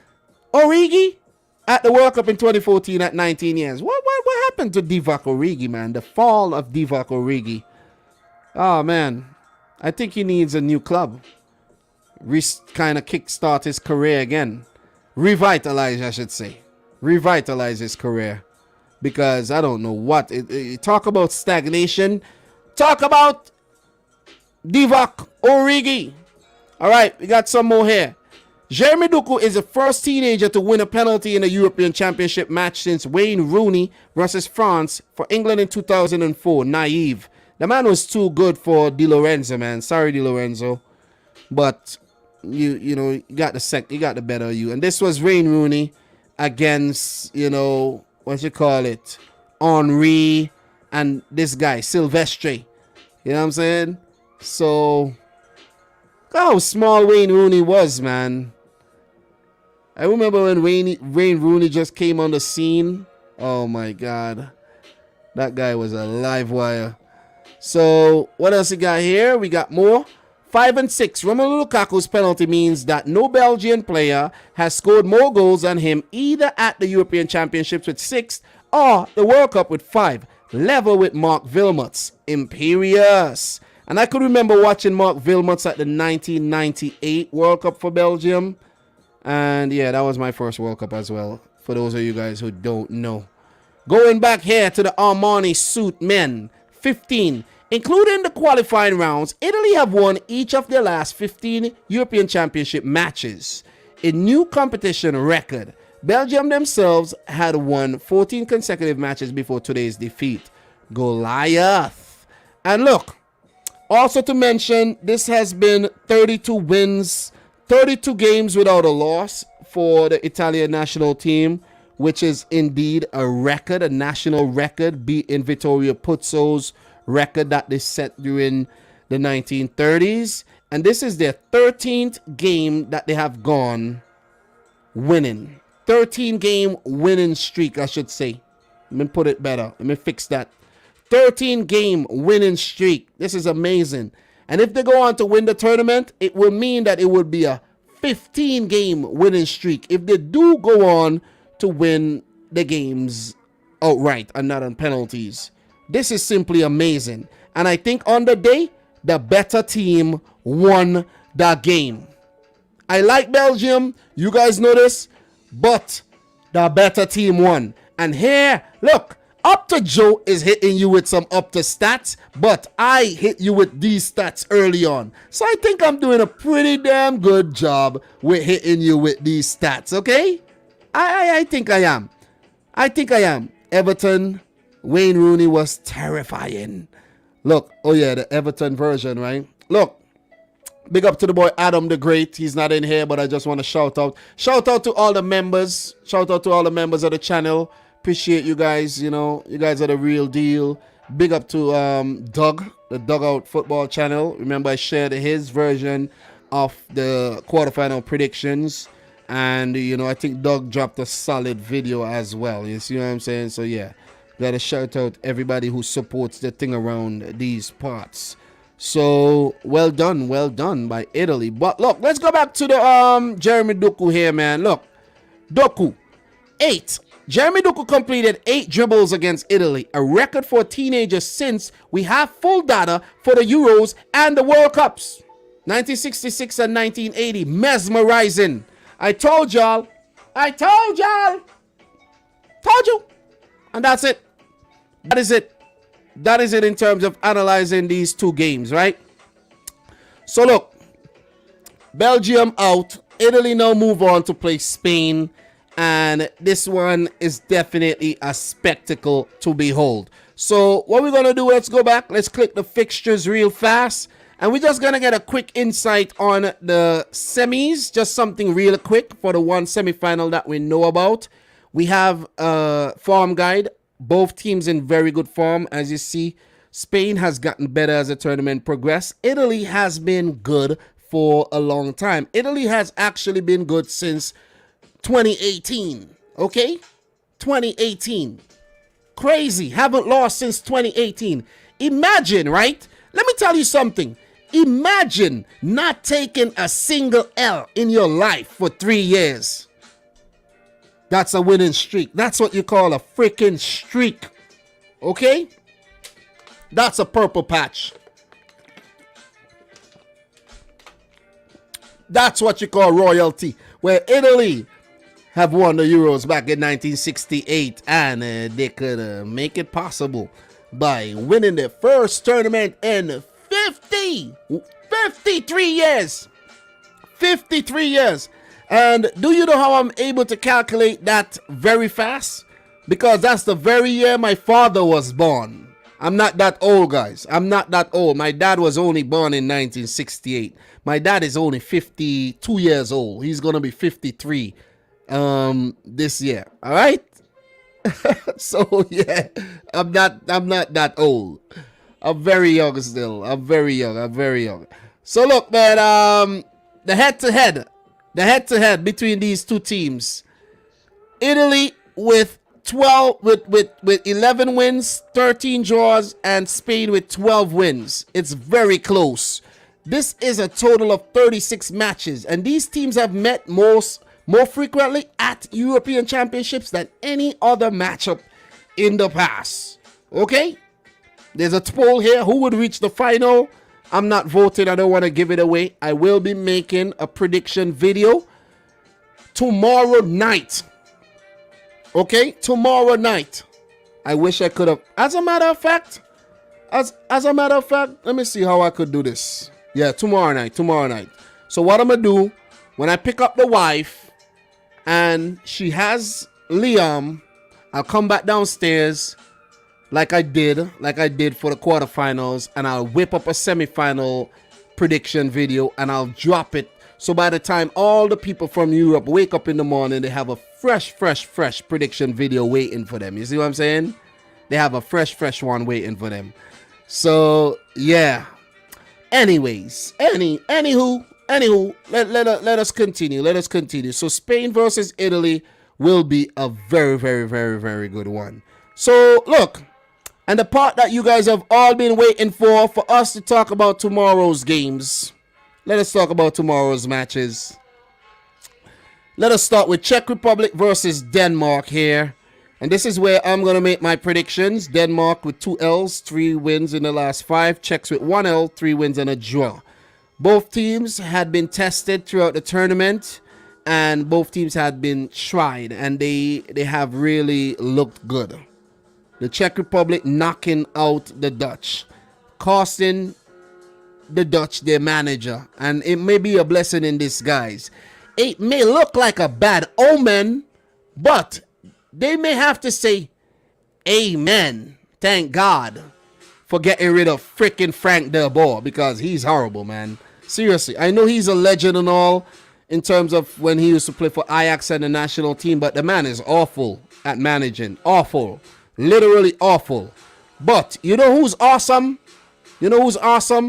Origi? At the World Cup in 2014 at 19 years. What happened to Divock Origi, man? The fall of Divock Origi. Oh, man. I think he needs a new club. Kind of kickstart his career again. Revitalize, I should say. Revitalize his career. Because I don't know what. Talk about stagnation. Talk about Divock Origi. All right, we got some more here. Jeremy Doku is the first teenager to win a penalty in a European Championship match since Wayne Rooney versus France for England in 2004. Naive. The man was too good for Di Lorenzo, man. Sorry, Di Lorenzo. But you know, you got the better of you. And this was Wayne Rooney against, you know, what you call it? Henry and this guy, Silvestre. You know what I'm saying? So, look how small Wayne Rooney was, man. I remember when Wayne Rooney just came on the scene. Oh my God. That guy was a live wire. So, what else we got here? We got more. 5 and 6. Romelu Lukaku's penalty means that no Belgian player has scored more goals than him either at the European Championships with 6 or the World Cup with 5. Level with Mark Wilmots. Imperious. And I could remember watching Mark Wilmots at the 1998 World Cup for Belgium. And yeah, that was my first World Cup as well, for those of you guys who don't know. Going back here to the Armani suit men. 15. Including the qualifying rounds, Italy have won each of their last 15 European Championship matches. A new competition record. Belgium themselves had won 14 consecutive matches before today's defeat. Goliath. And look, also to mention, this has been 32 wins, 32 games without a loss for the Italian national team, which is indeed a record, a national record, beating Vittorio Pozzo's record that they set during the 1930s. And this is their 13th game that they have gone winning. 13-game winning streak, I should say. Let me put it better. Let me fix that. 13-game winning streak. This is amazing. And if they go on to win the tournament, it will mean that it would be a 15-game winning streak if they do go on to win the games outright and not on penalties. This is simply amazing. And I think on the day, the better team won the game. I like Belgium. You guys know this. But the better team won. And here, look, Up to Joe is hitting you with some up to stats, but I hit you with these stats early on. So I think I'm doing a pretty damn good job with hitting you with these stats, okay? I think I am. I think I am. Everton, Wayne Rooney was terrifying. Look, oh yeah, the Everton version, right? Look, big up to the boy Adam the Great. He's not in here, but I just want to shout out. Shout out to all the members. Shout out to all the members of the channel. Appreciate you guys. You know, you guys are the real deal. Big up to Doug, the Dugout Football channel. Remember, I shared his version of the quarterfinal predictions. And, you know, I think Doug dropped a solid video as well. You see what I'm saying? So, yeah, got to shout out everybody who supports the thing around these parts. So, well done by Italy. But, look, let's go back to the Jeremy Doku here, man. Look, Doku, 8. Jeremy Doku completed 8 dribbles against Italy, a record for a teenager since we have full data for the Euros and the World Cups. 1966 and 1980, mesmerizing. I told y'all. Told you. And that's it. That is it. That is it in terms of analyzing these two games, right? So look, Belgium out. Italy now move on to play Spain. And this one is definitely a spectacle to behold. So what we're going to do, let's go back. Let's click the fixtures real fast. And we're just going to get a quick insight on the semis. Just something real quick for the one semifinal that we know about. We have a form guide. Both teams in very good form. As you see, Spain has gotten better as the tournament progressed. Italy has been good for a long time. Italy has actually been good since 2018. Okay? 2018. Crazy. Haven't lost since 2018. Imagine, right? Let me tell you something. Imagine not taking a single L in your life for 3 years. That's a winning streak. That's what you call a freaking streak. Okay? That's a purple patch. That's what you call royalty. Where Italy have won the Euros back in 1968, and they could make it possible by winning their first tournament in 53 years. 53 years. And do you know how I'm able to calculate that very fast? Because that's the very year my father was born. I'm not that old, guys. I'm not that old. My dad was only born in 1968. My dad is only 52 years old. He's going to be 53 this year. All right? So, yeah, I'm not that old. I'm very young still. I'm very young. So, look, man, the head-to-head between these two teams. Italy with 11 wins, 13 draws, and Spain with 12 wins. It's very close. This is a total of 36 matches, and these teams have met more frequently at European Championships than any other matchup in the past. Okay? There's a poll here. Who would reach the final? I'm not voting. I don't want to give it away. I will be making a prediction video tomorrow night. Okay, tomorrow night. I wish I could have. As a matter of fact, let me see how I could do this. Yeah, tomorrow night. So what I'm gonna do when I pick up the wife and she has Liam, I'll come back downstairs like I did for the quarterfinals, and I'll whip up a semifinal prediction video and I'll drop it. So by the time all the people from Europe wake up in the morning, they have a fresh prediction video waiting for them. You see what I'm saying? They have a fresh one waiting for them. So, yeah. Anyways, anywho, let us continue. So Spain versus Italy will be a very good one. So, look, and the part that you guys have all been waiting for us to talk about tomorrow's games. Let us talk about tomorrow's matches. Let us start with Czech Republic versus Denmark here. And this is where I'm going to make my predictions. Denmark with 2 L's, 3 wins in the last 5. Czechs with 1 L, 3 wins and a draw. Both teams had been tested throughout the tournament, and both teams had been tried, and they have really looked good. The Czech Republic knocking out the Dutch, costing the Dutch their manager, and it may be a blessing in disguise. It may look like a bad omen, but they may have to say amen, thank God, for getting rid of freaking Frank de Boer, because he's horrible, man. Seriously, I know he's a legend and all in terms of when he used to play for Ajax and the national team, but the man is awful at managing. Awful. Literally awful. But you know who's awesome? Yaroslav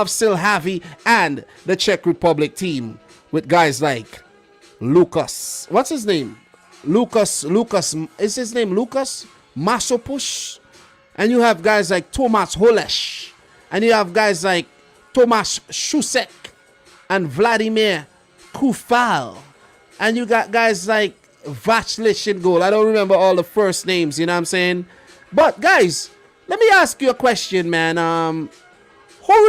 Silhavi and the Czech Republic team with guys like Lucas. What's his name? Lucas. Is his name Lucas Masopoulos? And you have guys like Tomas Holesh. And you have guys like Tomas Shusek and Vladimir Kufal. And you got guys like Vachlich in goal. I don't remember all the first names, you know what I'm saying? But guys, let me ask you a question, man. Who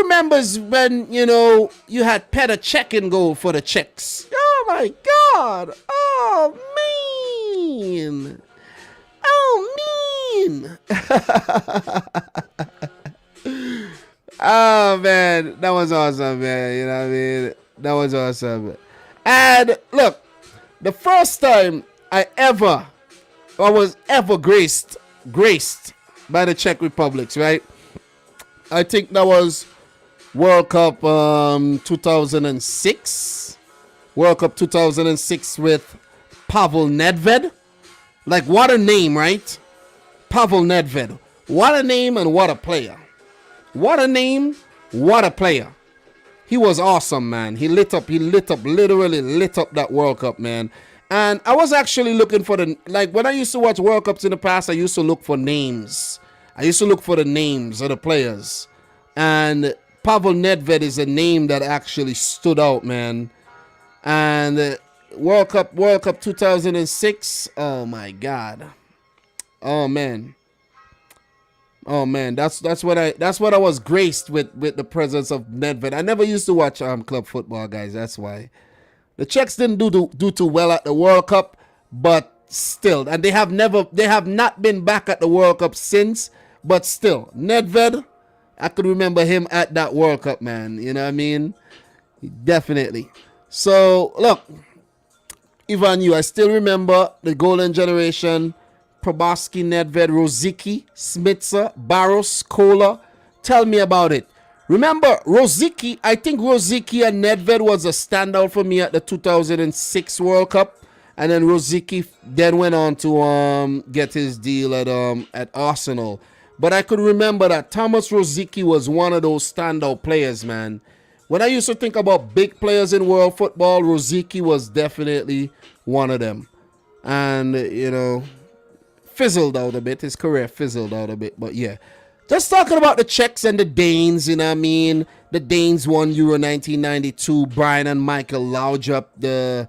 remembers when, you had Petr Cech in goal for the Czechs? Oh my God. Oh, mean. Oh, man. That was awesome, man. You know what I mean? That was awesome. And look, the first time I was ever graced by the Czech Republic, right? I think that was World Cup 2006. World Cup 2006 with Pavel Nedved. Like, what a name, right? Pavel Nedved. What a name and what a player. What a name, what a player. He was awesome, man. He literally lit up that World Cup, man. And I was actually looking for when I used to watch World Cups in the past, I used to look for names. I used to look for the names of the players. And Pavel Nedved is a name that actually stood out, man. And World Cup 2006, oh my God. Oh, man. Oh man, that's what I was graced with the presence of Nedved. I never used to watch club football, guys. That's why the Czechs didn't do too well at the World Cup, but still, and they have not been back at the World Cup since. But still, Nedved, I could remember him at that World Cup, man. You know what I mean? Definitely. So look, Ivan, I still remember the golden generation. Proboski, Nedved, Rosicky, Smitsa, Barros, Kola. Tell me about it. Remember, Rosicky, I think Rosicky and Nedved was a standout for me at the 2006 World Cup. And then Rosicky then went on to get his deal at Arsenal. But I could remember that Thomas Rosicky was one of those standout players, man. When I used to think about big players in world football, Rosicky was definitely one of them. And, fizzled out a bit. His career fizzled out a bit. But yeah, just talking about the Czechs and the Danes, you know what I mean? The Danes won Euro 1992. Brian and Michael Laudrup, the,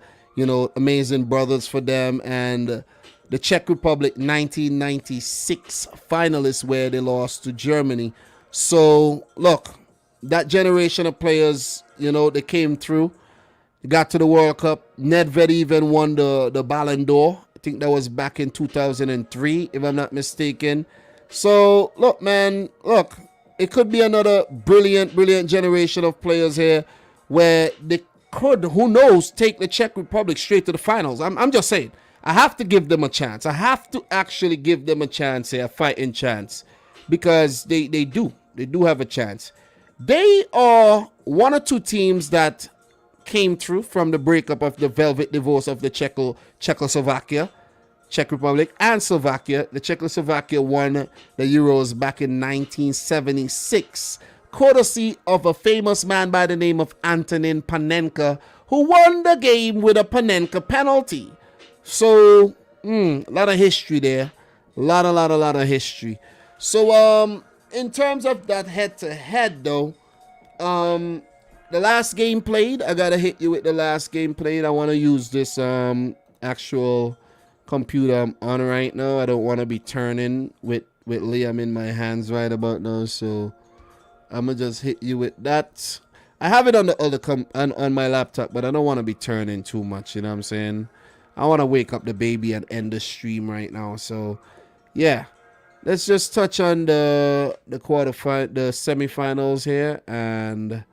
amazing brothers for them. And the Czech Republic 1996 finalists where they lost to Germany. So, look, that generation of players, they came through. They got to the World Cup. Nedved even won the Ballon d'Or. I think that was back in 2003, if I'm not mistaken. So, look, man, it could be another brilliant generation of players here where they could, who knows, take the Czech Republic straight to the finals. I'm just saying, I have to give them a chance. I have to actually give them a chance here, a fighting chance, because they do have a chance. They are one or two teams that came through from the breakup of the velvet divorce of the Czechoslovakia, Czech Republic, and Slovakia. The Czechoslovakia won the Euros back in 1976, courtesy of a famous man by the name of Antonin Panenka, who won the game with a Panenka penalty. So, a lot of history there. A lot of history. So, in terms of that head-to-head, though, the last game played, I gotta hit you with the last game played. I want to use this actual computer I'm on right now. I don't want to be turning with Liam in my hands right about now, so I'm gonna just hit you with that. I have it on the other on my laptop, but I don't want to be turning too much, you know what I'm saying? I want to wake up the baby and end the stream right now. So yeah, let's just touch on the semifinals here, and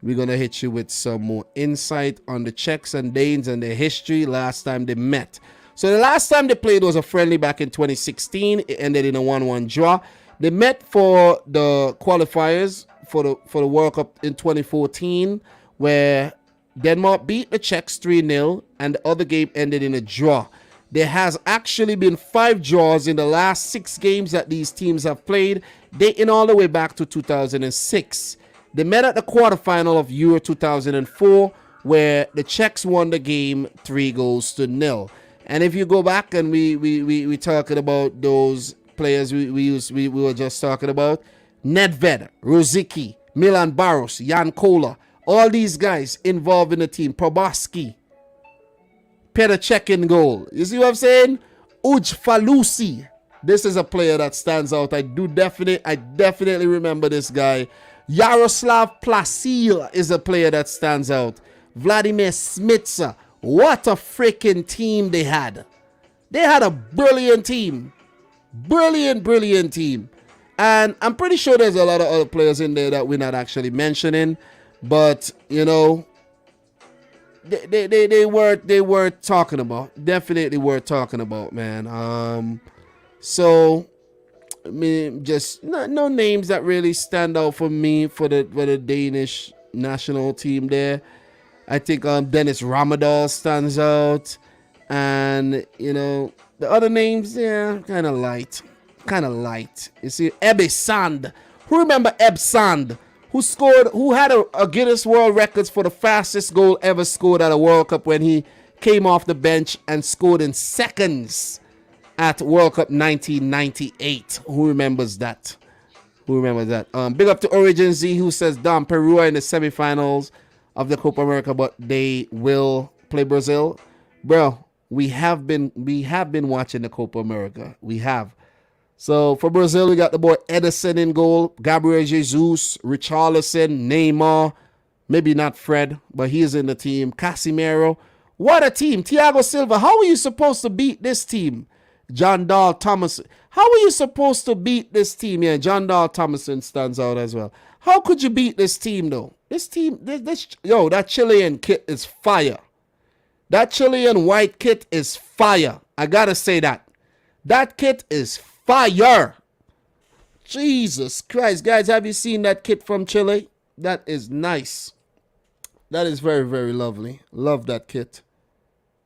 we're going to hit you with some more insight on the Czechs and Danes and their history last time they met. So the last time they played was a friendly back in 2016. It ended in a 1-1 draw. They met for the qualifiers for the World Cup in 2014, where Denmark beat the Czechs 3-0, and the other game ended in a draw. There has actually been 5 draws in the last 6 games that these teams have played, dating all the way back to 2006. They met at the quarterfinal of Euro 2004, where the Czechs won the game 3-0. And if you go back and we talking about those players we were just talking about, Nedved, Rosicky, Milan Barros, Jan Kola, all these guys involved in the team. Proboski, Petr Cech in goal. You see what I'm saying? Uj Falusi. This is a player that stands out. I definitely remember this guy. Yaroslav Plasil is a player that stands out. Vladimir Smitsa. What a freaking team they had. They had a brilliant team. Brilliant team. And I'm pretty sure there's a lot of other players in there that we're not actually mentioning. But, they were talking about. Definitely worth talking about, man. So, I mean, just no names that really stand out for me for the Danish national team there. I think Dennis Ramadal stands out. And, the other names, yeah, kind of light. You see, Ebbe Sand. Who remember Eb Sand? Who had a Guinness World Records for the fastest goal ever scored at a World Cup when he came off the bench and scored in seconds at World Cup 1998. Who remembers that? Big up to Origin Z, who says Dom, Peru are in the semifinals of the Copa America, but they will play Brazil. Bro, we have been watching the Copa America. We have. So for Brazil, we got the boy Edison in goal, Gabriel Jesus, Richarlison, Neymar, maybe not Fred, but he's in the team. Casemiro. What a team. Thiago Silva. How are you supposed to beat this team? John Dahl Thomason. How are you supposed to beat this team? Yeah, John Dahl Thomason stands out as well. How could you beat this team though? This team, that Chilean kit is fire. That Chilean white kit is fire. I gotta say that. That kit is fire. Jesus Christ. Guys, have you seen that kit from Chile? That is nice. That is very, very lovely. Love that kit.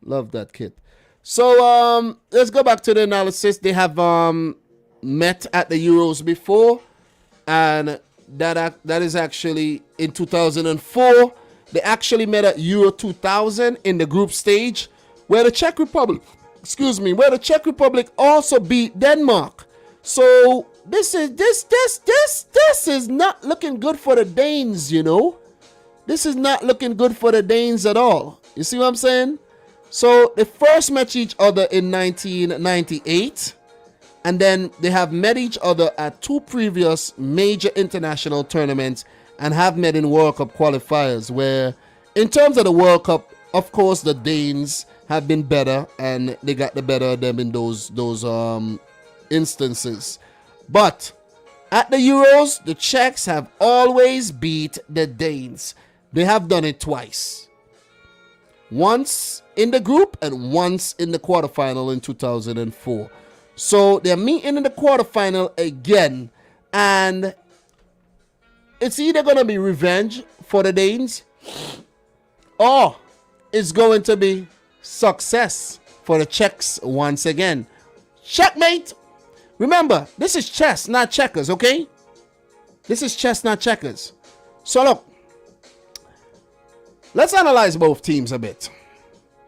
Love that kit. So, let's go back to the analysis. They have met at the Euros before. And that is actually in 2004. They actually met at Euro 2000 in the group stage, where the Czech Republic, where the Czech Republic also beat Denmark. So this is not looking good for the Danes, you know. This is not looking good for the Danes at all. You see what I'm saying? So they first met each other in 1998, and then they have met each other at two previous major international tournaments and have met in World Cup qualifiers, where in terms of the World Cup, of course, the Danes have been better and they got the better of them in those instances. But at the Euros, the Czechs have always beat the Danes. They have done it twice. Once in the group and once in the quarterfinal in 2004. So they're meeting in the quarterfinal again, and it's either going to be revenge for the Danes or it's going to be success for the Czechs once again. Checkmate. Remember, this is chess, not checkers, okay? This is chess, not checkers. So look, let's analyze both teams a bit.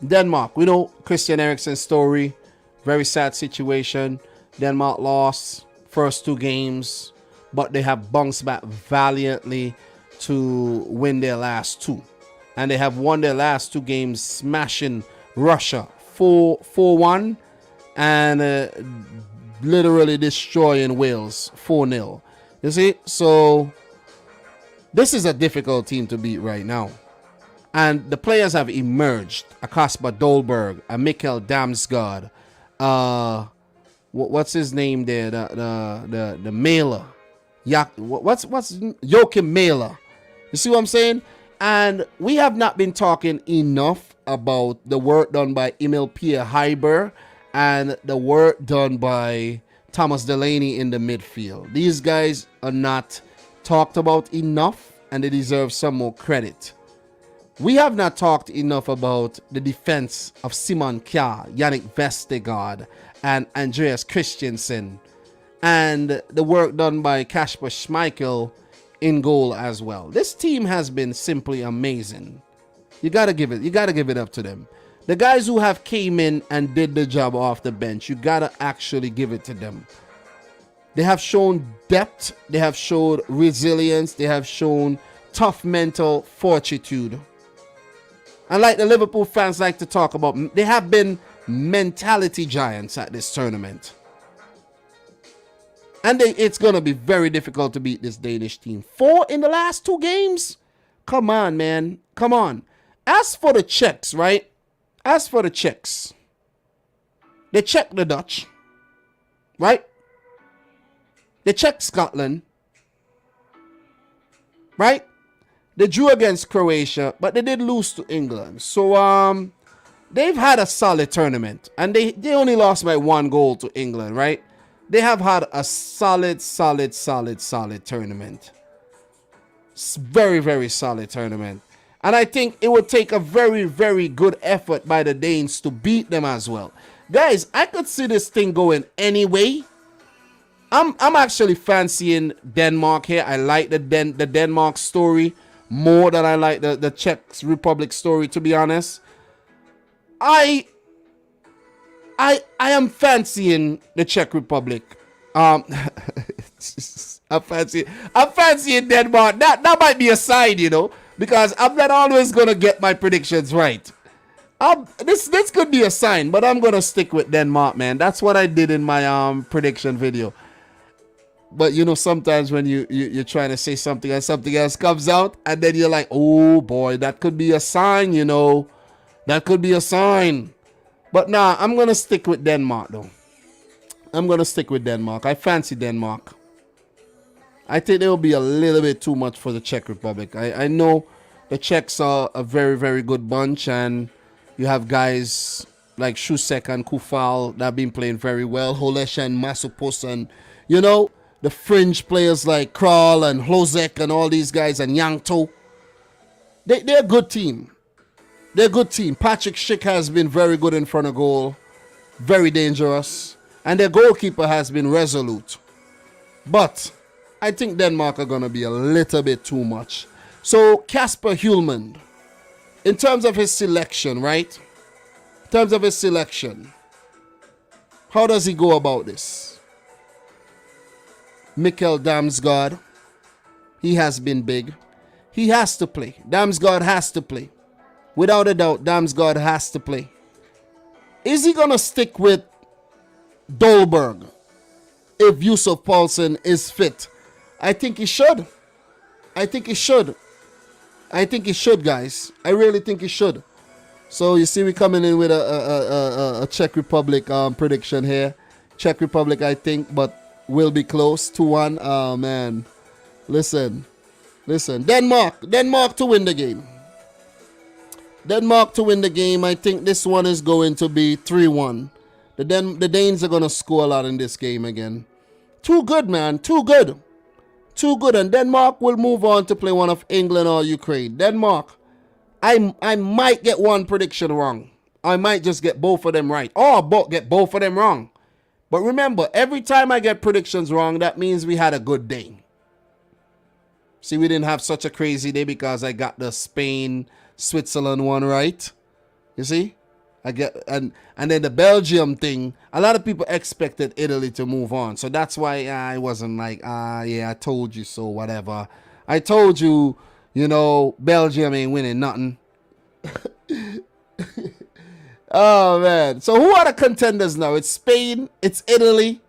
Denmark, we know Christian Eriksen's story. Very sad situation. Denmark lost first two games, but they have bounced back valiantly to win their last two. And they have won their last two games, smashing Russia 4-1 and literally destroying Wales 4-0. You see? So this is a difficult team to beat right now. And the players have emerged. A Kasper Dolberg, a Mikkel Damsgaard, what's his name there? The Mailer. What's Joachim Mailer. You see what I'm saying? And we have not been talking enough about the work done by Emil Pierre Heiber and the work done by Thomas Delaney in the midfield. These guys are not talked about enough, and they deserve some more credit. We have not talked enough about the defense of Simon Kjær, Yannick Vestergaard, and Andreas Christensen, and the work done by Kasper Schmeichel in goal as well. This team has been simply amazing. You gotta give it up to them. The guys who have came in and did the job off the bench, you gotta actually give it to them. They have shown depth, they have showed resilience, they have shown tough mental fortitude. And like the Liverpool fans like to talk about, they have been mentality giants at this tournament. And it's going to be very difficult to beat this Danish team. 4 in the last 2 games? Come on, man. Come on. As for the Czechs, right? As for the Czechs, they checked the Dutch, right? They checked Scotland, right? They drew against Croatia, but they did lose to England. So they've had a solid tournament, and they only lost by 1 goal to England, right? They have had a solid tournament. It's very, very solid tournament. And I think it would take a very, very good effort by the Danes to beat them as well. Guys, I could see this thing going anyway. I'm actually fancying Denmark here. I like the Denmark story more than I like the Czech Republic story, to be honest. I am fancying the Czech Republic. I'm fancying Denmark. That might be a side, you know, because I'm not always gonna get my predictions right. This could be a sign, but I'm gonna stick with Denmark, man. That's what I did in my prediction video. But you know, sometimes when you're trying to say something and something else comes out, and then you're like, oh boy, that could be a sign, you know. That could be a sign. But nah, I'm gonna stick with Denmark though. I'm gonna stick with Denmark. I fancy Denmark. I think it will be a little bit too much for the Czech Republic. I know the Czechs are a very, very good bunch, and you have guys like Shusek and Kufal that have been playing very well. Holesh and Masopos, and you know, the fringe players like Kral and Hlozek and all these guys, and Yangto. They're a good team. They're a good team. Patrick Schick has been very good in front of goal. Very dangerous. And their goalkeeper has been resolute. But I think Denmark are going to be a little bit too much. So Kasper Hjulmand, in terms of his selection, right? In terms of his selection, how does he go about this? Mikkel Damsgaard, he has been big. He has to play. Damsgaard has to play. Without a doubt, Damsgaard has to play. Is he going to stick with Dolberg if Yusuf Poulsen is fit? I think he should. I think he should. I think he should, guys. I really think he should. So you see, we coming in with a Czech Republic prediction here. Czech Republic, I think, but will be close to 1. Oh man, listen. Denmark to win the game. Denmark to win the game. I think this one is going to be 3-1. The Danes are going to score a lot in this game again. Too good, man. Too good. Too good. And Denmark will move on to play one of England or Ukraine. Denmark, I might get one prediction wrong. I might just get both of them right. Or get both of them wrong. But remember, every time I get predictions wrong, that means we had a good day. See, we didn't have such a crazy day because I got the Spain-Switzerland one right. You see? And then the Belgium thing, a lot of people expected Italy to move on. So that's why I wasn't like, yeah, I told you so, whatever. I told you, you know, Belgium ain't winning nothing. Oh, man. So who are the contenders now? It's Spain, it's Italy,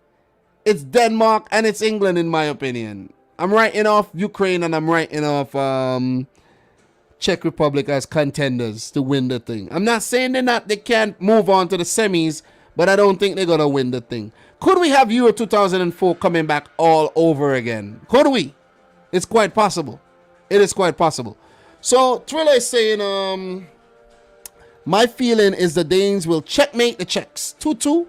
it's Denmark, and it's England, in my opinion. I'm writing off Ukraine and I'm writing off Czech Republic as contenders to win the thing. I'm not saying they can't move on to the semis, but I don't think they're going to win the thing. Could we have Euro 2004 coming back all over again? Could we? It's quite possible. It is quite possible. So Thriller is saying, my feeling is the Danes will checkmate the Czechs. 2-2.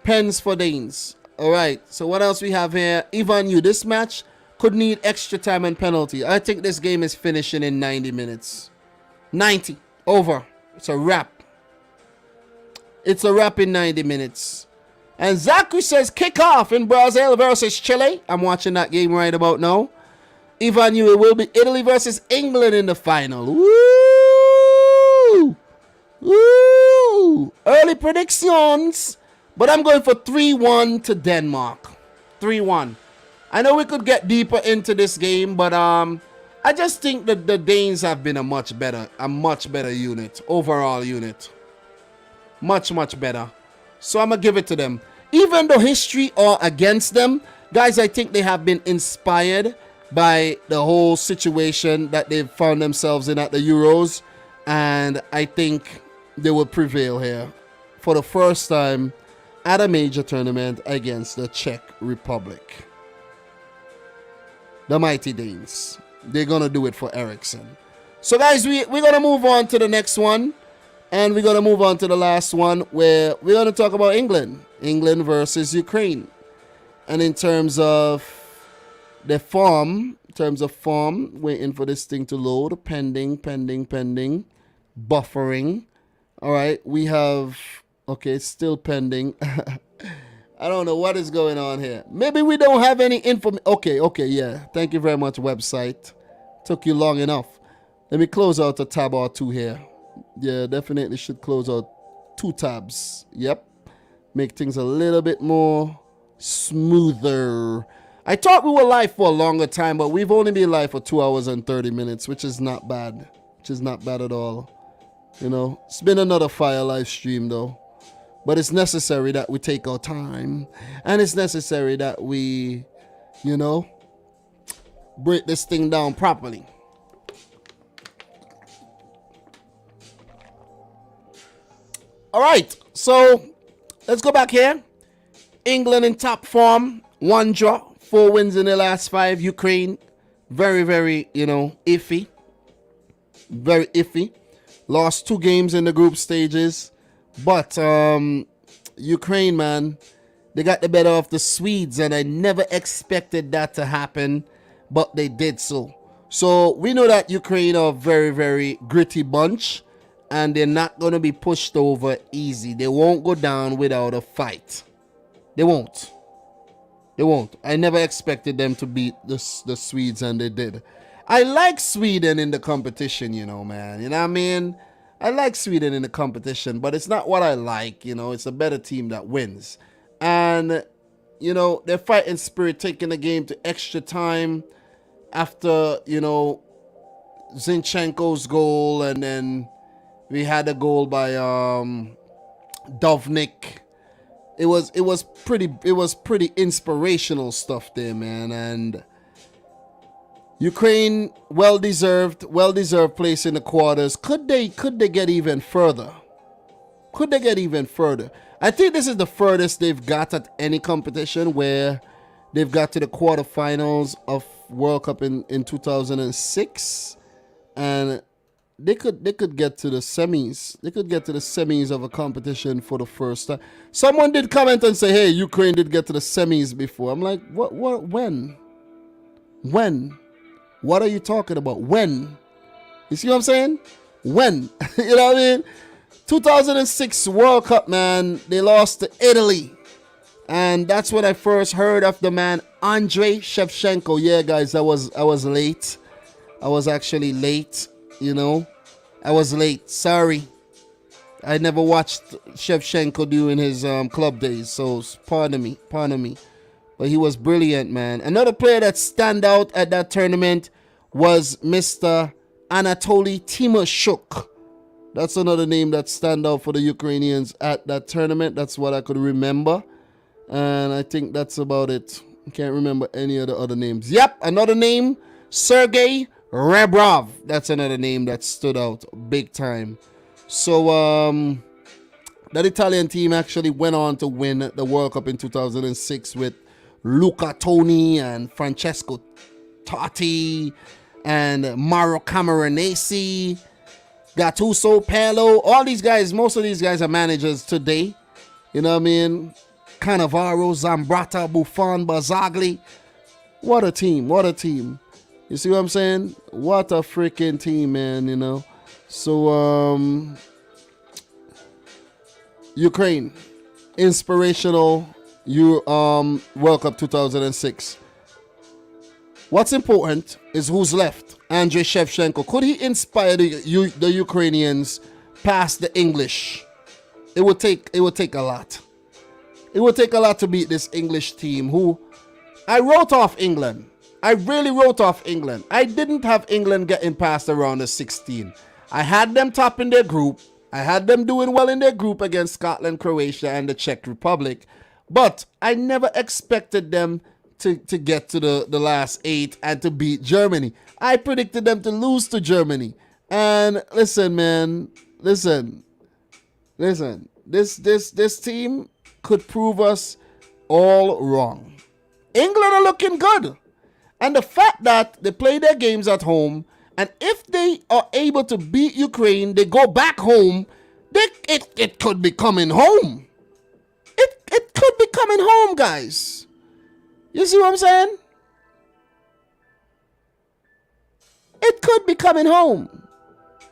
Pens for Danes. All right. So what else we have here? Ivan, this match could need extra time and penalty. I think this game is finishing in 90 minutes. 90. Over. It's a wrap. It's a wrap in 90 minutes. And Zaku says kick off in Brazil versus Chile. I'm watching that game right about now. Ivan, it will be Italy versus England in the final. Woo! Woo! Early predictions. But I'm going for 3-1 to Denmark. 3-1. I know we could get deeper into this game, but I just think that the Danes have been a much better unit, overall unit. Much better. So I'm going to give it to them. Even though history are against them, guys, I think they have been inspired by the whole situation that they've found themselves in at the Euros. And I think they will prevail here for the first time at a major tournament against the Czech Republic. The mighty Danes. They're going to do it for Ericsson. So, guys, we're going to move on to the next one. And we're going to move on to the last one where we're going to talk about England. England versus Ukraine. And in terms of the form, waiting for this thing to load. Pending. Buffering. All right, we have... Okay, it's still pending. I don't know what is going on here. Maybe we don't have any info. Okay, yeah. Thank you very much, website. Took you long enough. Let me close out a tab or two here. Yeah, definitely should close out 2 tabs. Yep. Make things a little bit more smoother. I thought we were live for a longer time, but we've only been live for 2 hours and 30 minutes, which is not bad. Which is not bad at all. It's been another fire live stream though. But it's necessary that we take our time. And it's necessary that we, break this thing down properly. All right, so let's go back here. England in top form, 1 draw, 4 wins in the last 5. Ukraine, very, very, iffy. Very iffy. Lost 2 games in the group stages. But Ukraine, man, they got the better of the Swedes, and I never expected that to happen, but they did so. So we know that Ukraine are a very, very gritty bunch, and they're not going to be pushed over easy. They won't go down without a fight. They won't. I never expected them to beat the Swedes, and they did. I like Sweden in the competition, man. You know what I mean? I like Sweden in the competition, but it's not what I like. It's a better team that wins. And, their fighting spirit, taking the game to extra time after, Zinchenko's goal, and then we had a goal by Dominic. It was pretty inspirational stuff there, man. And Ukraine, well deserved place in the quarters. Could they get even further? I think this is the furthest they've got at any competition, where they've got to the quarterfinals of World Cup in 2006, and they could get to the semis. They could get to the semis of a competition for the first time. Someone did comment and say, "Hey, Ukraine did get to the semis before." I'm like, what? When? What are you talking about? When? You see what I'm saying? When? You know what I mean? 2006 World Cup, man. They lost to Italy. And that's when I first heard of the man Andrei Shevchenko. Yeah, guys, I was late. I was actually late, I was late. Sorry. I never watched Shevchenko during his club days, so pardon me. But he was brilliant, man. Another player that stand out at that tournament was Mr. Anatoly Timoshuk. That's another name that stand out for the Ukrainians at that tournament. That's what I could remember. And I think that's about it. I can't remember any of the other names. Yep, another name, Sergei Rebrov. That's another name that stood out big time. So, that Italian team actually went on to win the World Cup in 2006 with Luca Toni and Francesco Totti and Mauro Camoranesi, Gattuso, Paolo. All these guys, most of these guys are managers today. You know what I mean? Cannavaro, Zambrata, Buffon, Barzagli. What a team. You see what I'm saying? What a freaking team, man, So, Ukraine, inspirational World Cup 2006. What's important is who's left. Andrei Shevchenko. Could he inspire the Ukrainians past the English? It would take a lot. It would take a lot to beat this English team, who I wrote off England. I really wrote off England. I didn't have England getting past the round of 16. I had them top in their group. I had them doing well in their group against Scotland, Croatia, and the Czech Republic. But I never expected them to get to the last 8 and to beat Germany. I predicted them to lose to Germany. And listen, man, listen. This team could prove us all wrong. England are looking good. And the fact that they play their games at home, and if they are able to beat Ukraine, they go back home, it could be coming home. It could be coming home, guys. You see what I'm saying? It could be coming home.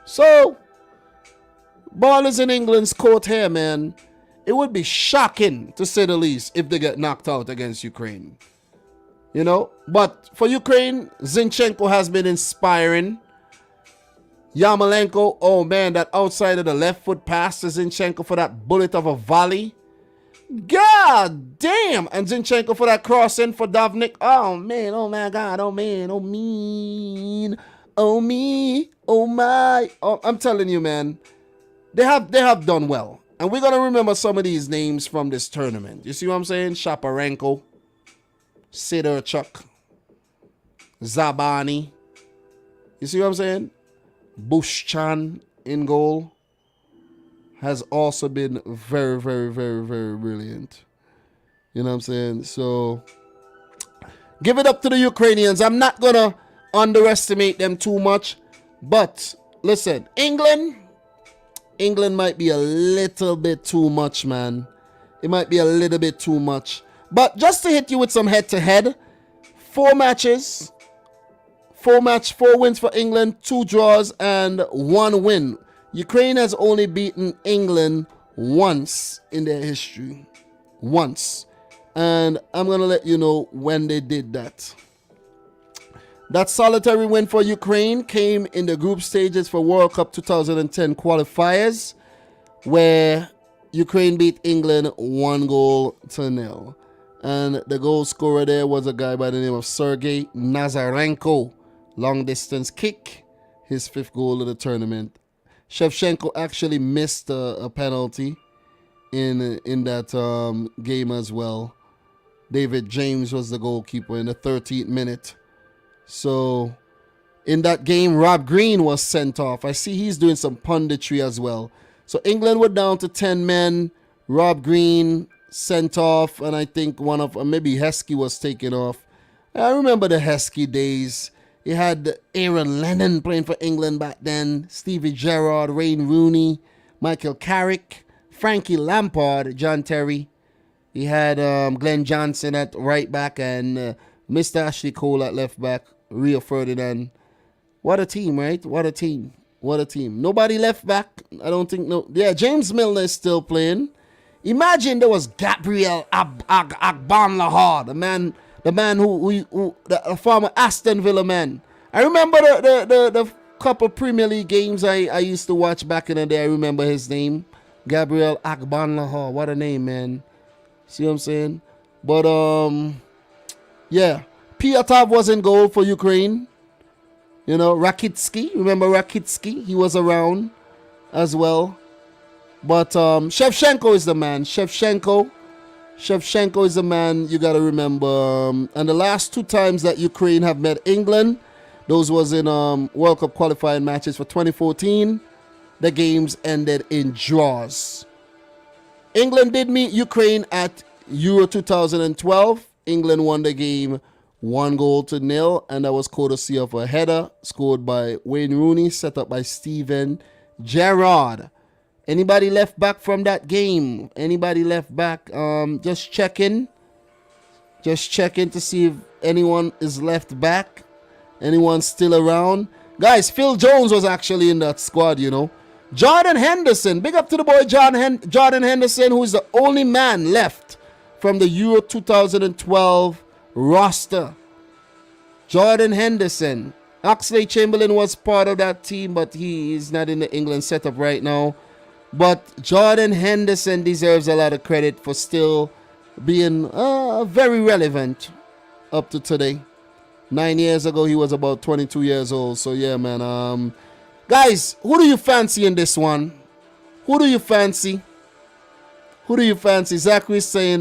So, ball is in England's court here, man. It would be shocking, to say the least, if they get knocked out against Ukraine. But for Ukraine, Zinchenko has been inspiring. Yarmolenko, oh man, that outside of the left foot pass to Zinchenko for that bullet of a volley. God damn! And Zinchenko for that crossing for Dominic. Oh man, oh my God, oh man, oh mean, oh me, oh my. Oh, I'm telling you, man. they have done well. And we're gonna remember some of these names from this tournament. You see what I'm saying? Shaparenko, Sidorchuk, Zabani. You see what I'm saying? Bushchan in goal has also been very, very, very, very brilliant. You know what I'm saying? So give it up to the Ukrainians. I'm not gonna underestimate them too much. But listen, England might be a little bit too much, man. It might be a little bit too much. But just to hit you with some head-to-head, 4 matches, 4 wins for England, 2 draws, and 1 win. Ukraine has only beaten England once in their history. Once. And I'm going to let you know when they did that. That solitary win for Ukraine came in the group stages for World Cup 2010 qualifiers, where Ukraine beat England 1-0. And the goal scorer there was a guy by the name of Sergei Nazarenko. Long distance kick, his 5th goal of the tournament. Shevchenko actually missed a penalty in that game as well. David James was the goalkeeper in the 13th minute. So in that game, Rob Green was sent off. I see he's doing some punditry as well. So England were down to 10 men. Rob Green sent off, and I think maybe Heskey was taken off. I remember the Heskey days. You had Aaron Lennon playing for England back then, Stevie Gerrard, Wayne Rooney, Michael Carrick, Frankie Lampard, John Terry. He had Glenn Johnson at right back and Mr. Ashley Cole at left back, Rio Ferdinand. What a team, right? What a team. What a team. Nobody left back. I don't think no. Yeah, James Milner is still playing. Imagine there was Gabriel Agbanlahar, the man who the former Aston Villa man. I remember the couple Premier League games I used to watch back in the day. I remember his name, Gabriel Agbanlahar. What a name, man. See what I'm saying? But yeah, Piatov was in goal for Ukraine. You know, Rakitsky. Remember Rakitsky? He was around as well. But Shevchenko is the man. Shevchenko is the man you got to remember. And the last 2 times that Ukraine have met England, those was in World Cup qualifying matches for 2014. The games ended in draws. England did meet Ukraine at Euro 2012. England won the game 1-0, and that was courtesy of a header scored by Wayne Rooney, set up by Steven Gerrard. Anybody left back from that game? Anybody left back? Just checking to see if anyone is left back. Anyone still around? Guys, Phil Jones was actually in that squad, you know. Jordan Henderson, big up to the boy Jordan Henderson, who is the only man left from the Euro 2012 roster. Jordan Henderson. Oxlade Chamberlain was part of that team, but he is not in the England setup right now. But Jordan Henderson deserves a lot of credit for still being very relevant up to today. 9 years ago, he was about 22 years old. So, yeah, man. Guys, who do you fancy in this one? Who do you fancy? Zachary's saying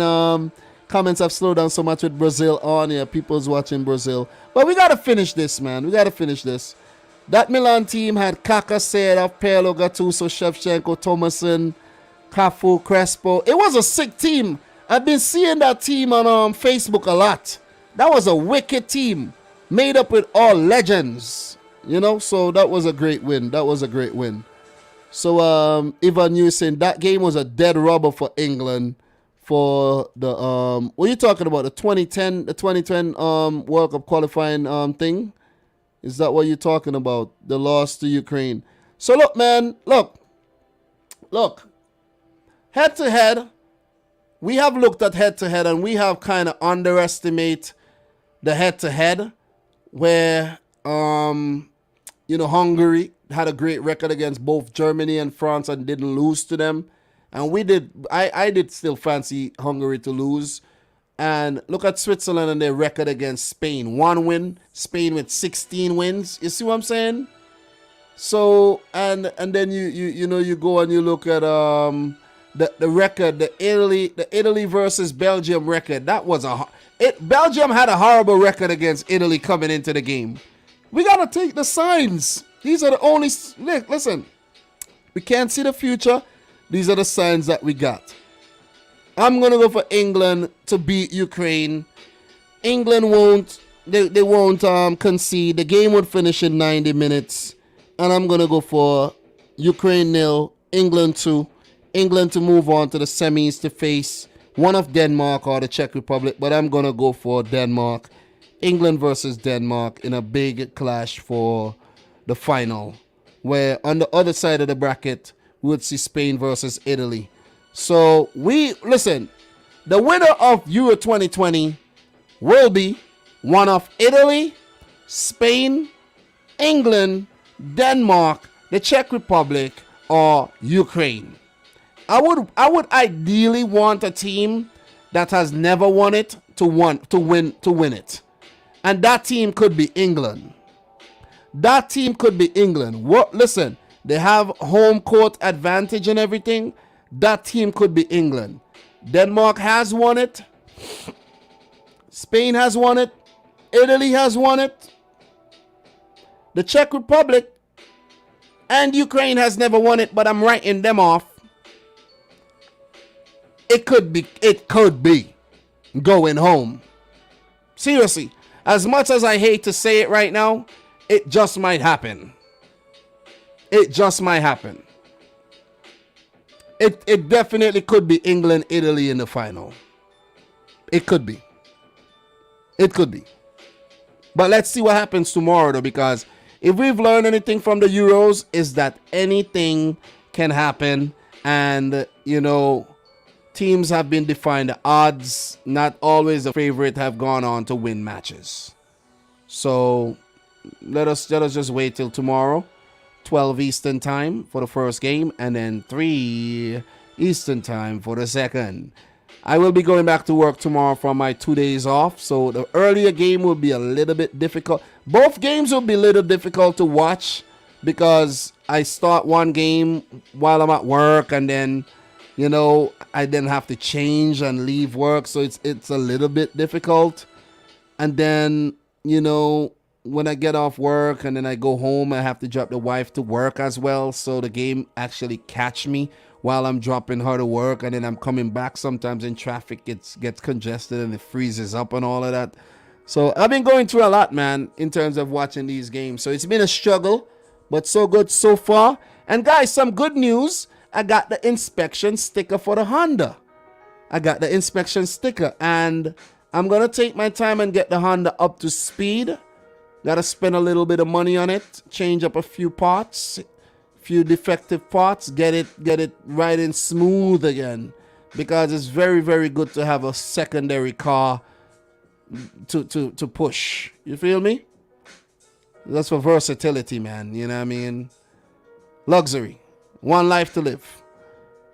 comments have slowed down so much with Brazil on. Yeah, people's watching Brazil. But we got to finish this, man. We got to finish this. That Milan team had Kaka, Serov, Pirlo, Gattuso, Shevchenko, Thomason, Cafu, Crespo. It was a sick team. I've been seeing that team on Facebook a lot. That was a wicked team made up with all legends. You know, so that was a great win. So Ivan, you saying that game was a dead rubber for England for the what are you talking about? The 2010 World Cup qualifying thing? Is that what you're talking about? The loss to Ukraine. So look, man, look. Head to head, we have looked at head to head and we have kind of underestimate the head to head where Hungary had a great record against both Germany and France and didn't lose to them. And I did still fancy Hungary to lose. And look at Switzerland and their record against Spain. 1 win, Spain with 16 wins. You see what I'm saying? So and then you go and you look at the record, the Italy versus Belgium record. That was Belgium had a horrible record against Italy coming into the game. We gotta take the signs. These are the only. Listen, we can't see the future. These are the signs that we got. I'm gonna go for England to beat Ukraine. England won't. They won't concede. The game would finish in 90 minutes. And I'm going to go for Ukraine 0, England 2. England to move on to the semis to face one of Denmark or the Czech Republic. But I'm going to go for Denmark. England versus Denmark in a big clash for the final. Where on the other side of the bracket, we would see Spain versus Italy. So listen, the winner of Euro 2020 will be one of Italy, Spain, England, Denmark, the Czech Republic, or Ukraine. I would ideally want a team that has never won it to win it. And that team could be England. That team could be England. Listen, they have home court advantage and everything. That team could be England. Denmark has won it. Spain has won it. Italy has won it. The Czech Republic and Ukraine has never won it, but I'm writing them off. It could be going home. Seriously, as much as I hate to say it right now, it just might happen. It just might happen. It definitely could be England, Italy in the final. It could be. It could be. But let's see what happens tomorrow, though, because if we've learned anything from the Euros, is that anything can happen. And, teams have been defined. The odds, not always the favorite, have gone on to win matches. So let us just wait till tomorrow, 12 Eastern time for the first game, and then 3 Eastern time for the second. I will be going back to work tomorrow from my 2 days off, so the earlier game will be a little bit difficult. Both games will be a little difficult to watch because I start one game while I'm at work, and then, I then have to change and leave work, so it's a little bit difficult. And then, when I get off work and then I go home, I have to drop the wife to work as well, so the game actually catch me while I'm dropping her to work, and then I'm coming back. Sometimes in traffic gets congested and it freezes up and all of that. So I've been going through a lot, man, in terms of watching these games. So it's been a struggle, but so good so far. And guys, some good news. I got the inspection sticker for the Honda. I got the inspection sticker, and I'm going to take my time and get the Honda up to speed. Got to spend a little bit of money on it, change up a few parts, few defective parts, get it riding smooth again, because it's very, very good to have a secondary car to push. You feel me? That's for versatility, man. You know what I mean? Luxury. One life to live.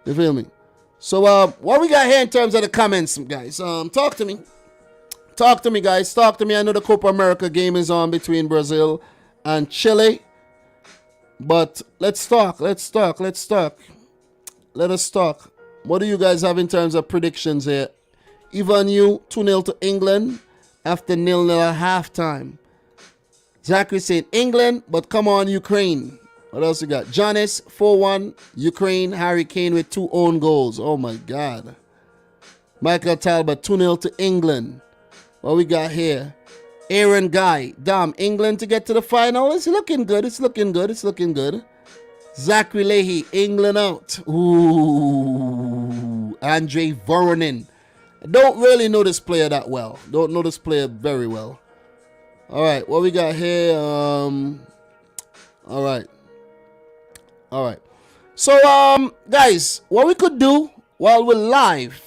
You feel me? So what we got here in terms of the comments, guys? Talk to me. Talk to me, guys. Talk to me. I know the Copa America game is on between Brazil and Chile. But let's talk. Let us talk. What do you guys have in terms of predictions here? Ivan, you 2-0 to England after 0-0 at halftime. Zachary said England, but come on, Ukraine. What else you got? Jonas 4-1, Ukraine. Harry Kane with 2 own goals. Oh my God. Michael Talbot 2-0 to England. What we got here? Aaron Guy. Damn, England to get to the final. It's looking good. Zachary Leahy, England out. Ooh. Andre Voronin. I don't really know this player that well. Don't know this player very well. All right, what we got here? All right. So, guys, what we could do while we're live,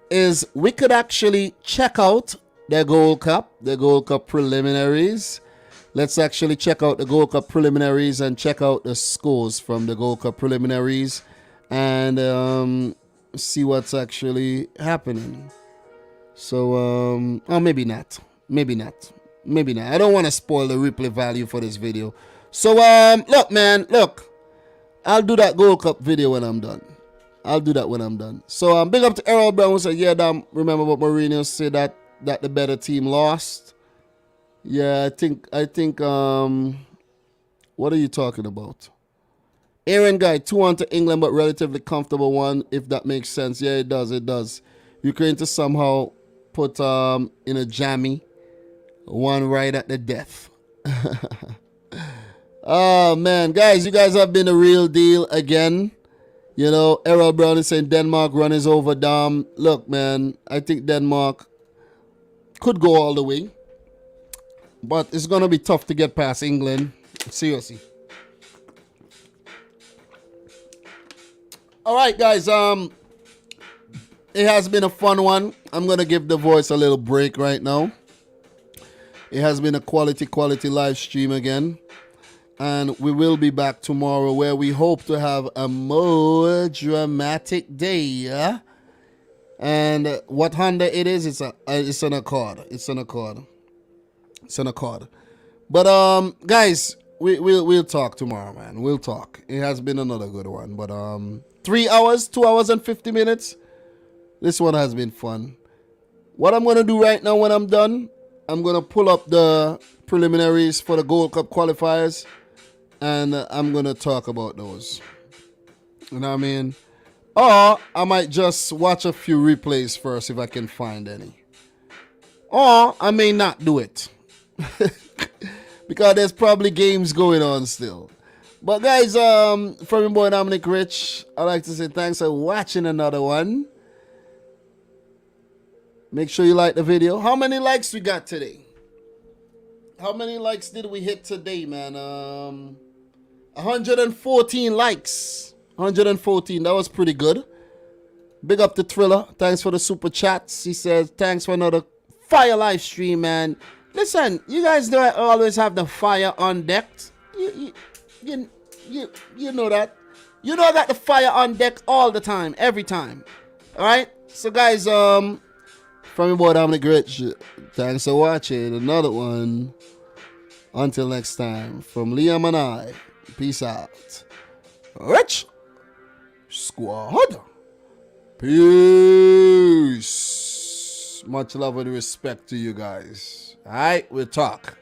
is we could actually check out the Gold Cup preliminaries. Let's actually check out the Gold Cup preliminaries and check out the scores from the Gold Cup preliminaries and see what's actually happening. So, maybe not. Maybe not. I don't want to spoil the replay value for this video. So, look, man, look. I'll do that Gold Cup video when I'm done. I'll do that when I'm done. So, big up to Errol Brown who said, yeah, damn, remember what Mourinho said that the better team lost? Yeah, I think, what are you talking about? Aaron Guy, 2-1 to England, but relatively comfortable one, if that makes sense. Yeah, it does, it does. Ukraine to somehow put in a jammy one right at the death. Oh, man. Guys, you guys have been a real deal again. You know, Errol Brown is saying Denmark run is over, Dom. Look, man, I think Denmark could go all the way. But it's going to be tough to get past England. Seriously. All right, guys. It has been a fun one. I'm going to give the voice a little break right now. It has been a quality live stream again. And we will be back tomorrow where we hope to have a more dramatic day. And what Honda it is, it's an Accord. It's an Accord. It's an Accord. But guys, we'll talk tomorrow, man. We'll talk. It has been another good one. But 3 hours, 2 hours and 50 minutes. This one has been fun. What I'm gonna do right now when I'm done, I'm gonna pull up the preliminaries for the Gold Cup qualifiers. And I'm going to talk about those. You know what I mean? Or I might just watch a few replays first if I can find any. Or I may not do it. Because there's probably games going on still. But guys, from your boy Dominic Rich, I'd like to say thanks for watching another one. Make sure you like the video. How many likes we got today? How many likes did we hit today, man? 114 likes. 114. That was pretty good. Big up to Thriller. Thanks for the super chats. He says, thanks for another fire live stream, man. Listen, you guys know I always have the fire on deck. You know that. You know I got the fire on deck all the time. Every time. Alright? So guys, from your boy Dominic Rich, thanks for watching. Another one. Until next time, from Liam and I, peace out. Rich Squad. Peace. Much love and respect to you guys. All right, we'll talk.